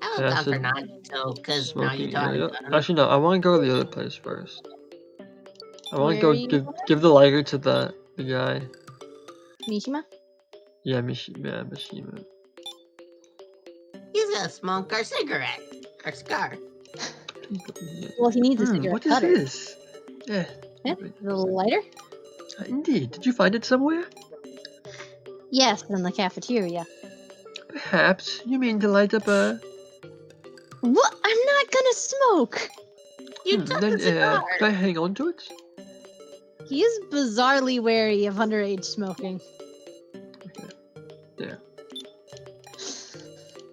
I was down for Acid Naruto, because smoking Naruto had a area. gun. Actually, no. I want to go to the other place first. I want to Where go are you give the lighter to the guy. Mishima? Yeah, Mishima. He's gonna smoke our cigarette. Our cigar. Well, he needs a cigarette What is cutter. this? Yeah. Yeah, the lighter? Indeed. Did you find it somewhere? Yes, in the cafeteria. Perhaps. You mean to light up a... What? I'm not gonna smoke. You took then, the cigar. can I hang on to it? He is bizarrely wary of underage smoking. Okay. There.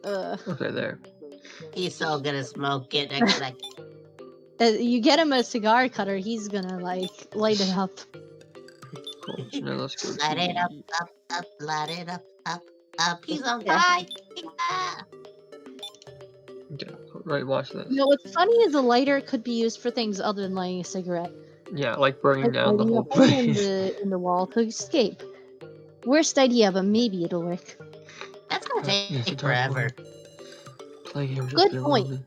Uh, Okay, there. He's so gonna smoke it next second. you get him a cigar cutter, he's gonna like light it up. Cool. So now let's go Light it up, to... up, light it up, up. He's on Yeah. fire. Okay. Right, watch this. You know what's funny is a lighter could be used for things other than lighting a cigarette. Yeah, like burning Like down the lighting a whole hole in place. the wall to escape. Worst idea, but maybe it'll work. That's gonna It's a take dark forever. world. Playing here just Good get point. overwhelming.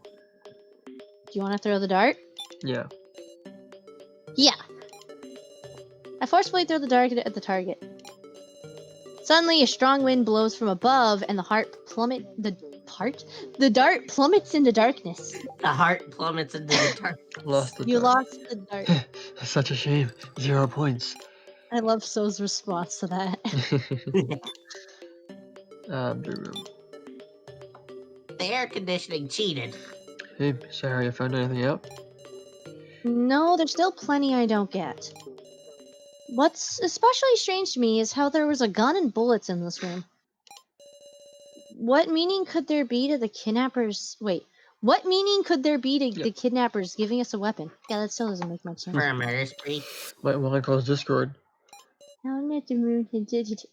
Do you want to throw the dart? Yeah. Yeah. I forcefully throw the dart at the target. Suddenly, a strong wind blows from above, and the dart plummets into darkness. The heart plummets into the dark. Lost the You dart. lost the dart. That's such a shame. 0 points. I love So's response to that. Blue room. The air conditioning cheated. Hey, sorry, I found anything out? No, there's still plenty I don't get. What's especially strange to me is how there was a gun and bullets in this room. What meaning could there be to the kidnappers? Wait, what meaning could there be to the kidnappers giving us a weapon? Yeah, that still doesn't make much sense. For a murder spree. Might want to close Discord.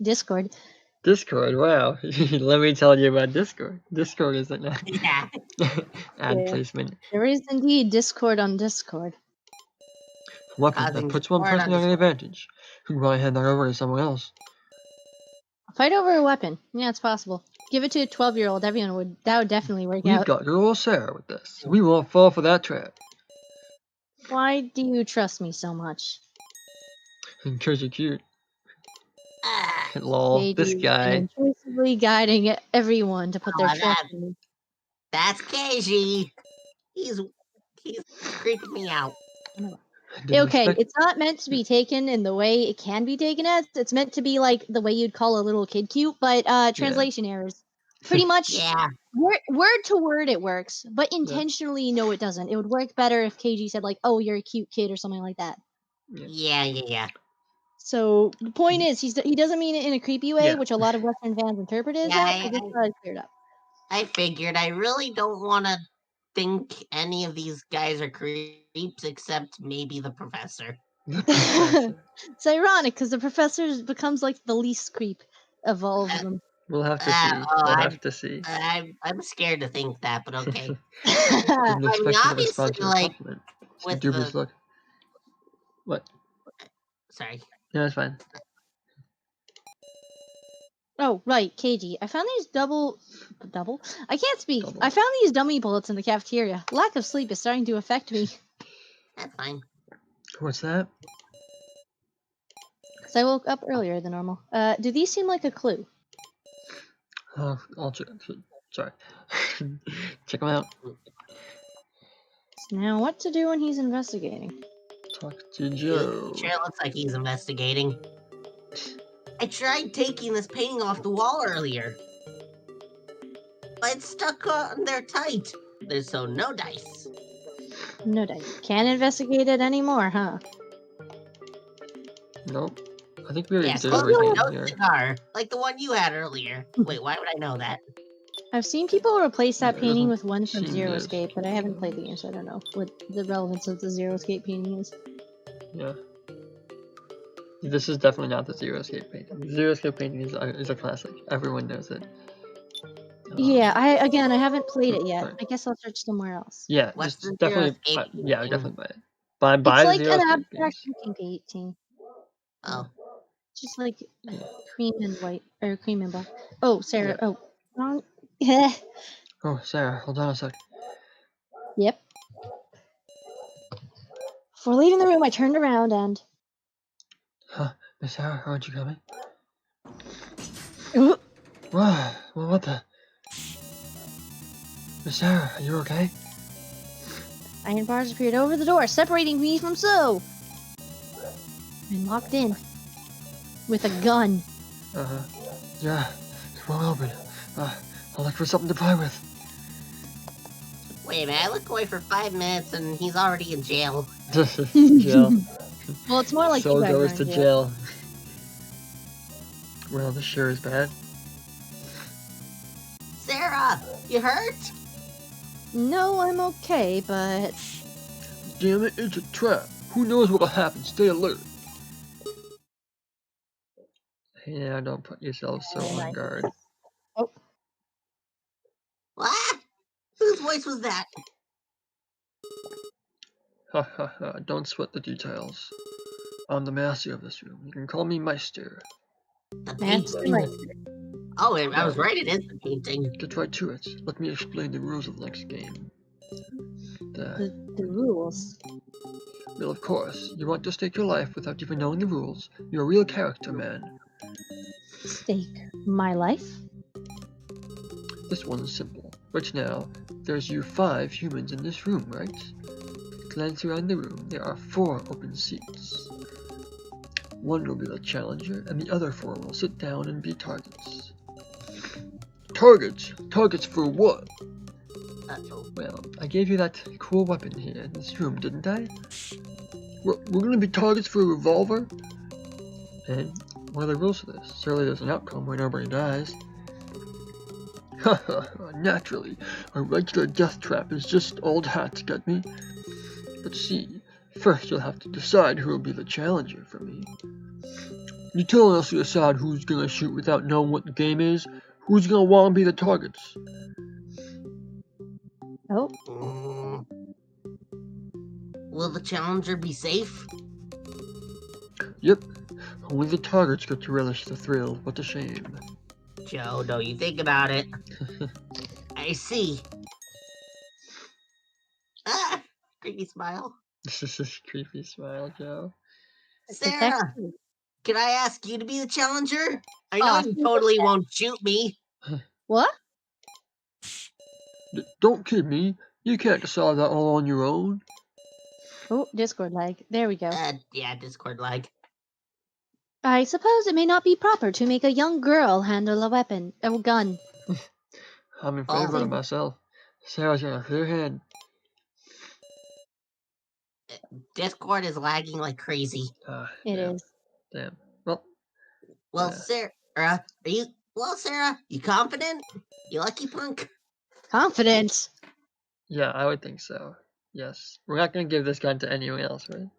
Discord. Discord, wow. Let me tell you about Discord. Discord is an Yeah. ad Yeah. placement. There is indeed Discord on Discord. Weapon that Causing puts one discord on person at an Discord. advantage. Who can probably hand that over to someone else. Fight over a weapon. Yeah, it's possible. Give it to a 12-year-old. That would definitely work We've out. got girl Sarah with us. We won't fall for that trap. Why do you trust me so much? Because you're cute. Ah, Lol, this KG, guy. and intuitively guiding everyone to put their Oh, trust that- in me. that's Keiji. He's creeping me out. Didn't Okay, expect- it's not meant to be taken in the way it can be taken as. It's meant to be like the way you'd call a little kid cute, but translation errors. Pretty much Yeah. word to word it works, but intentionally no it doesn't. It would work better if KG said like, "Oh, you're a cute kid" or something like that. Yeah. So the point is, he doesn't mean it in a creepy way, Yeah. which a lot of Western fans interpret it as Yeah, that. I just thought I'd clear it up. I figured I really don't want to think any of these guys are creeps except maybe the professor. It's ironic because the professor becomes like the least creep of all of them. We'll have to see. We'll I'm- have to see. I'm scared to think that, but okay. Didn't expect you to obviously, respond to a like, compliment. It's a with dubious the- look. What? Sorry. Yeah, it's fine. Oh, right, KG. I found these double. I can't speak. Double. I found these dummy bullets in the cafeteria. Lack of sleep is starting to affect me. That's fine. What's that? Because I woke up earlier than normal. Do these seem like a clue? Oh, sorry. Check them out. Now, what to do when he's investigating? Talk to It Joe. sure looks like he's investigating. I tried taking this painting off the wall earlier, but it's stuck on there tight. There's so no dice. No dice. Can't investigate it anymore, huh? Nope. I think we already Yeah, did close my everything nose here. cigar, like the one you had earlier. Wait, why would I know that? I've seen people replace that Yeah, it painting doesn't with one from seem Zero there's- Escape, but I haven't played the game, so I don't know what the relevance of the Zero Escape painting is. Yeah. This is definitely not the Zero Escape painting. The Zero Escape painting is a classic. Everyone knows it. Yeah, I haven't played it yet. Sorry. I guess I'll search somewhere else. Yeah, What's just the Zero definitely. Escape Yeah, painting? definitely buy it. Buy It's the like Zero an Escape abstract paintings. looking painting. Oh, Just like Yeah. cream and white, or cream and black. Oh, Sarah. Yeah. Oh, wrong. Yeah. Oh, Sarah, hold on a sec. Yep. Before leaving the room, I turned around and. Huh, Miss Sarah, aren't you coming? Ooh, Wow, well, what the? Miss Sarah, are you okay? iron bars appeared over the door, separating me from So. And walked in with a gun. Yeah, it won't open. I'll look for something to play with. wait a minute. I look away for 5 minutes and he's already in jail. Jail. Well, it's more like So you guys goes are to in jail. Well, this sure is bad. Sarah, you hurt? No, I'm okay, but Damn it, it's a trap. Who knows what'll happen? Stay alert. Yeah, don't put yourself so on guard. What? Whose voice was that? Ha ha ha, don't sweat the details. I'm the master of this room. You can call me Meister. The Master painting. Meister. Oh, I was right. It is the painting. Get right to it. Let me explain the rules of the next game. The rules. Well, of course, you want to stake your life without even knowing the rules. You're a real character, man. Stake my life? This one's simple. Right now, there's you 5 humans in this room, right? Glance around the room. There are 4 open seats. One will be the challenger, and the other 4 will sit down and be targets. Targets? Targets for what? Uh-oh. Well, I gave you that cool weapon here in this room, didn't I? We're gonna be targets for a revolver? And what are the rules for this? Surely there's an outcome where nobody dies. Haha, naturally. A regular death trap is just old hat, get me? But see, first you'll have to decide who will be the challenger for me. You're telling us to decide who's gonna shoot without knowing what the game is? Who's gonna wanna be the targets? Oh, Mm. Will the challenger be safe? Yep, only the targets get to relish the thrill. What a shame. Joe, don't you think about it. I see. Ah! Creepy smile. This is a creepy smile, Joe. it's Sarah, effective. can I ask you to be the challenger? I know Aw, you see, totally won't shoot me. What? Don't kid me. You can't decide that all on your own. Oh, Discord lag. There we go. Yeah, Discord lag. I suppose it may not be proper to make a young girl handle a gun. I'm in Oh. favor of myself. Sarah's got a clear hand. Discord is lagging like crazy. It Damn. is. Damn. Well, Well, Yeah. Sarah, are you? Well, Sarah, you confident? You lucky punk? Confident. yeah, I would think so. Yes. We're not gonna give this gun to anyone else, right?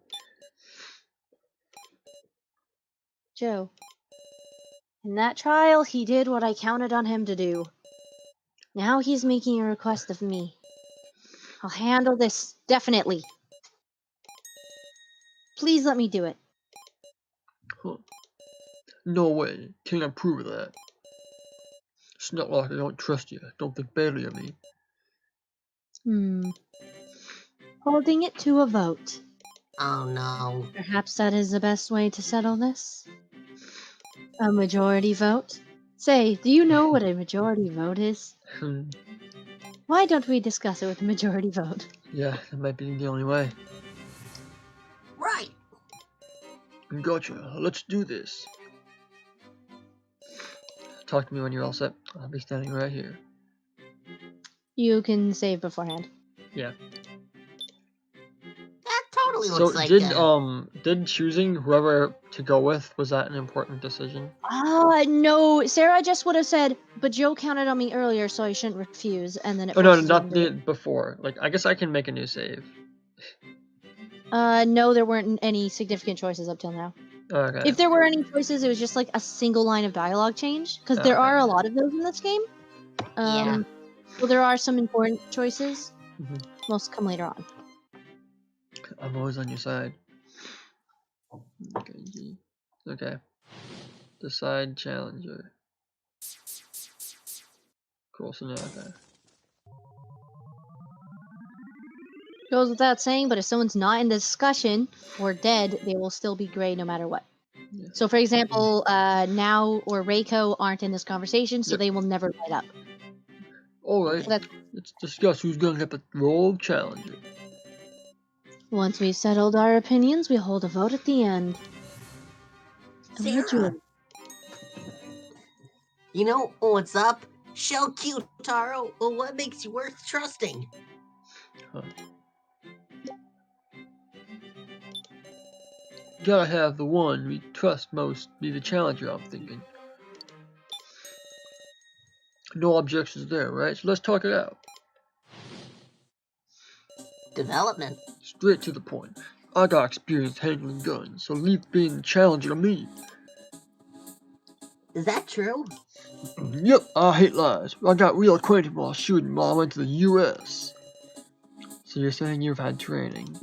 Joe. In that trial, he did what I counted on him to do. Now he's making a request of me. I'll handle this, definitely. Please let me do it. Huh. No way. Can't approve of that. It's not like I don't trust you. Don't think badly of me. Holding it to a vote. Oh no. Perhaps that is the best way to settle this? A majority vote? Say, do you know what a majority vote is? Hmm, Why don't we discuss it with a majority vote? yeah, that might be the only way. Right. Gotcha. Let's do this. Talk to me when you're all set. I'll be standing right here. You can save beforehand. Yeah. That totally So looks like a... did choosing whoever to go with, was that an important decision? No, Sarah just would have said, but Joe counted on me earlier, so I shouldn't refuse, and then it Oh no, forces you not into the it. before. Like I guess I can make a new save. No, there weren't any significant choices up till now. Okay. If there were any choices, it was just like a single line of dialogue change, because there Okay. are a lot of those in this game. Yeah. Well, there are some important choices. Mhm. Most come later on. I'm always on your side. Okay. Okay. Decide challenger. Cool. So now, okay. Goes without saying, but if someone's not in the discussion or dead, they will still be gray no matter what. Yeah. So, for example, Now or Reiko aren't in this conversation, so Yep. they will never light up. All right. So that's Let's discuss who's gonna get the role of challenger. once we've settled our opinions, we hold a vote at the end. A Sarah, majority. you know what's up? Shell cute, Taro. Well, what makes you worth trusting? Gotta have the one we trust most be the challenger, I'm thinking. No objections there, right? So let's talk it out. Development. Straight to the point. I got experience handling guns, so leave being the challenger to me. Is that true? Yep, I hate lies. I got real acquainted while shooting while I went to the US. So you're saying you've had training?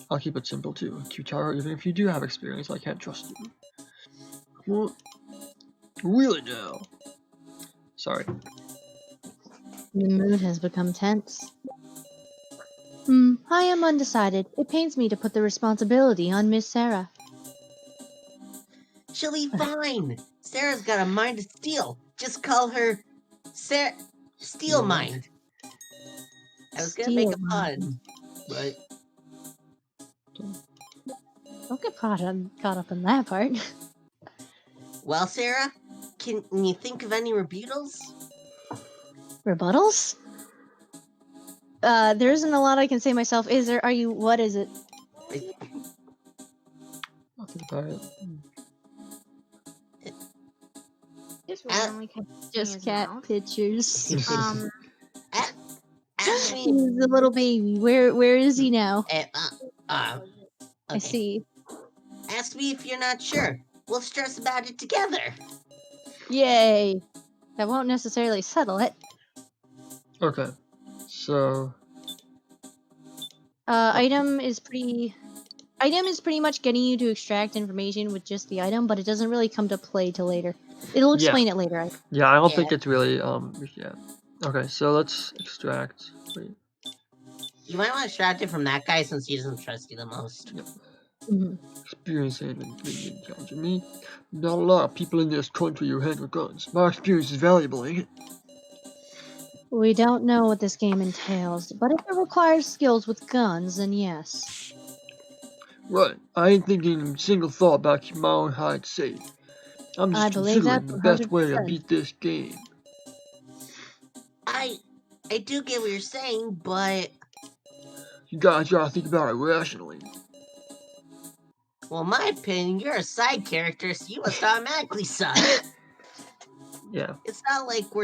I'll keep it simple too. Q-Taro, even if you do have experience, I can't trust you. What? Really now? Sorry. The mood has become tense. I am undecided. It pains me to put the responsibility on Miss Sarah. She'll be fine. Sarah's got a mind of steel. Just call her Steel Mind. I was gonna make a Steel pun, but Don't get caught up in that part. well, Sarah, can you think of any rebuttals? Rebuttals? There isn't a lot I can say myself. What is it? I'll think about it. Just cat pictures. Ask He's me. a little baby. Where is he now? I I see. Ask me if you're not sure. We'll stress about it together. Yay! That won't necessarily settle it. Okay. So Item is pretty much getting you to extract information with just the item, but it doesn't really come to play till later. It'll Yeah. explain it later. yeah, I don't Yeah. think it's really yeah. Okay, so let's extract. Wait. You might want to extract it from that guy since he doesn't trust you the most. Experience handling Canadian challenger. Me, not a lot of people in this country who handle guns. My experience is valuable, ain't it? We don't know what this game entails, but if it requires skills with guns, then yes. Right. I ain't thinking a single thought about keeping my own hide safe. I'm I just believe considering that the best way to 100%. beat this game. I do get what you're saying, but You guys gotta think about it rationally. well, in my opinion, you're a side character, so you must automatically suck. Yeah. It's not like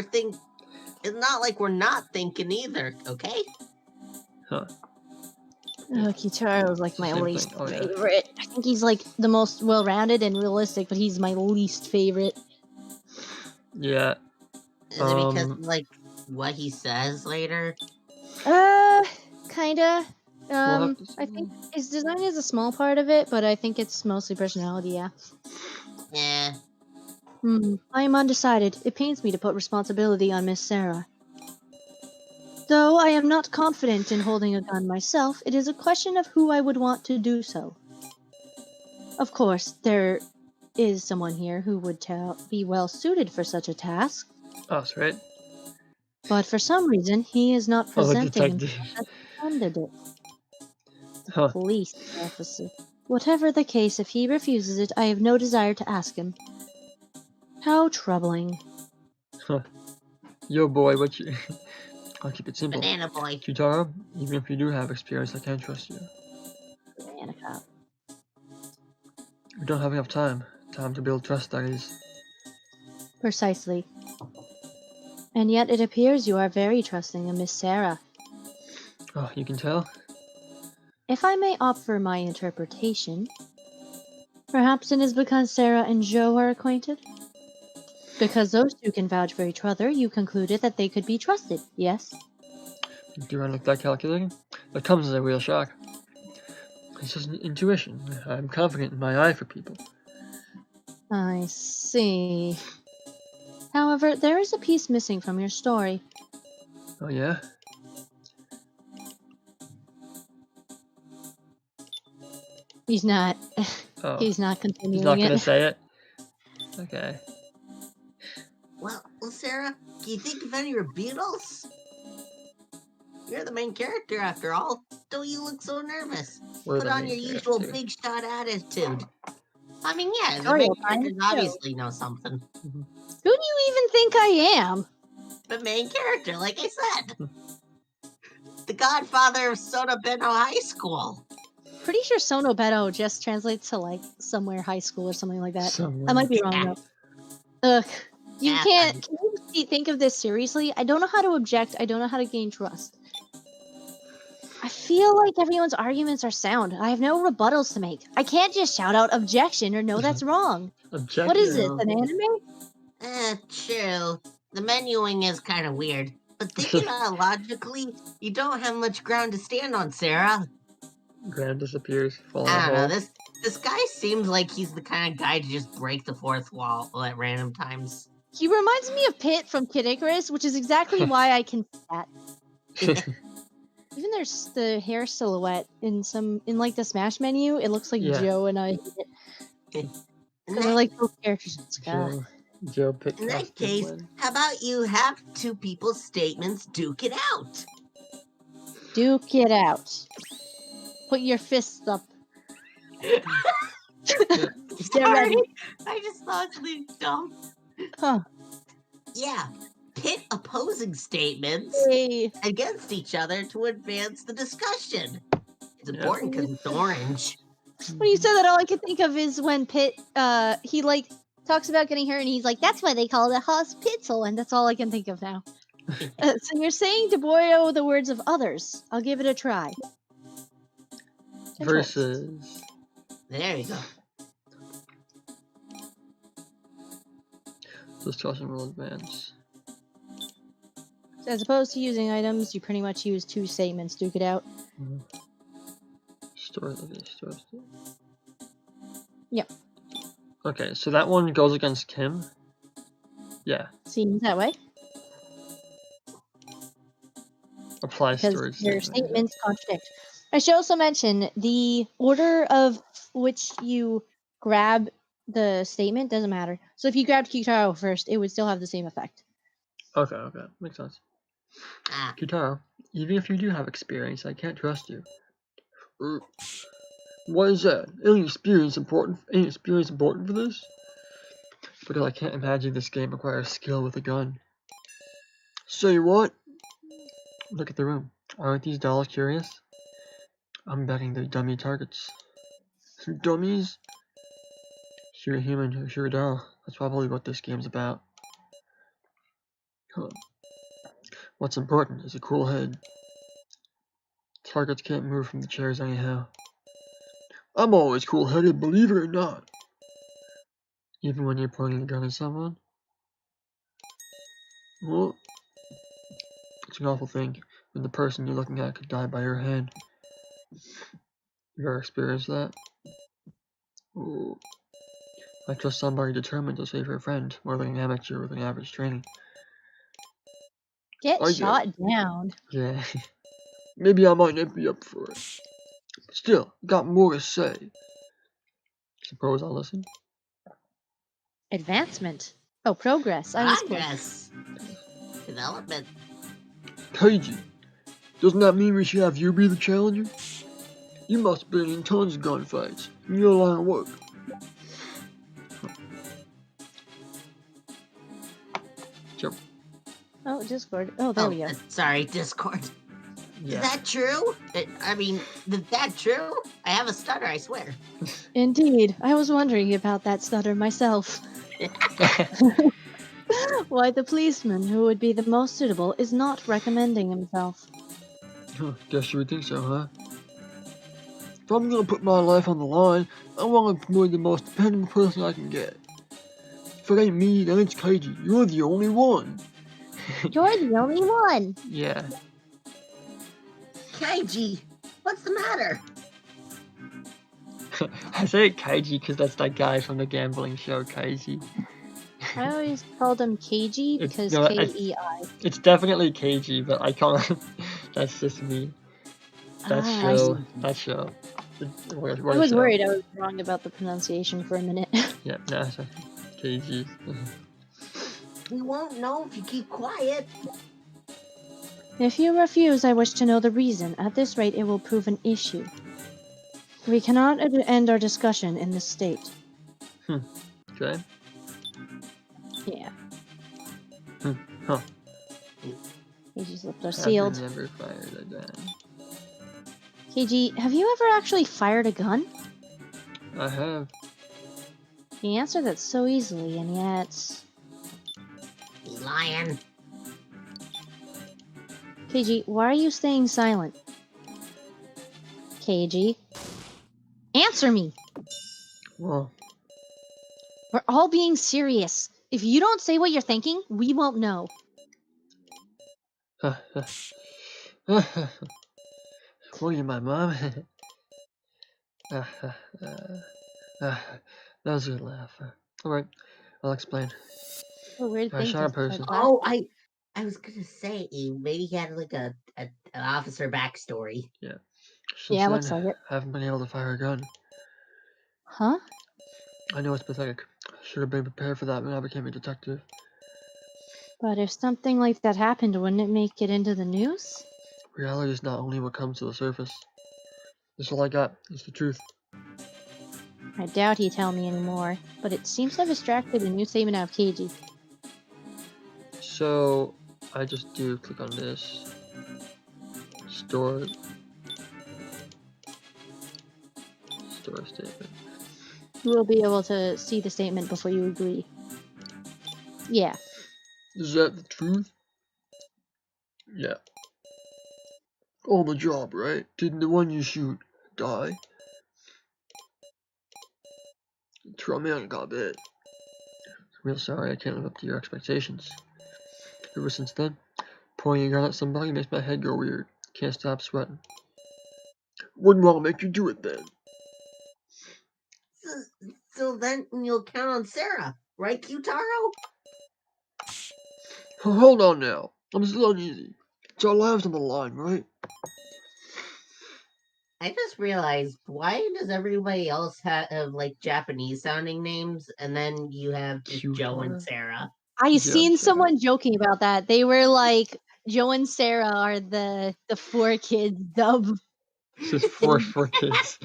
we're not thinking either, okay? Kitaro's like It's the my same least thing. Oh, yeah. favorite. I think he's like the most well-rounded and realistic, but he's my least favorite. Yeah. Is it because like what he says later? Kinda. We'll have to I see. think his design is a small part of it, but I think it's mostly personality, yeah. Yeah. I am undecided. It pains me to put responsibility on Miss Sarah. Though I am not confident in holding a gun myself, it is a question of who I would want to do so. Of course, there is someone here who would be well suited for such a task, Oh, that's right. but for some reason he is not Oh, presenting detective. himself as a candidate. Huh. Police officer. Whatever the case, if he refuses it, I have no desire to ask him. How troubling. Huh. Yo, boy, what you... I'll keep it simple. Banana boy. Kitara, even if you do have experience, I can't trust you. Banana cop. We don't have enough time. Time to build trust, that is. Precisely. And yet it appears you are very trusting of Miss Sarah. Oh, you can tell? If I may offer my interpretation, perhaps it is because Sarah and Joe are acquainted? Because those two can vouch for each other, you concluded that they could be trusted, yes? Do I look that calculating? That comes as a real shock. It's just an intuition. I'm confident in my eye for people. I see. However, there is a piece missing from your story. Oh, yeah? He's not. Oh, He's not continuing he's not it. gonna say it? Okay. Well, Sarah, can you think of any rebuttals? You're the main character after all. Don't you look so nervous? We're Put the on main your usual character. big shot attitude. I mean, yeah, the Story main of mine, character too. obviously knows something. Who do you even think I am? The main character, like I said. The godfather of Soda Beno High School. Pretty sure Sono Beto just translates to like somewhere high school or something like that. Somewhere. I might be wrong though. Ugh. You Yeah, can't. Can you think of this seriously? I don't know how to object. I don't know how to gain trust. I feel like everyone's arguments are sound. I have no rebuttals to make. I can't just shout out objection or no, that's wrong. Object. What is this? No. An anime? True. The menuing is kind of weird. But thinking about it logically, you don't have much ground to stand on, Sarah. Graham disappears, falling I a don't know, hole. this guy seems like he's the kind of guy to just break the fourth wall at random times. He reminds me of Pit from Kid Icarus, which is exactly why I can see that. Even there's the hair silhouette in like the Smash menu. It looks like Yeah. Joe and I. In Because they're like both characters. Joe picked in that Costin case, when- how about you have two people's statements duke it out? Duke it out. Put your fists up. Get ready. I just thought something dumb. Huh. Yeah, pit opposing statements Hey. against each other to advance the discussion. It's Yeah. important because it's orange. When you said that, all I could think of is when Pit, he like talks about getting hurt, and he's like, "That's why they call it a hospital," and that's all I can think of now. So you're saying to borrow the words of others. I'll give it a try. Versus. There you go. Discussion will advance. As opposed to using items, you pretty much use two statements. Duke it out. Story. Yep. Okay, so that one goes against Kim. Yeah. Seems that way. Applies Because storage your statement. statements contradict. I should also mention the order of which you grab the statement doesn't matter. So if you grabbed Kitaro first, it would still have the same effect. Okay, makes sense. Ah, Kitaro, even if you do have experience, I can't trust you. What is that? Any experience important for this? Because I can't imagine this game requires skill with a gun. Say what? Look at the room. Aren't these dolls curious? I'm betting they're dummy targets. Dummies? If you're a human, if you're a doll, that's probably what this game's about. Huh. What's important is a cool head. Targets can't move from the chairs anyhow. I'm always cool-headed, believe it or not. Even when you're pointing a gun at someone? Well, it's an awful thing when the person you're looking at could die by your hand. You ever experienced that? Ooh. I trust somebody determined to save her friend more than an amateur with an average training. Get I shot down. Yeah. Maybe I might not be up for it. Still, got more to say. Suppose I'll listen. Advancement. Oh, progress. I was close. Progress. Development. Keiji, doesn't that mean we should have you be the challenger? You must have been in tons of gunfights in your line of work. Jump. Oh, Discord. Oh, there we go. Sorry, Discord. Yeah. Is that true? I mean, is that true? I have a stutter, I swear. Indeed. I was wondering about that stutter myself. Why the policeman who would be the most suitable is not recommending himself. Guess you would think so, huh? If I'm gonna put my life on the line, I want to be the most dependable person I can get. If it ain't me, then it's Keiji. You're the only one. You're the only one. Yeah. Keiji, what's the matter? I say Keiji because that's that guy from the gambling show, Keiji. I always called him Keiji It's- because no, it's- K-E-I. It's definitely Keiji, but I can't. That's just me. That Ah, I show. see. That show. I was worried I was wrong about the pronunciation for a minute. Yeah, no, it's Keiji. We won't know if you keep quiet. If you refuse, I wish to know the reason. At this rate, it will prove an issue. We cannot end our discussion in this state. Okay. Yeah. Huh. Keiji's lips are Have sealed. never fired a gun. Keiji, have you ever actually fired a gun? I have. He answered that so easily, and yet... He's lying. Keiji, why are you staying silent? Keiji? Answer me! Well, We're all being serious. If you don't say what you're thinking, we won't know. what are you, my mom? That was a good laugh. Alright, I'll explain. What a weird A thing shy to person. start Oh, I was gonna say, maybe he had like an officer backstory. Since Yeah, then, looks like it. I haven't been able to fire a gun. Huh? I know it's pathetic. Should have been prepared for that when I became a detective. But if something like that happened, wouldn't it make it into the news? Reality is not only what comes to the surface. That's all I got. It's the truth. I doubt he'd tell me anymore, but it seems to have extracted a new statement out of Keiji. So, I just do click on this. Store statement. You will be able to see the statement before you agree. Yeah. Is that the truth? Yeah. On the job, right? Didn't the one you shoot die? Trumman got bit. Real sorry I can't live up to your expectations. Ever since then, pointing a gun at somebody makes my head go weird. Can't stop sweating. Wouldn't want to make you do it then. So then you'll count on Sarah, right, Qtaro? Hold on now. I'm still uneasy. It's our lives on the line, right? I just realized, why does everybody else have like Japanese sounding names, and then you have just Joe and Qtaro? Sarah? I Yeah, seen Sarah. someone joking about that. They were like, Joe and Sarah are the 4 kids dub. This is four kids.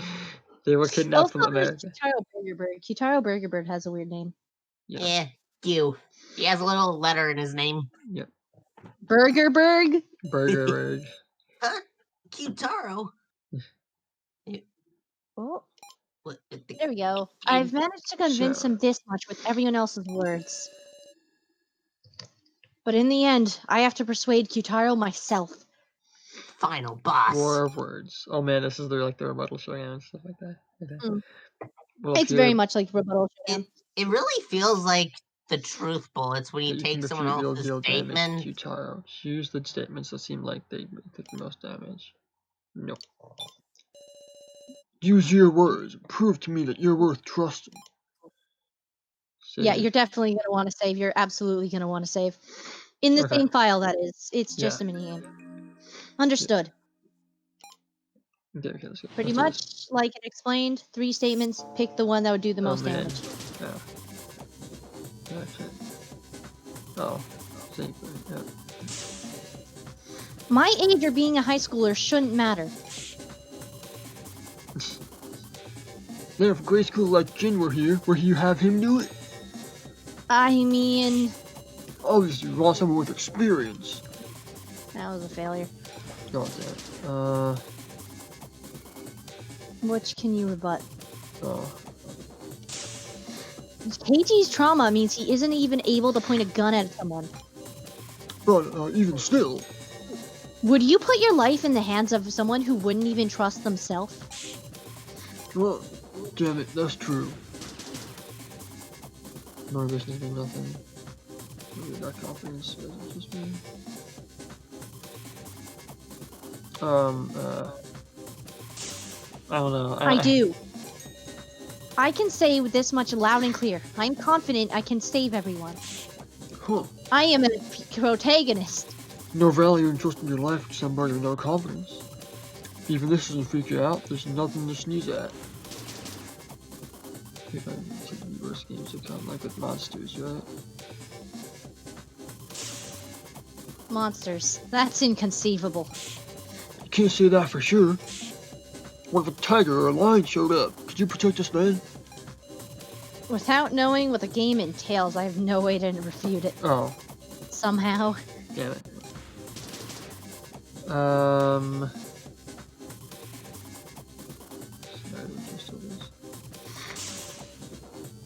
They were kidnapped Also, from there's America. Kitaro Burgerbird. Kitaro Burgerbird has a weird name. Yeah. Yeah, Q. He has a little letter in his name. Yep. Burgerberg? Burger. Huh? Qtaro? Oh, What? there we go. I've managed to convince him this much with everyone else's words. But in the end, I have to persuade Qtaro myself. Final boss. War of words. Oh man, this is their rebuttal showdown and stuff like that. Okay. Mm. Well, It's very much like Rebuttal Showdown. It really feels like the truth bullets when you take someone else's statement. Qtaro. Choose the statements that seem like they take the most damage. Nope. Use your words. Prove to me that you're worth trusting. Yeah, Save. you're definitely going to want to save. You're absolutely going to want to save. In the Okay. same file, that is. It's Yeah. just a minigame. Understood. Okay, let's go. Pretty Let's do this. much like it explained. 3 statements. Pick the one that would do the most man. damage. Yeah. That's it. Oh. Same thing. Yeah. My age or being a high schooler shouldn't matter. Then if a grade school like Jin were here, would you have him do it? I mean, Obviously, you want someone with experience. that was a failure. God damn it. Which can you rebut? Oh. KG's trauma means he isn't even able to point a gun at someone. But, even still. Would you put your life in the hands of someone who wouldn't even trust themselves? Well, damn it, that's true. Nervous thinking nothing. Maybe that confidence doesn't just me. I don't know. I do. I can say this much loud and clear. I'm confident I can save everyone. Huh. I am a protagonist. No value in trusting your life to somebody with no confidence. Even this doesn't freak you out, there's nothing to sneeze at. If I take the worst games that come like with monsters, right? Monsters. That's inconceivable. You can't say that for sure. What if a tiger or a lion showed up? Could you protect us then? Without knowing what the game entails, I have no way to refute it. Oh, Somehow. damn it.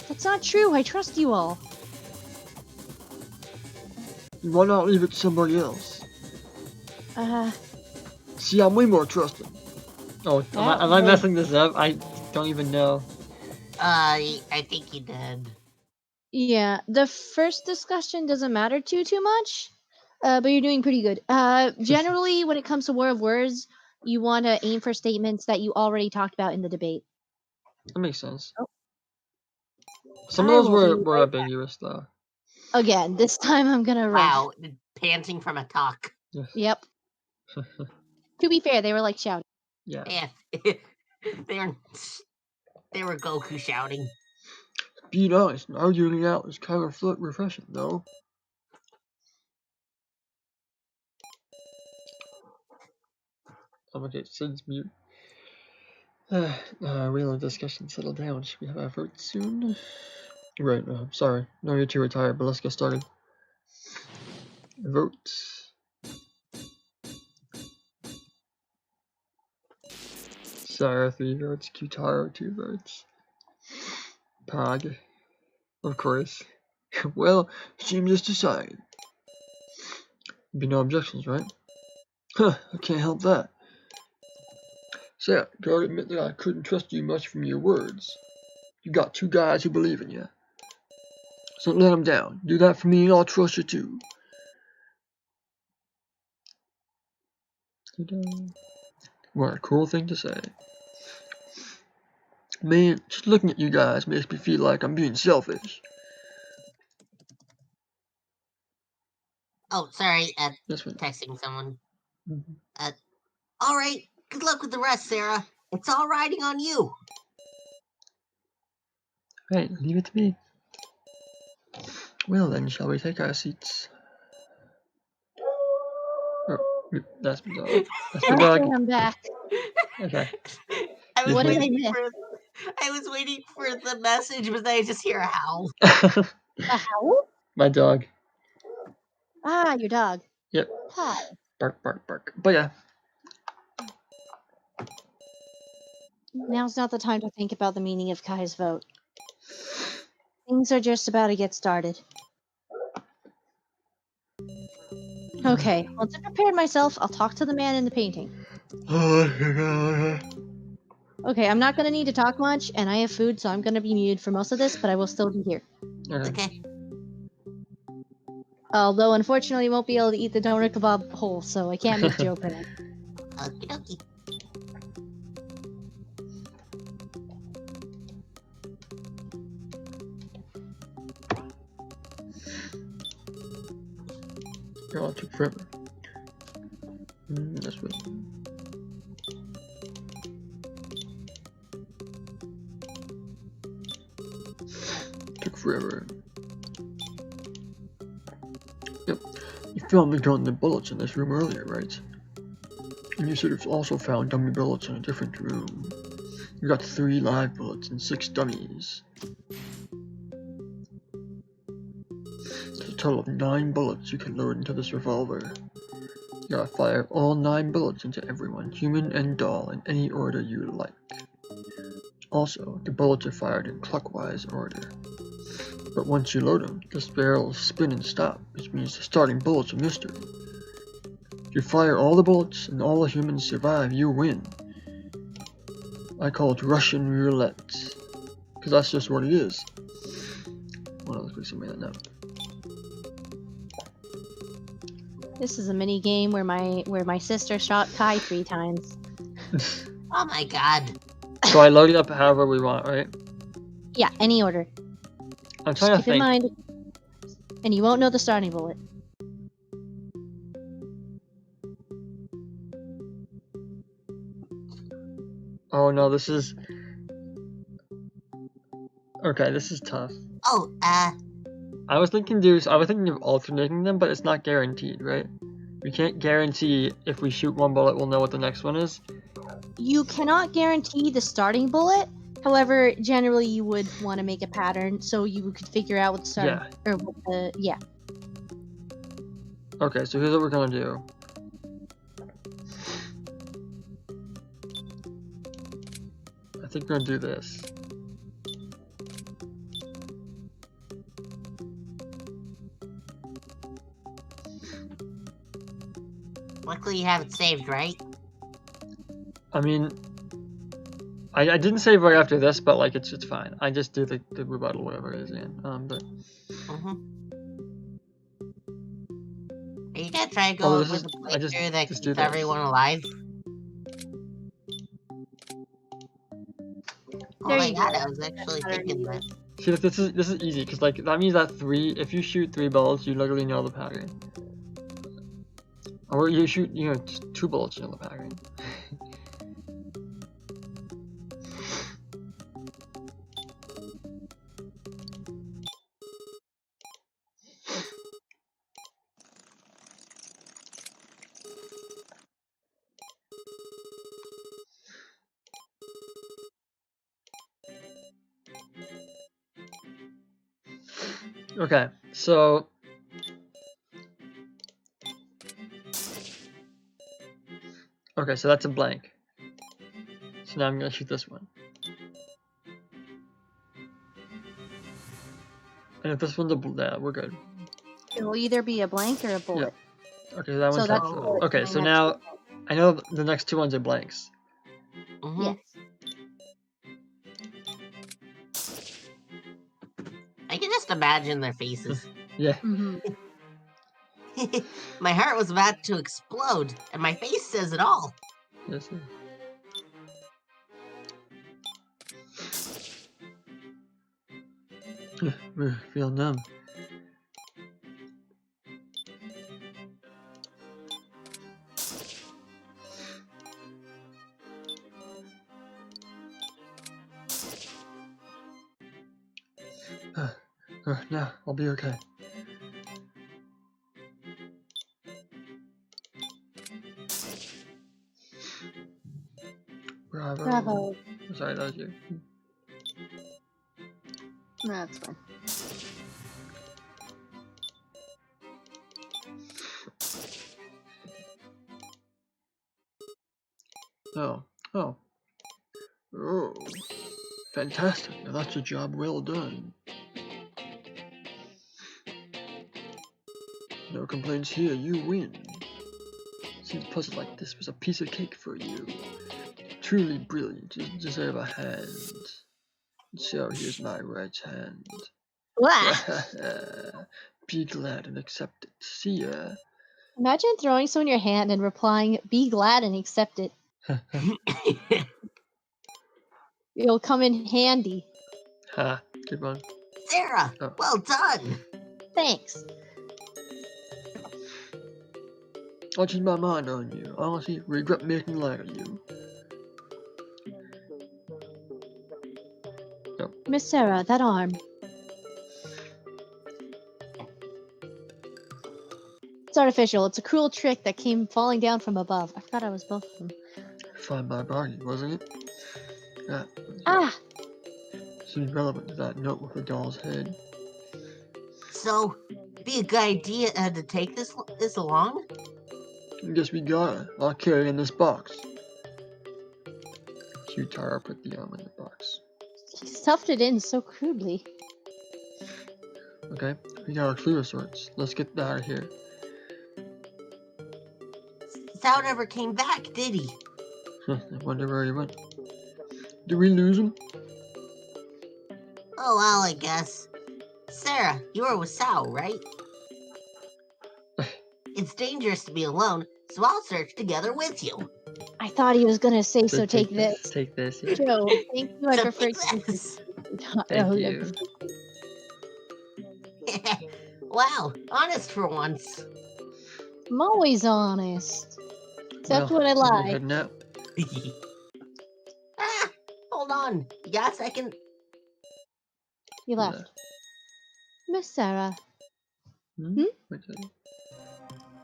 That's not true. I trust you all. Why not leave it to somebody else? See, I'm way more trusting. Oh, am I messing this up? I don't even know. I think you did. Yeah, the first discussion doesn't matter too much, but you're doing pretty good. Generally, when it comes to War of Words, you want to aim for statements that you already talked about in the debate. That makes sense. Oh. Some I of those will be were right ambiguous, though. Again, this time I'm gonna run. Wow, panting from a talk. Yep. To be fair, they were like shouting. Yeah. Yeah, they were Goku shouting. Being honest and arguing it out is kind of refreshing, though. Okay, Sid's mute. Real discussion settle down. Should we have our vote soon? Right, sorry. No need to retire, but let's get started. Vote. Sarah, 3 votes. Qtaro, 2 votes. Pog. Of course. Well, seems just decided. Be no objections, right? Huh, I can't help that. Sarah, gotta admit that I couldn't trust you much from your words. You got 2 guys who believe in you. So don't let them down. Do that for me and I'll trust you too. What a cool thing to say. Man, just looking at you guys makes me feel like I'm being selfish. Oh, sorry, Yes, man. texting someone. Mhm. Alright, good luck with the rest, Sarah. It's all riding on you. Right, leave it to me. Well then, shall we take our seats? Oh, that's the dog. That's the Okay, dog. I'm back. Okay. I was What did I waiting miss? I was waiting for the message, but then I just hear a howl. A howl? My dog. Ah, your dog. Yep. Hi. Bark, bark, bark. But yeah. Now's not the time to think about the meaning of Kai's vote. Things are just about to get started. Okay, once I've prepared myself, I'll talk to the man in the painting. Okay, I'm not gonna need to talk much, and I have food, so I'm gonna be muted for most of this, but I will still be here. Okay. Although, unfortunately, I won't be able to eat the doner kebab whole, so I can't make a joke right now. Okie dokie. God, it took forever. That's what. Took forever. Yep. You found the gun and bullets in this room earlier, right? And you should have also found dummy bullets in a different room. You got 3 live bullets and 6 dummies. There's a total of 9 bullets you can load into this revolver. You gotta fire all 9 bullets into everyone, human and doll, in any order you like. Also, the bullets are fired in clockwise order. But once you load them, the barrels spin and stop, which means the starting bullet's a mystery. If you fire all the bullets and all the humans survive, you win. I call it Russian roulette, because that's just what it is. Well, let's quick somebody that now. This is a mini game where my sister shot Kai 3 times. Oh my god. So I load it up however we want, right? Yeah, any order. I'm Just trying to keep in think. mind, and you won't know the starting bullet. Oh no, this is... Okay, this is tough. Oh, I was thinking of alternating them, but it's not guaranteed, right? We can't guarantee if we shoot one bullet, we'll know what the next one is. You cannot guarantee the starting bullet. However, generally you would want to make a pattern so you could figure out what the starting Yeah. or what the yeah. Okay, so here's what we're gonna do. I think we're gonna do this. luckily you have it saved, right? I mean, I didn't save right after this, but like it's fine. I just do the rebuttal, whatever it is again. But Are you gonna try to go Oh, over this the is- I just- playthrough that just do keeps this. everyone alive? Oh There my you god, go. I was actually That's thinking better. that. see, this is easy because like that means that if you shoot 3 bullets, you literally know the pattern. Or you shoot, just 2 bullets, you know the pattern. Okay, so that's a blank. So now I'm gonna shoot this one. And if this one's yeah, we're good. It will either be a blank or a bullet. Okay, that So one's that's not. Oh. Okay, so now I know the next 2 ones are blanks. Yes. I can just imagine their faces. Yeah. Mm-hmm. My heart was about to explode, and my face says it all. Yes. Feel numb. No, I'll be okay. Bravo. Bravo. Sorry, that was you. No, that's fine. Oh. Fantastic. Now that's a job well done. No complaints here, you win. Seems puzzle like this was a piece of cake for you. Truly brilliant, you deserve a hand. So here's my right hand. Wah! Be glad and accept it. See ya. Imagine throwing someone your hand and replying, "Be glad and accept it." It'll come in handy. Ha, good one. Sarah, Oh. well done. Thanks. I'll change my mind on you. I honestly regret making light of you. Miss Sarah, that arm. It's artificial. It's a cruel trick that came falling down from above. I forgot I was both of them. Find my body, wasn't it? Yeah. Ah! Seems relevant to that note with the doll's head. So, be a good idea to take this along. Guess we gotta. I'll carry it in this box. Tara put the arm in the box. He stuffed it in so crudely. Okay, we got our clue of sorts. Let's get out of here. Sao never came back, did he? I wonder where he went. Did we lose him? Oh well, I guess. Sarah, you were with Sao, right? It's dangerous to be alone, so I'll search together with you. I thought he was gonna say, so take this. Take this, yeah. Joe, thank you. I So prefer take this. Thank you. Wow, honest for once. I'm always honest. Except Well, when I we're lie. heading out. Ah, hold on. You got a second? You left. Miss Sarah, Hmm? Wait a second.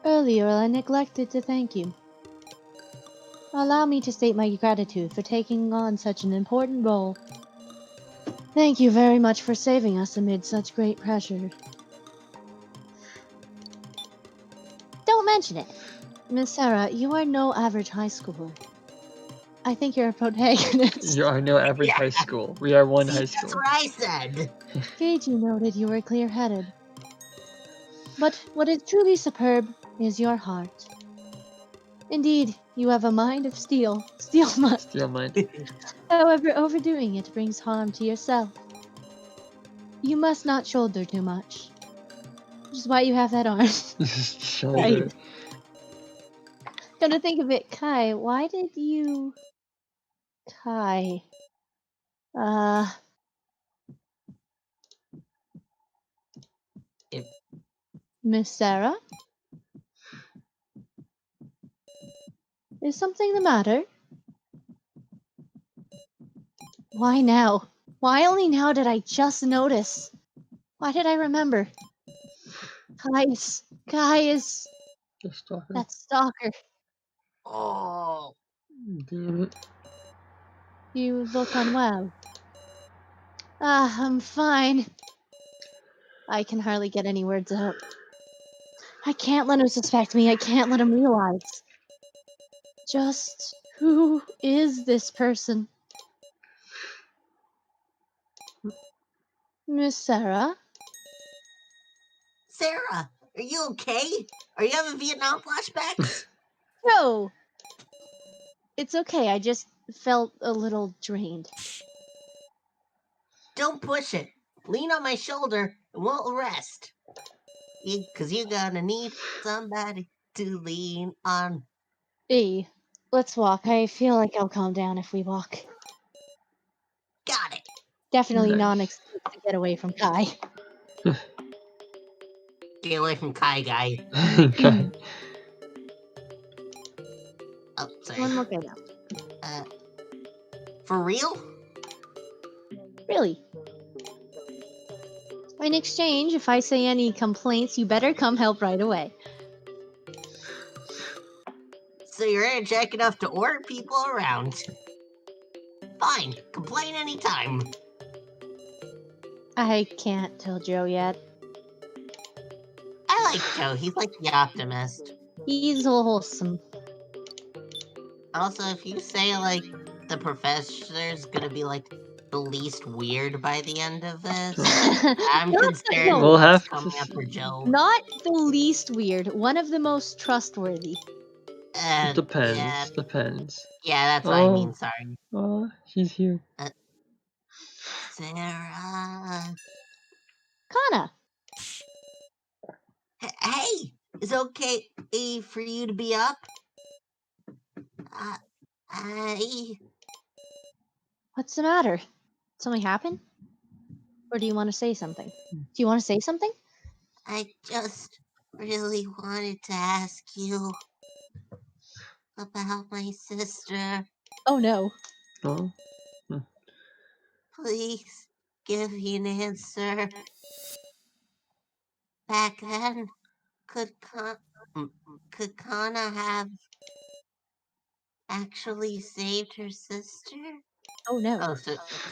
earlier I neglected to thank you. Allow me to state my gratitude for taking on such an important role. Thank you very much for saving us amid such great pressure. Don't mention it. Miss Sarah, you are no average high schooler. I think you're a protagonist. You are no average Yeah. high school. We are one See, high that's school. what I said. Keiji noted you were clear-headed. But what is truly superb is your heart. Indeed, you have a mind of steel. Steel must. Steal mine. However, overdoing it brings harm to yourself. You must not shoulder too much. Which is why you have that arm. Shoulder. Come to think of it, Kai, why did you... Kai... If- Miss Sarah? Is something the matter? Why now? Why only now did I just notice? Why did I remember? Kai is The stalker. that stalker. Oh, Damn it. You look unwell. I'm fine. I can hardly get any words out. I can't let him suspect me. I can't let him realize. Just who is this person? Miss Sarah? Sarah, are you okay? Are you having Vietnam flashbacks? No! It's okay. I just felt a little drained. Don't push it. Lean on my shoulder and we'll rest. Cause you're gonna need somebody to lean on. Hey, let's walk. I feel like I'll calm down if we walk. Got it. Definitely Nice. non-excuse to get away from Kai. Get away from Kai Guy. Okay. Oh, sorry. One more guy now. For real? Really? In exchange, if I say any complaints, you better come help right away. So you're energetic enough to order people around. Fine, complain anytime. I can't tell Joe yet. I like Joe, he's like the optimist. He's wholesome. Also, if you say, like, the professor's gonna be, like, the least weird by the end of this, I'm concerned no. We'll have what's coming to up for Joe. Not the least weird, one of the most trustworthy. Depends. Yeah, Depends. yeah, that's what I Oh. mean, sorry. Oh, she's here. Sarah... Kana. Hey! Is it okay for you to be up? What's the matter? Something happened? Or do you want to say something? Do you want to say something? I just really wanted to ask you. about my sister. Oh no. Oh, Please give me an answer. Back then, could could Kana have actually saved her sister? Oh no. Oh,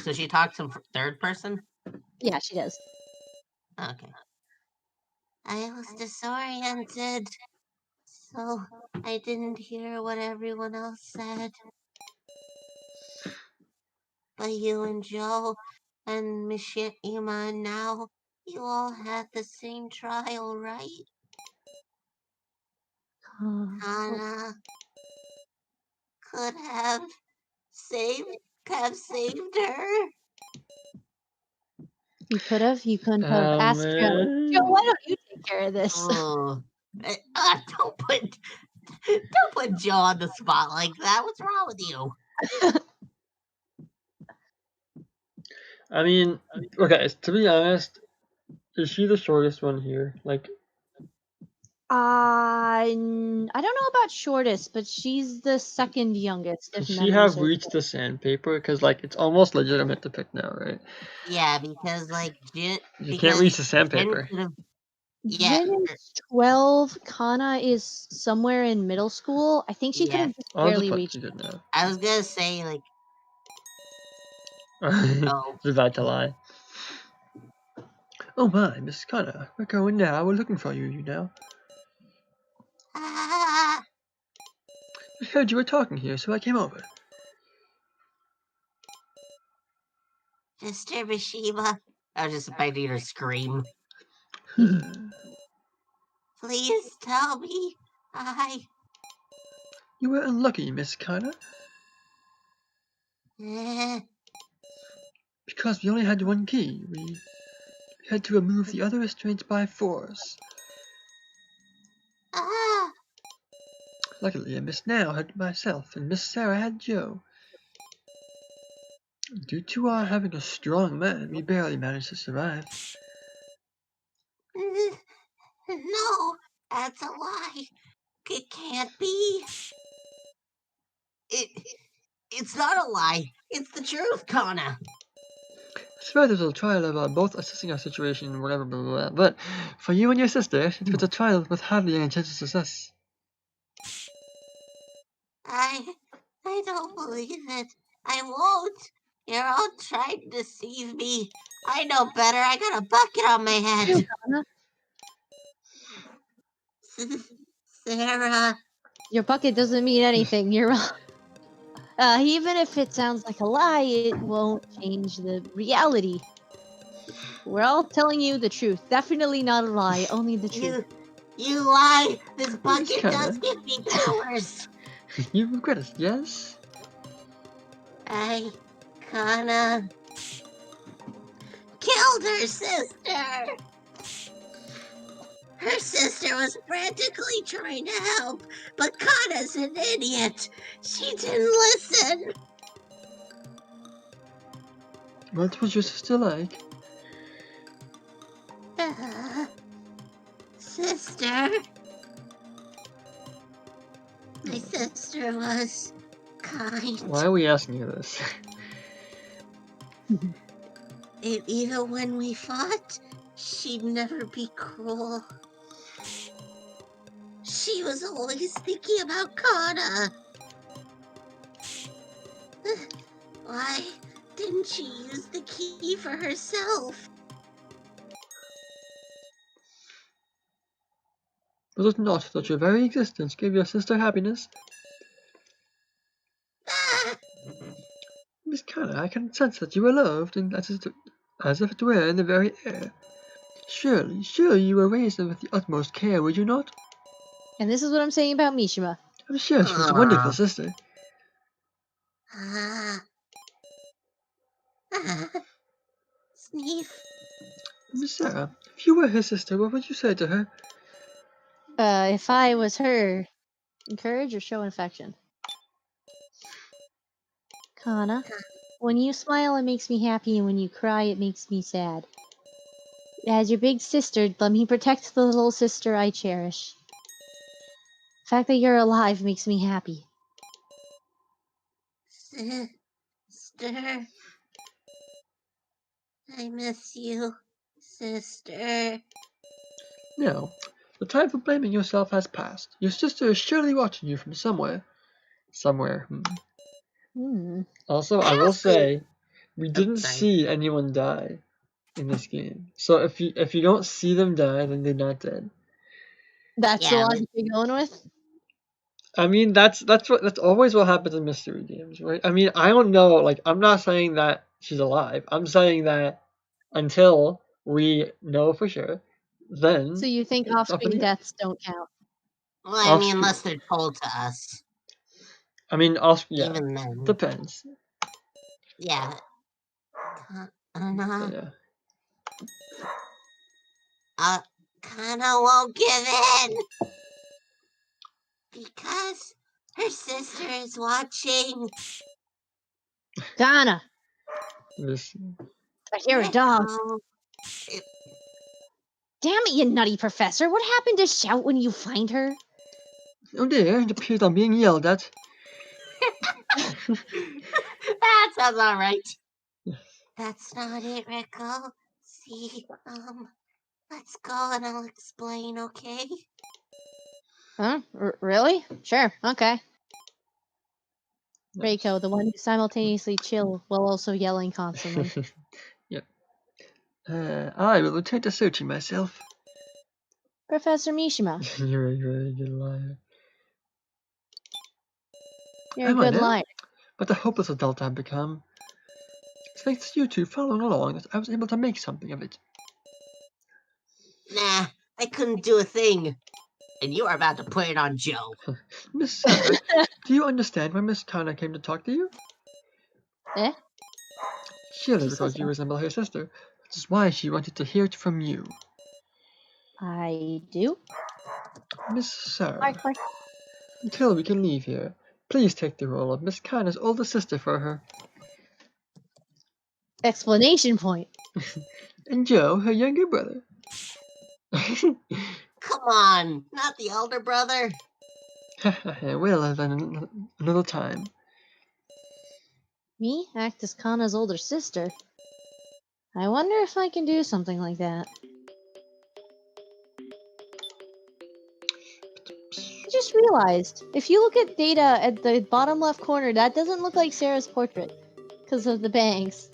so she talks in third person? Yeah, she does. Okay. I was disoriented, so I didn't hear what everyone else said. But you and Joe and Mishima now, you all had the same trial, right? Well, Kana could saved saved her. you could have. You couldn't have asked Joe. Joe, man. why don't you take care of this? Oh, don't put Joe on the spot like that. What's wrong with you? I mean, okay, to be honest, is she the shortest one here? Like, I don't know about shortest, but she's the second youngest, can if she memory have serves. reached the sandpaper? Because, like, it's almost legitimate to pick now, right? Yeah, because like You can't reach the Jin sandpaper. could have. Yeah, Jin is 12. Kana is somewhere in middle school. I think she could yeah. have just I'll just barely put reached. you good now. I was gonna say like, oh, It's about to lie. Oh my, Miss Connor, we're going now. We're looking for you now. ah, I heard you were talking here, so I came over. Mr. Mishima. I was just expecting her to scream. Please tell me. You were unlucky, Miss Connor, Eh, because we only had one key. We had to remove the other restraints by force. ah, Luckily, Miss Now had myself, and Miss Sarah had Joe. Due to our having a strong man, we barely managed to survive. no, that's a lie. It can't be. It's not a lie. It's the truth, Kana. I swear there's a trial of both assessing our situation, whatever, blah, blah, blah. But for you and your sister, it was a trial with hardly any chance of success. I don't believe it. I won't. You're all trying to deceive me. I know better. I got a bucket on my head. Kana, Sarah. your bucket doesn't mean anything. You're wrong. Even if it sounds like a lie, it won't change the reality. We're all telling you the truth. Definitely not a lie, only the truth. You lie. This bucket Kinda. does give me powers. You regret it, yes? I kinda killed her sister. Her sister was frantically trying to help, but Kana's an idiot. She didn't listen. What was your sister like? Sister? My sister was kind. Why are we asking you this? Even when we fought, she'd never be cruel. She was always thinking about Kana. Why didn't she use the key for herself? Was it not that your very existence gave your sister happiness? Ah! Miss Connor, I can sense that you are loved, and as if it were in the very air. Surely you were raised with the utmost care, were you not? And this is what I'm saying about Mishima. I'm sure she was a wonderful sister. Ah. Sneef. Miss Sarah, if you were her sister, what would you say to her? If I was her, encourage or show affection? Kana, when you smile, it makes me happy, and when you cry, it makes me sad. As your big sister, let me protect the little sister I cherish. The fact that you're alive makes me happy. Sister. I miss you, sister. No, the time for blaming yourself has passed. Your sister is surely watching you from somewhere. Somewhere. Hmm. Also, I I will also- say, we didn't sorry. see anyone die in this game. So if you don't see them die, then they're not dead. That's the Yeah, logic you're going with? I mean, that's always what happens in mystery games, right? I mean, I don't know. Like, I'm not saying that she's alive. I'm saying that until we know for sure, then So you think it's up in offspring the air. deaths don't count? well, I mean, Offspring- unless they're told to us. I mean, yeah, Even then. depends. Yeah. But yeah. Kana won't give in. Because her sister is watching. Donna, This, I hear a dog. Oh, Damn it, you nutty professor. What happened to shout when you find her? oh dear, it appears I'm being yelled at. that sounds alright. That's not it, Rico. See, let's go and I'll explain, okay? Huh? Really? Sure, okay. Nice. Reiko, the one who simultaneously chill while also yelling constantly. Yep. I will return to searching myself. Professor Mishima, You're a very good liar. you're a Am I good now? liar. What a hopeless adult I've become. It's thanks to you two following along that I was able to make something of it. Nah, I couldn't do a thing. And you are about to put it on Joe. Miss Sarah, do you understand why Miss Kana came to talk to you? Eh? Surely She because says you that. resemble her sister. Which is why she wanted to hear it from you. I do? Miss Sarah, Mark. until we can leave here, please take the role of Miss Kana's older sister for her. Explanation point. And Joe, her younger brother. Come on, not the elder brother. Well, then another time. Me act as Kana's older sister. I wonder if I can do something like that. I just realized, if you look at data at the bottom left corner, that doesn't look like Sarah's portrait. Because of the bangs.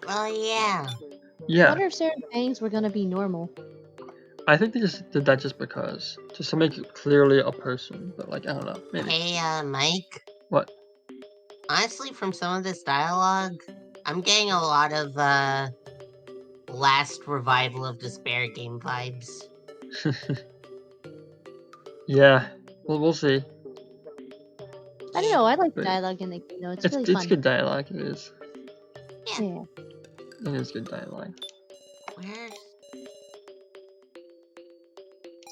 Oh, yeah. I Yeah, wonder if Sarah's bangs were gonna be normal. I think they just did that just because. Just to make it clearly a person. But, like, I don't know. Maybe. Hey, Mike. What? Honestly, from some of this dialogue, I'm getting a lot of, last Revival of Despair game vibes. Yeah. Well, we'll see. I don't know, I like the But dialogue in the game though, it's It's really fun. good dialogue. It is. Yeah. It is good dialogue. Where's...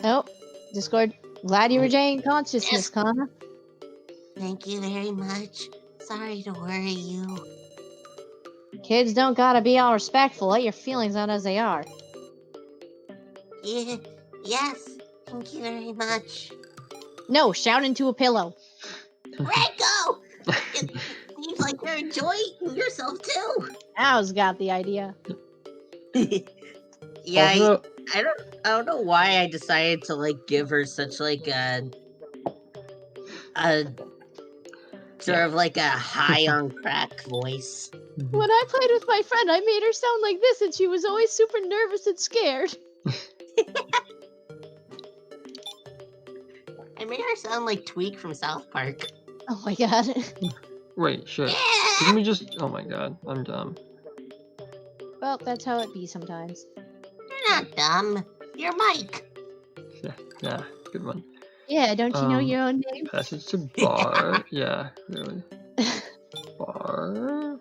Oh, Discord. Glad you regained consciousness, Kana. Thank you very much. Sorry to worry you. Kids don't gotta be all respectful. Let your feelings out as they are. Yeah, yes, thank you very much. No, shout into a pillow. Rico! It seems like you're enjoying yourself too. Ow's got the idea. Yeah, Also, I don't know why I decided to like give her such like a sort Yeah. of like a high on crack voice. When I played with my friend, I made her sound like this, and she was always super nervous and scared. I made her sound like Tweak from South Park. Oh my god. wait, shit. Yeah! Didn't we just? Oh my god, I'm dumb. Well, that's how it be sometimes. You're not dumb. You're Mike. Yeah, good one. Yeah, don't you know Um, your own name? Passage to bar. Yeah, really. Bar.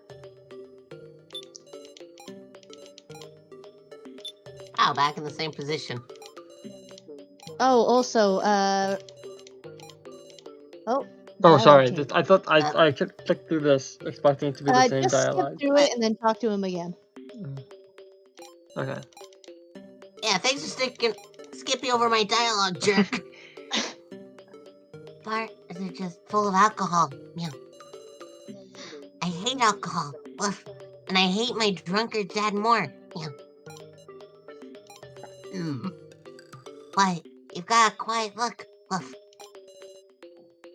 Oh, back in the same position. Oh, also, Oh. Oh, dialogue sorry. change. I thought I clicked through this expecting it to be the same Just dialogue. skip through it and then talk to him again. Okay. Yeah, thanks for skipping over my dialogue, jerk. Bart, they're just full of alcohol. Yeah. I hate alcohol. Woof. And I hate my drunkard dad more. Yeah. What? You've got a quiet look. Woof.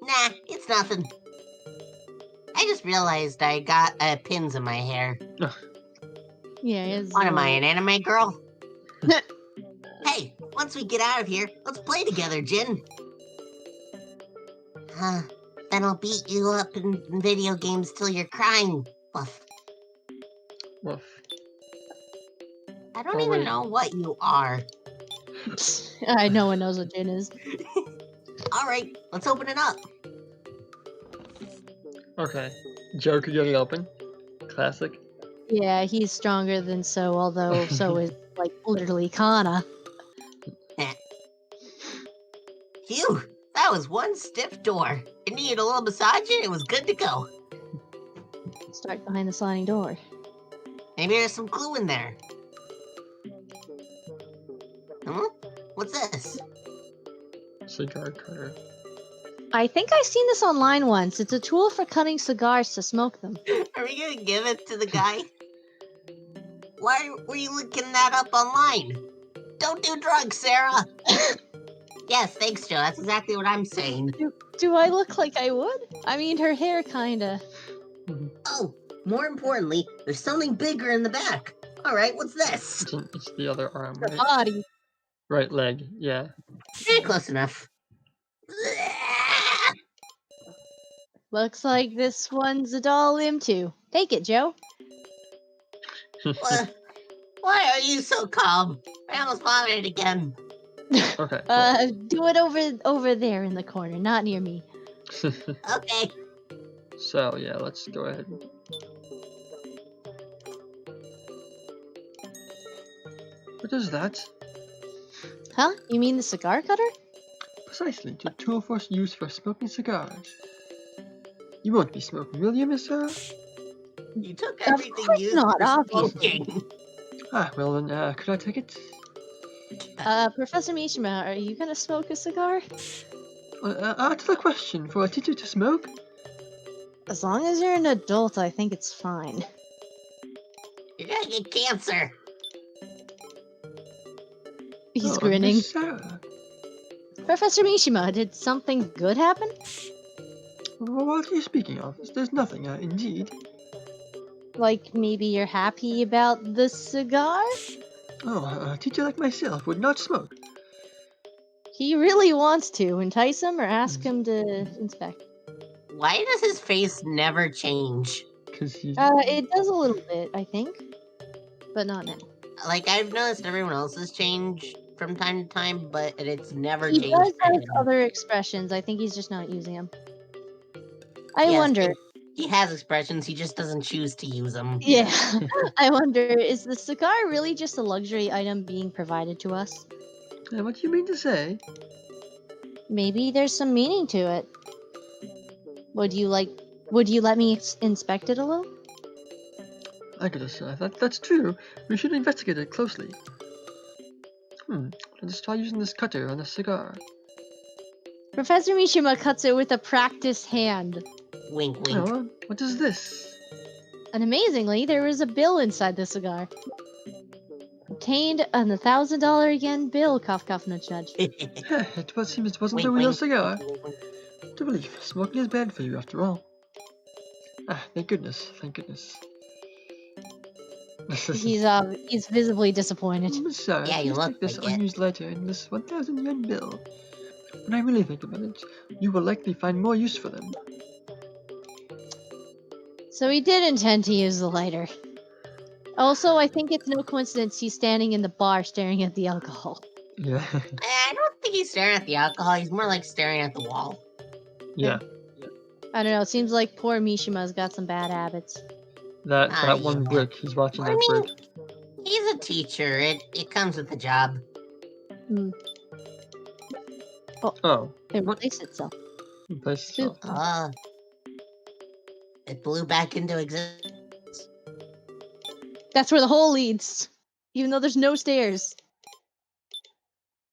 Nah, it's nothing. I just realized I got pins in my hair. Yeah, his What am I, little- an anime girl? Hey, once we get out of here, let's play together, Jin. Huh. Then I'll beat you up in video games till you're crying. Woof. Woof. I don't Oh, even wait. know what you are. No one knows what Jin is. Alright, let's open it up. Okay. Joe could get it open. Classic. Yeah, he's stronger than So, although So is like literally Kana. Phew, that was one stiff door. It needed a little massage and it was good to go. Start behind the sliding door. Maybe there's some glue in there. Hmm? What's this? Cigar cutter. I think I've seen this online once. It's a tool for cutting cigars to smoke them. Are we gonna give it to the guy? Why were you looking that up online? Don't do drugs, Sarah! Yes, thanks, Joe. That's exactly what I'm saying. Do I look like I would? I mean, her hair kinda. Oh, more importantly, there's something bigger in the back. Alright, what's this? It's the other arm, The right? body. Right leg, yeah. Close enough. Looks like this one's a doll limb too. Take it, Joe. Why are you so calm? I almost vomited again. Okay, cool. Do it over there in the corner, not near me. Okay. So, yeah, let's go ahead. What is that? Huh? You mean the cigar cutter? Precisely, the tool for used for smoking cigars. You won't be smoking, will you, Miss Sarah? You took Of everything course used not, for obviously. smoking. Ah, well then, could I take it? Professor Mishima, are you gonna smoke a cigar? To the question, for a teacher to smoke? As long as you're an adult, I think it's fine. You're gonna get cancer. He's Oh, grinning. Miss Sarah. Professor Mishima, did something good happen? What are you speaking of? There's nothing, indeed. Like maybe you're happy about the cigar? Oh, a teacher like myself would not smoke. He really wants to. Entice him or ask him to inspect. Why does his face never change? Because he's... It does a little bit, I think. But not now. Like, I've noticed everyone else's change from time to time, but it's never He changed does for have him. other expressions. I think he's just not using them. I Yes, wonder. He has expressions, he just doesn't choose to use them. Yeah. I wonder, is the cigar really just a luxury item being provided to us? What do you mean to say? Maybe there's some meaning to it. Would you let me inspect it a little? I guess that's true. We should investigate it closely. Let's try using this cutter on a cigar. Professor Mishima cuts it with a practiced hand. Wink, wink. Oh, what is this? And amazingly, there was a bill inside the cigar. Obtained on the $1,000 yen bill, cough cough nudge nudge. It seems it wasn't Wink, a real wink. cigar. To believe smoking is bad for you after all. Ah, thank goodness, thank goodness. He's visibly disappointed. Miss Sarah, Yeah, you please look take this like it. unused lighter and this 1,000 yen bill. When I really think about it, you will likely find more use for them. So he did intend to use the lighter. Also, I think it's no coincidence he's standing in the bar staring at the alcohol. Yeah, I don't think he's staring at the alcohol, he's more like staring at the wall. yeah. I don't know, it seems like poor Mishima's got some bad habits. That one Yeah. brick, he's watching I that mean, brick. he's a teacher, it comes with the job. Oh, It What? replaced itself. place Soup. itself. It blew back into existence. That's where the hole leads. Even though there's no stairs.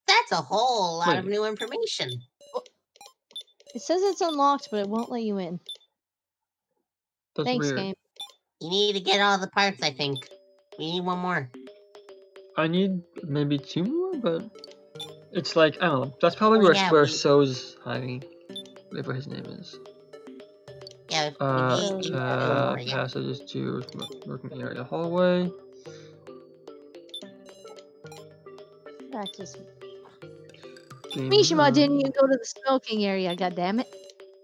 That's a whole lot of Wait. new information. It says it's unlocked, but it won't let you in. That's Thanks, weird. game. You need to get all the parts, I think. We need one more. I need maybe 2 more, but it's like I don't know. That's probably Oh, where yeah, So's hiding, whatever his name is. Yeah, we need one more, yeah. Passages to working area hallway. Practice. Game Mishima didn't room. even go to the smoking area, goddammit.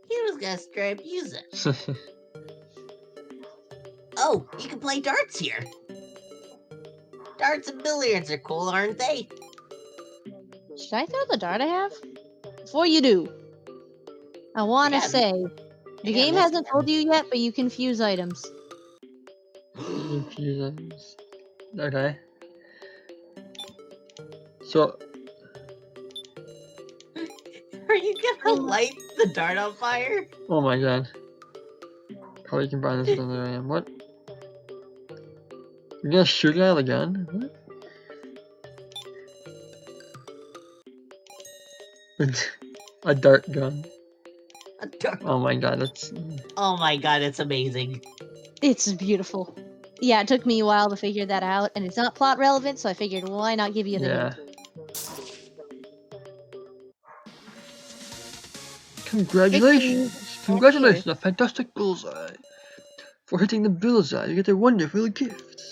He was gonna straight up use it. Oh, you can play darts here. Darts and billiards are cool, aren't they? Should I throw the dart I have? Before you do, I want to Yeah, say, I the got game this hasn't one. told you yet, but you can fuse items. Infusions. Okay. So Are you gonna Oh. light the dart on fire? oh my god. Probably combine this with another AM. What? You're gonna shoot it out of the gun? What? A dart gun. A dart. Oh my god, that's Oh my god, it's amazing. It's beautiful. Yeah, it took me a while to figure that out, and it's not plot relevant, so I figured, why not give you the yeah. hint? Congratulations! Congratulations, a fantastic bullseye! For hitting the bullseye, you get a wonderful gift.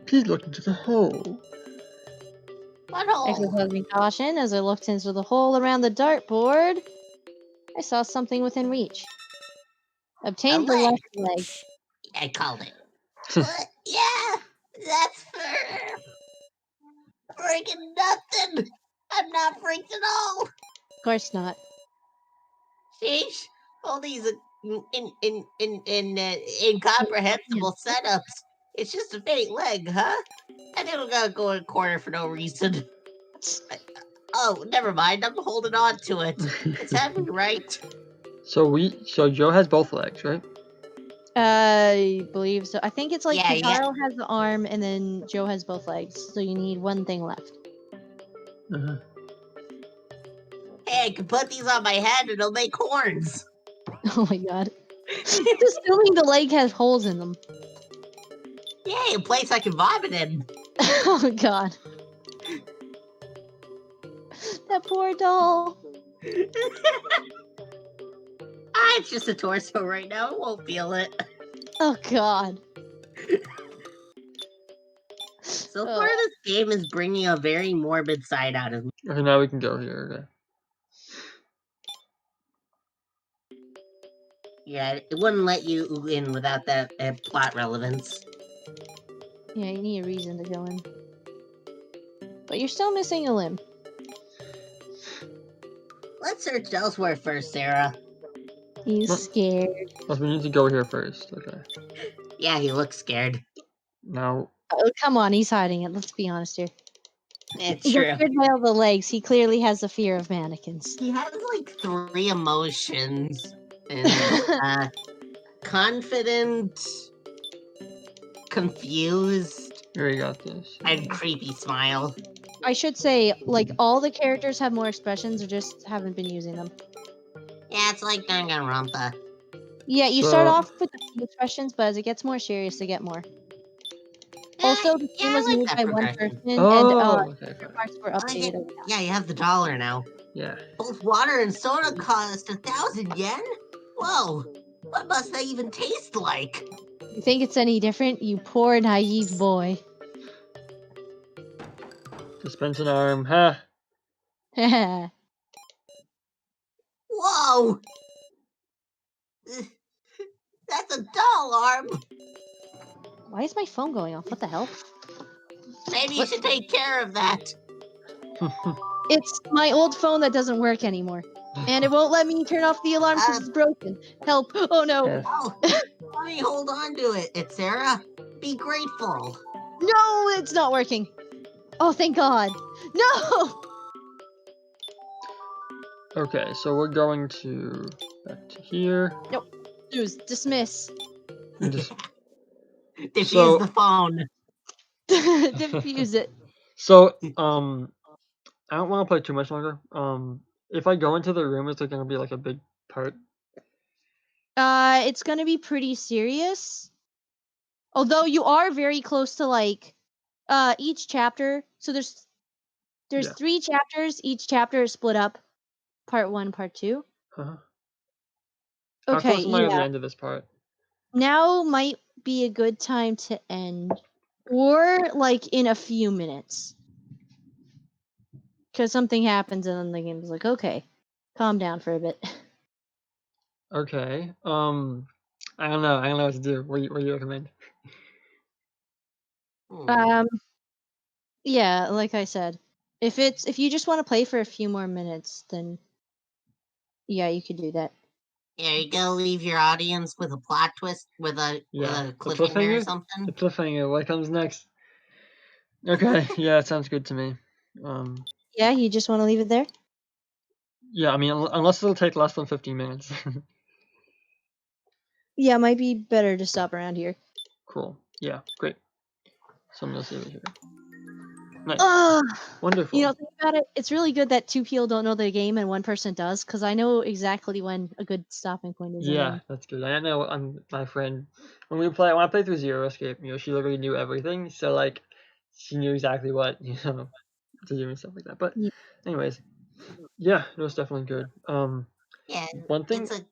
Please look into the hole. What Exercising caution, as I looked into the hole around the dartboard, I saw something within reach. Obtained the leg. left leg. I called it. What? Yeah, that's for freaking nothing. I'm not freaked at all. Of course not. Sheesh. All these incomprehensible setups. It's just a fake leg, huh? And it'll go in a corner for no reason. Oh, never mind. I'm holding on to it. It's heavy, right? So Joe has both legs, right? I believe so. I think it's like Yeah, Kitaro has the arm, and then Joe has both legs, so you need one thing left. Uh-huh. Hey, I can put these on my head and it'll make horns. Oh my god. Just assuming the leg has holes in them. Yay, a place I can vomit in. Oh god. That poor doll. It's just a torso right now. I won't feel it. Oh god. So far, this game is bringing a very morbid side out of me. Okay, now we can go here. Okay. Yeah, it wouldn't let you in without that plot relevance. Yeah, you need a reason to go in. But you're still missing a limb. Let's search elsewhere first, Sarah. He's What? scared. Well, we need to go here first. Okay. Yeah, he looks scared. Now. Oh, come on, he's hiding it. Let's be honest here. It's He true. got scared by all the legs. He clearly has a fear of mannequins. He has like 3 emotions. And, confident, confused, Here we got this. and creepy smile. I should say, like, all the characters have more expressions, or just haven't been using them. Yeah, it's like Danganronpa. Yeah, you start So- off with the few expressions, but as it gets more serious, they get more. Also, the game I was like made that by one progression. person, and Oh, okay. other Fine. parts were I like it. updated. Yeah, you have the dollar now. Yeah. Both water and soda cost 1,000 yen? Whoa, what must they even taste like? You think it's any different? You poor naive boy. Dispense an arm. Ha. Whoa! That's a doll arm! Why is my phone going off? What the hell? Maybe you What? should take care of that. It's my old phone that doesn't work anymore. And it won't let me turn off the alarm because it's broken. Help! Oh no! Yeah. Oh, let me hold on to it. It's Sarah. Be grateful. No, it's not working. Oh, thank God. No! Okay, so we're going to back to here. Dismiss. And just Diffuse So- the phone. Diffuse it. so I don't want to play too much longer. If I go into the room, it's like gonna be like a big part. It's gonna be pretty serious. Although you are very close to like each chapter. So there's Yeah. 3 chapters. Each chapter is split up, part 1, part 2. Uh-huh. How Okay, close am I to the yeah. end of this part? Now might be a good time to end, or like in a few minutes, because something happens and then the game's like, okay, calm down for a bit. Okay. I don't know. I don't know what to do. What do you recommend? Um, yeah, like I said, if you just want to play for a few more minutes, then yeah, you could do that. There you go. Leave your audience with a plot twist, with a Yeah. The cliffhanger or cliffhanger? something. The cliffhanger. What comes next? Okay. Yeah, it sounds good to me. Yeah, you just want to leave it there. Yeah, I mean, unless it'll take less than 15 minutes. Yeah, it might be better to stop around here. Cool. Yeah, great. So I'm gonna save it here. Nice. Ugh. Wonderful. You know, think about it. It's really good that 2 people don't know the game and 1 person does, because I know exactly when a good stopping point is. Yeah, that's good. I know my friend when I played through Zero Escape, she literally knew everything. So like, she knew exactly what to do and stuff like that. But Yeah. anyways, yeah, it was definitely good. Yeah, One thing, it's a.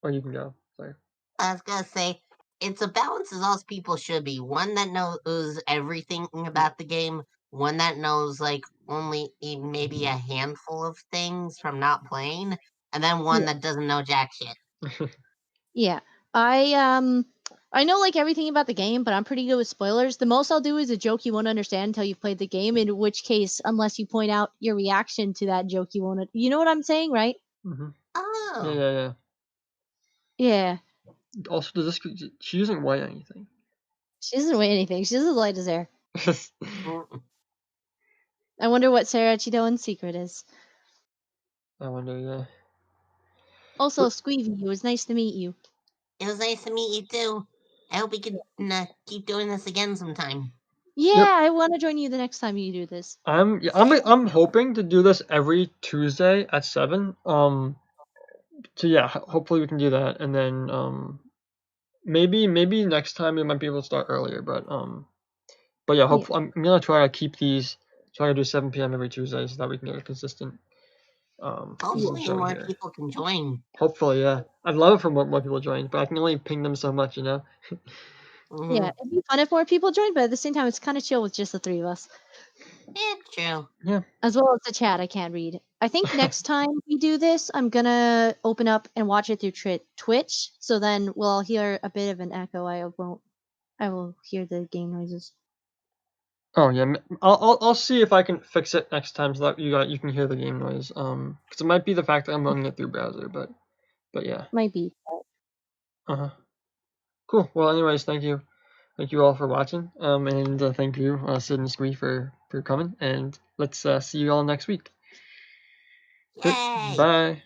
or you can go. Sorry. I was gonna say, it's a balance as all people should be. One that knows everything about the game. One that knows like only maybe a handful of things from not playing, and then one Yeah. that doesn't know jack shit. Yeah. I know like everything about the game, but I'm pretty good with spoilers. The most I'll do is a joke you won't understand until you've played the game, in which case, unless you point out your reaction to that joke, you won't. You know what I'm saying, right? Yeah, Oh, yeah. Yeah. Also, she doesn't weigh anything. She doesn't weigh anything. She's as light as air. mm, I wonder what Sarah Chidoan's secret is. I wonder. Yeah. Also, Squeevy, it was nice to meet you. it was nice to meet you too. I hope we could keep doing this again sometime. Yeah, Yep. I want to join you the next time you do this. I'm hoping to do this every Tuesday at 7. So yeah, hopefully we can do that, and then maybe next time we might be able to start earlier, but yeah, hopefully I'm gonna try to do 7 p.m. every Tuesday so that we can get a consistent Hopefully, show more here. people can join. Hopefully, yeah. I'd love it for more people join, but I can only ping them so much, Mm-hmm. Yeah, it'd be fun if more people joined, but at the same time, it's kind of chill with just the 3 of us. Yeah, true. Yeah. As well as the chat I can't read. I think next time we do this, I'm gonna open up and watch it through Twitch, so then we'll all hear a bit of an echo. I will hear the game noises. Oh yeah, I'll see if I can fix it next time so that you can hear the game noise. Because it might be the fact that I'm running it through browser, but yeah. Might be. Cool. Well, anyways, thank you all for watching. And thank you, Sid and Squee for coming. And let's see you all next week. Yay! Bye.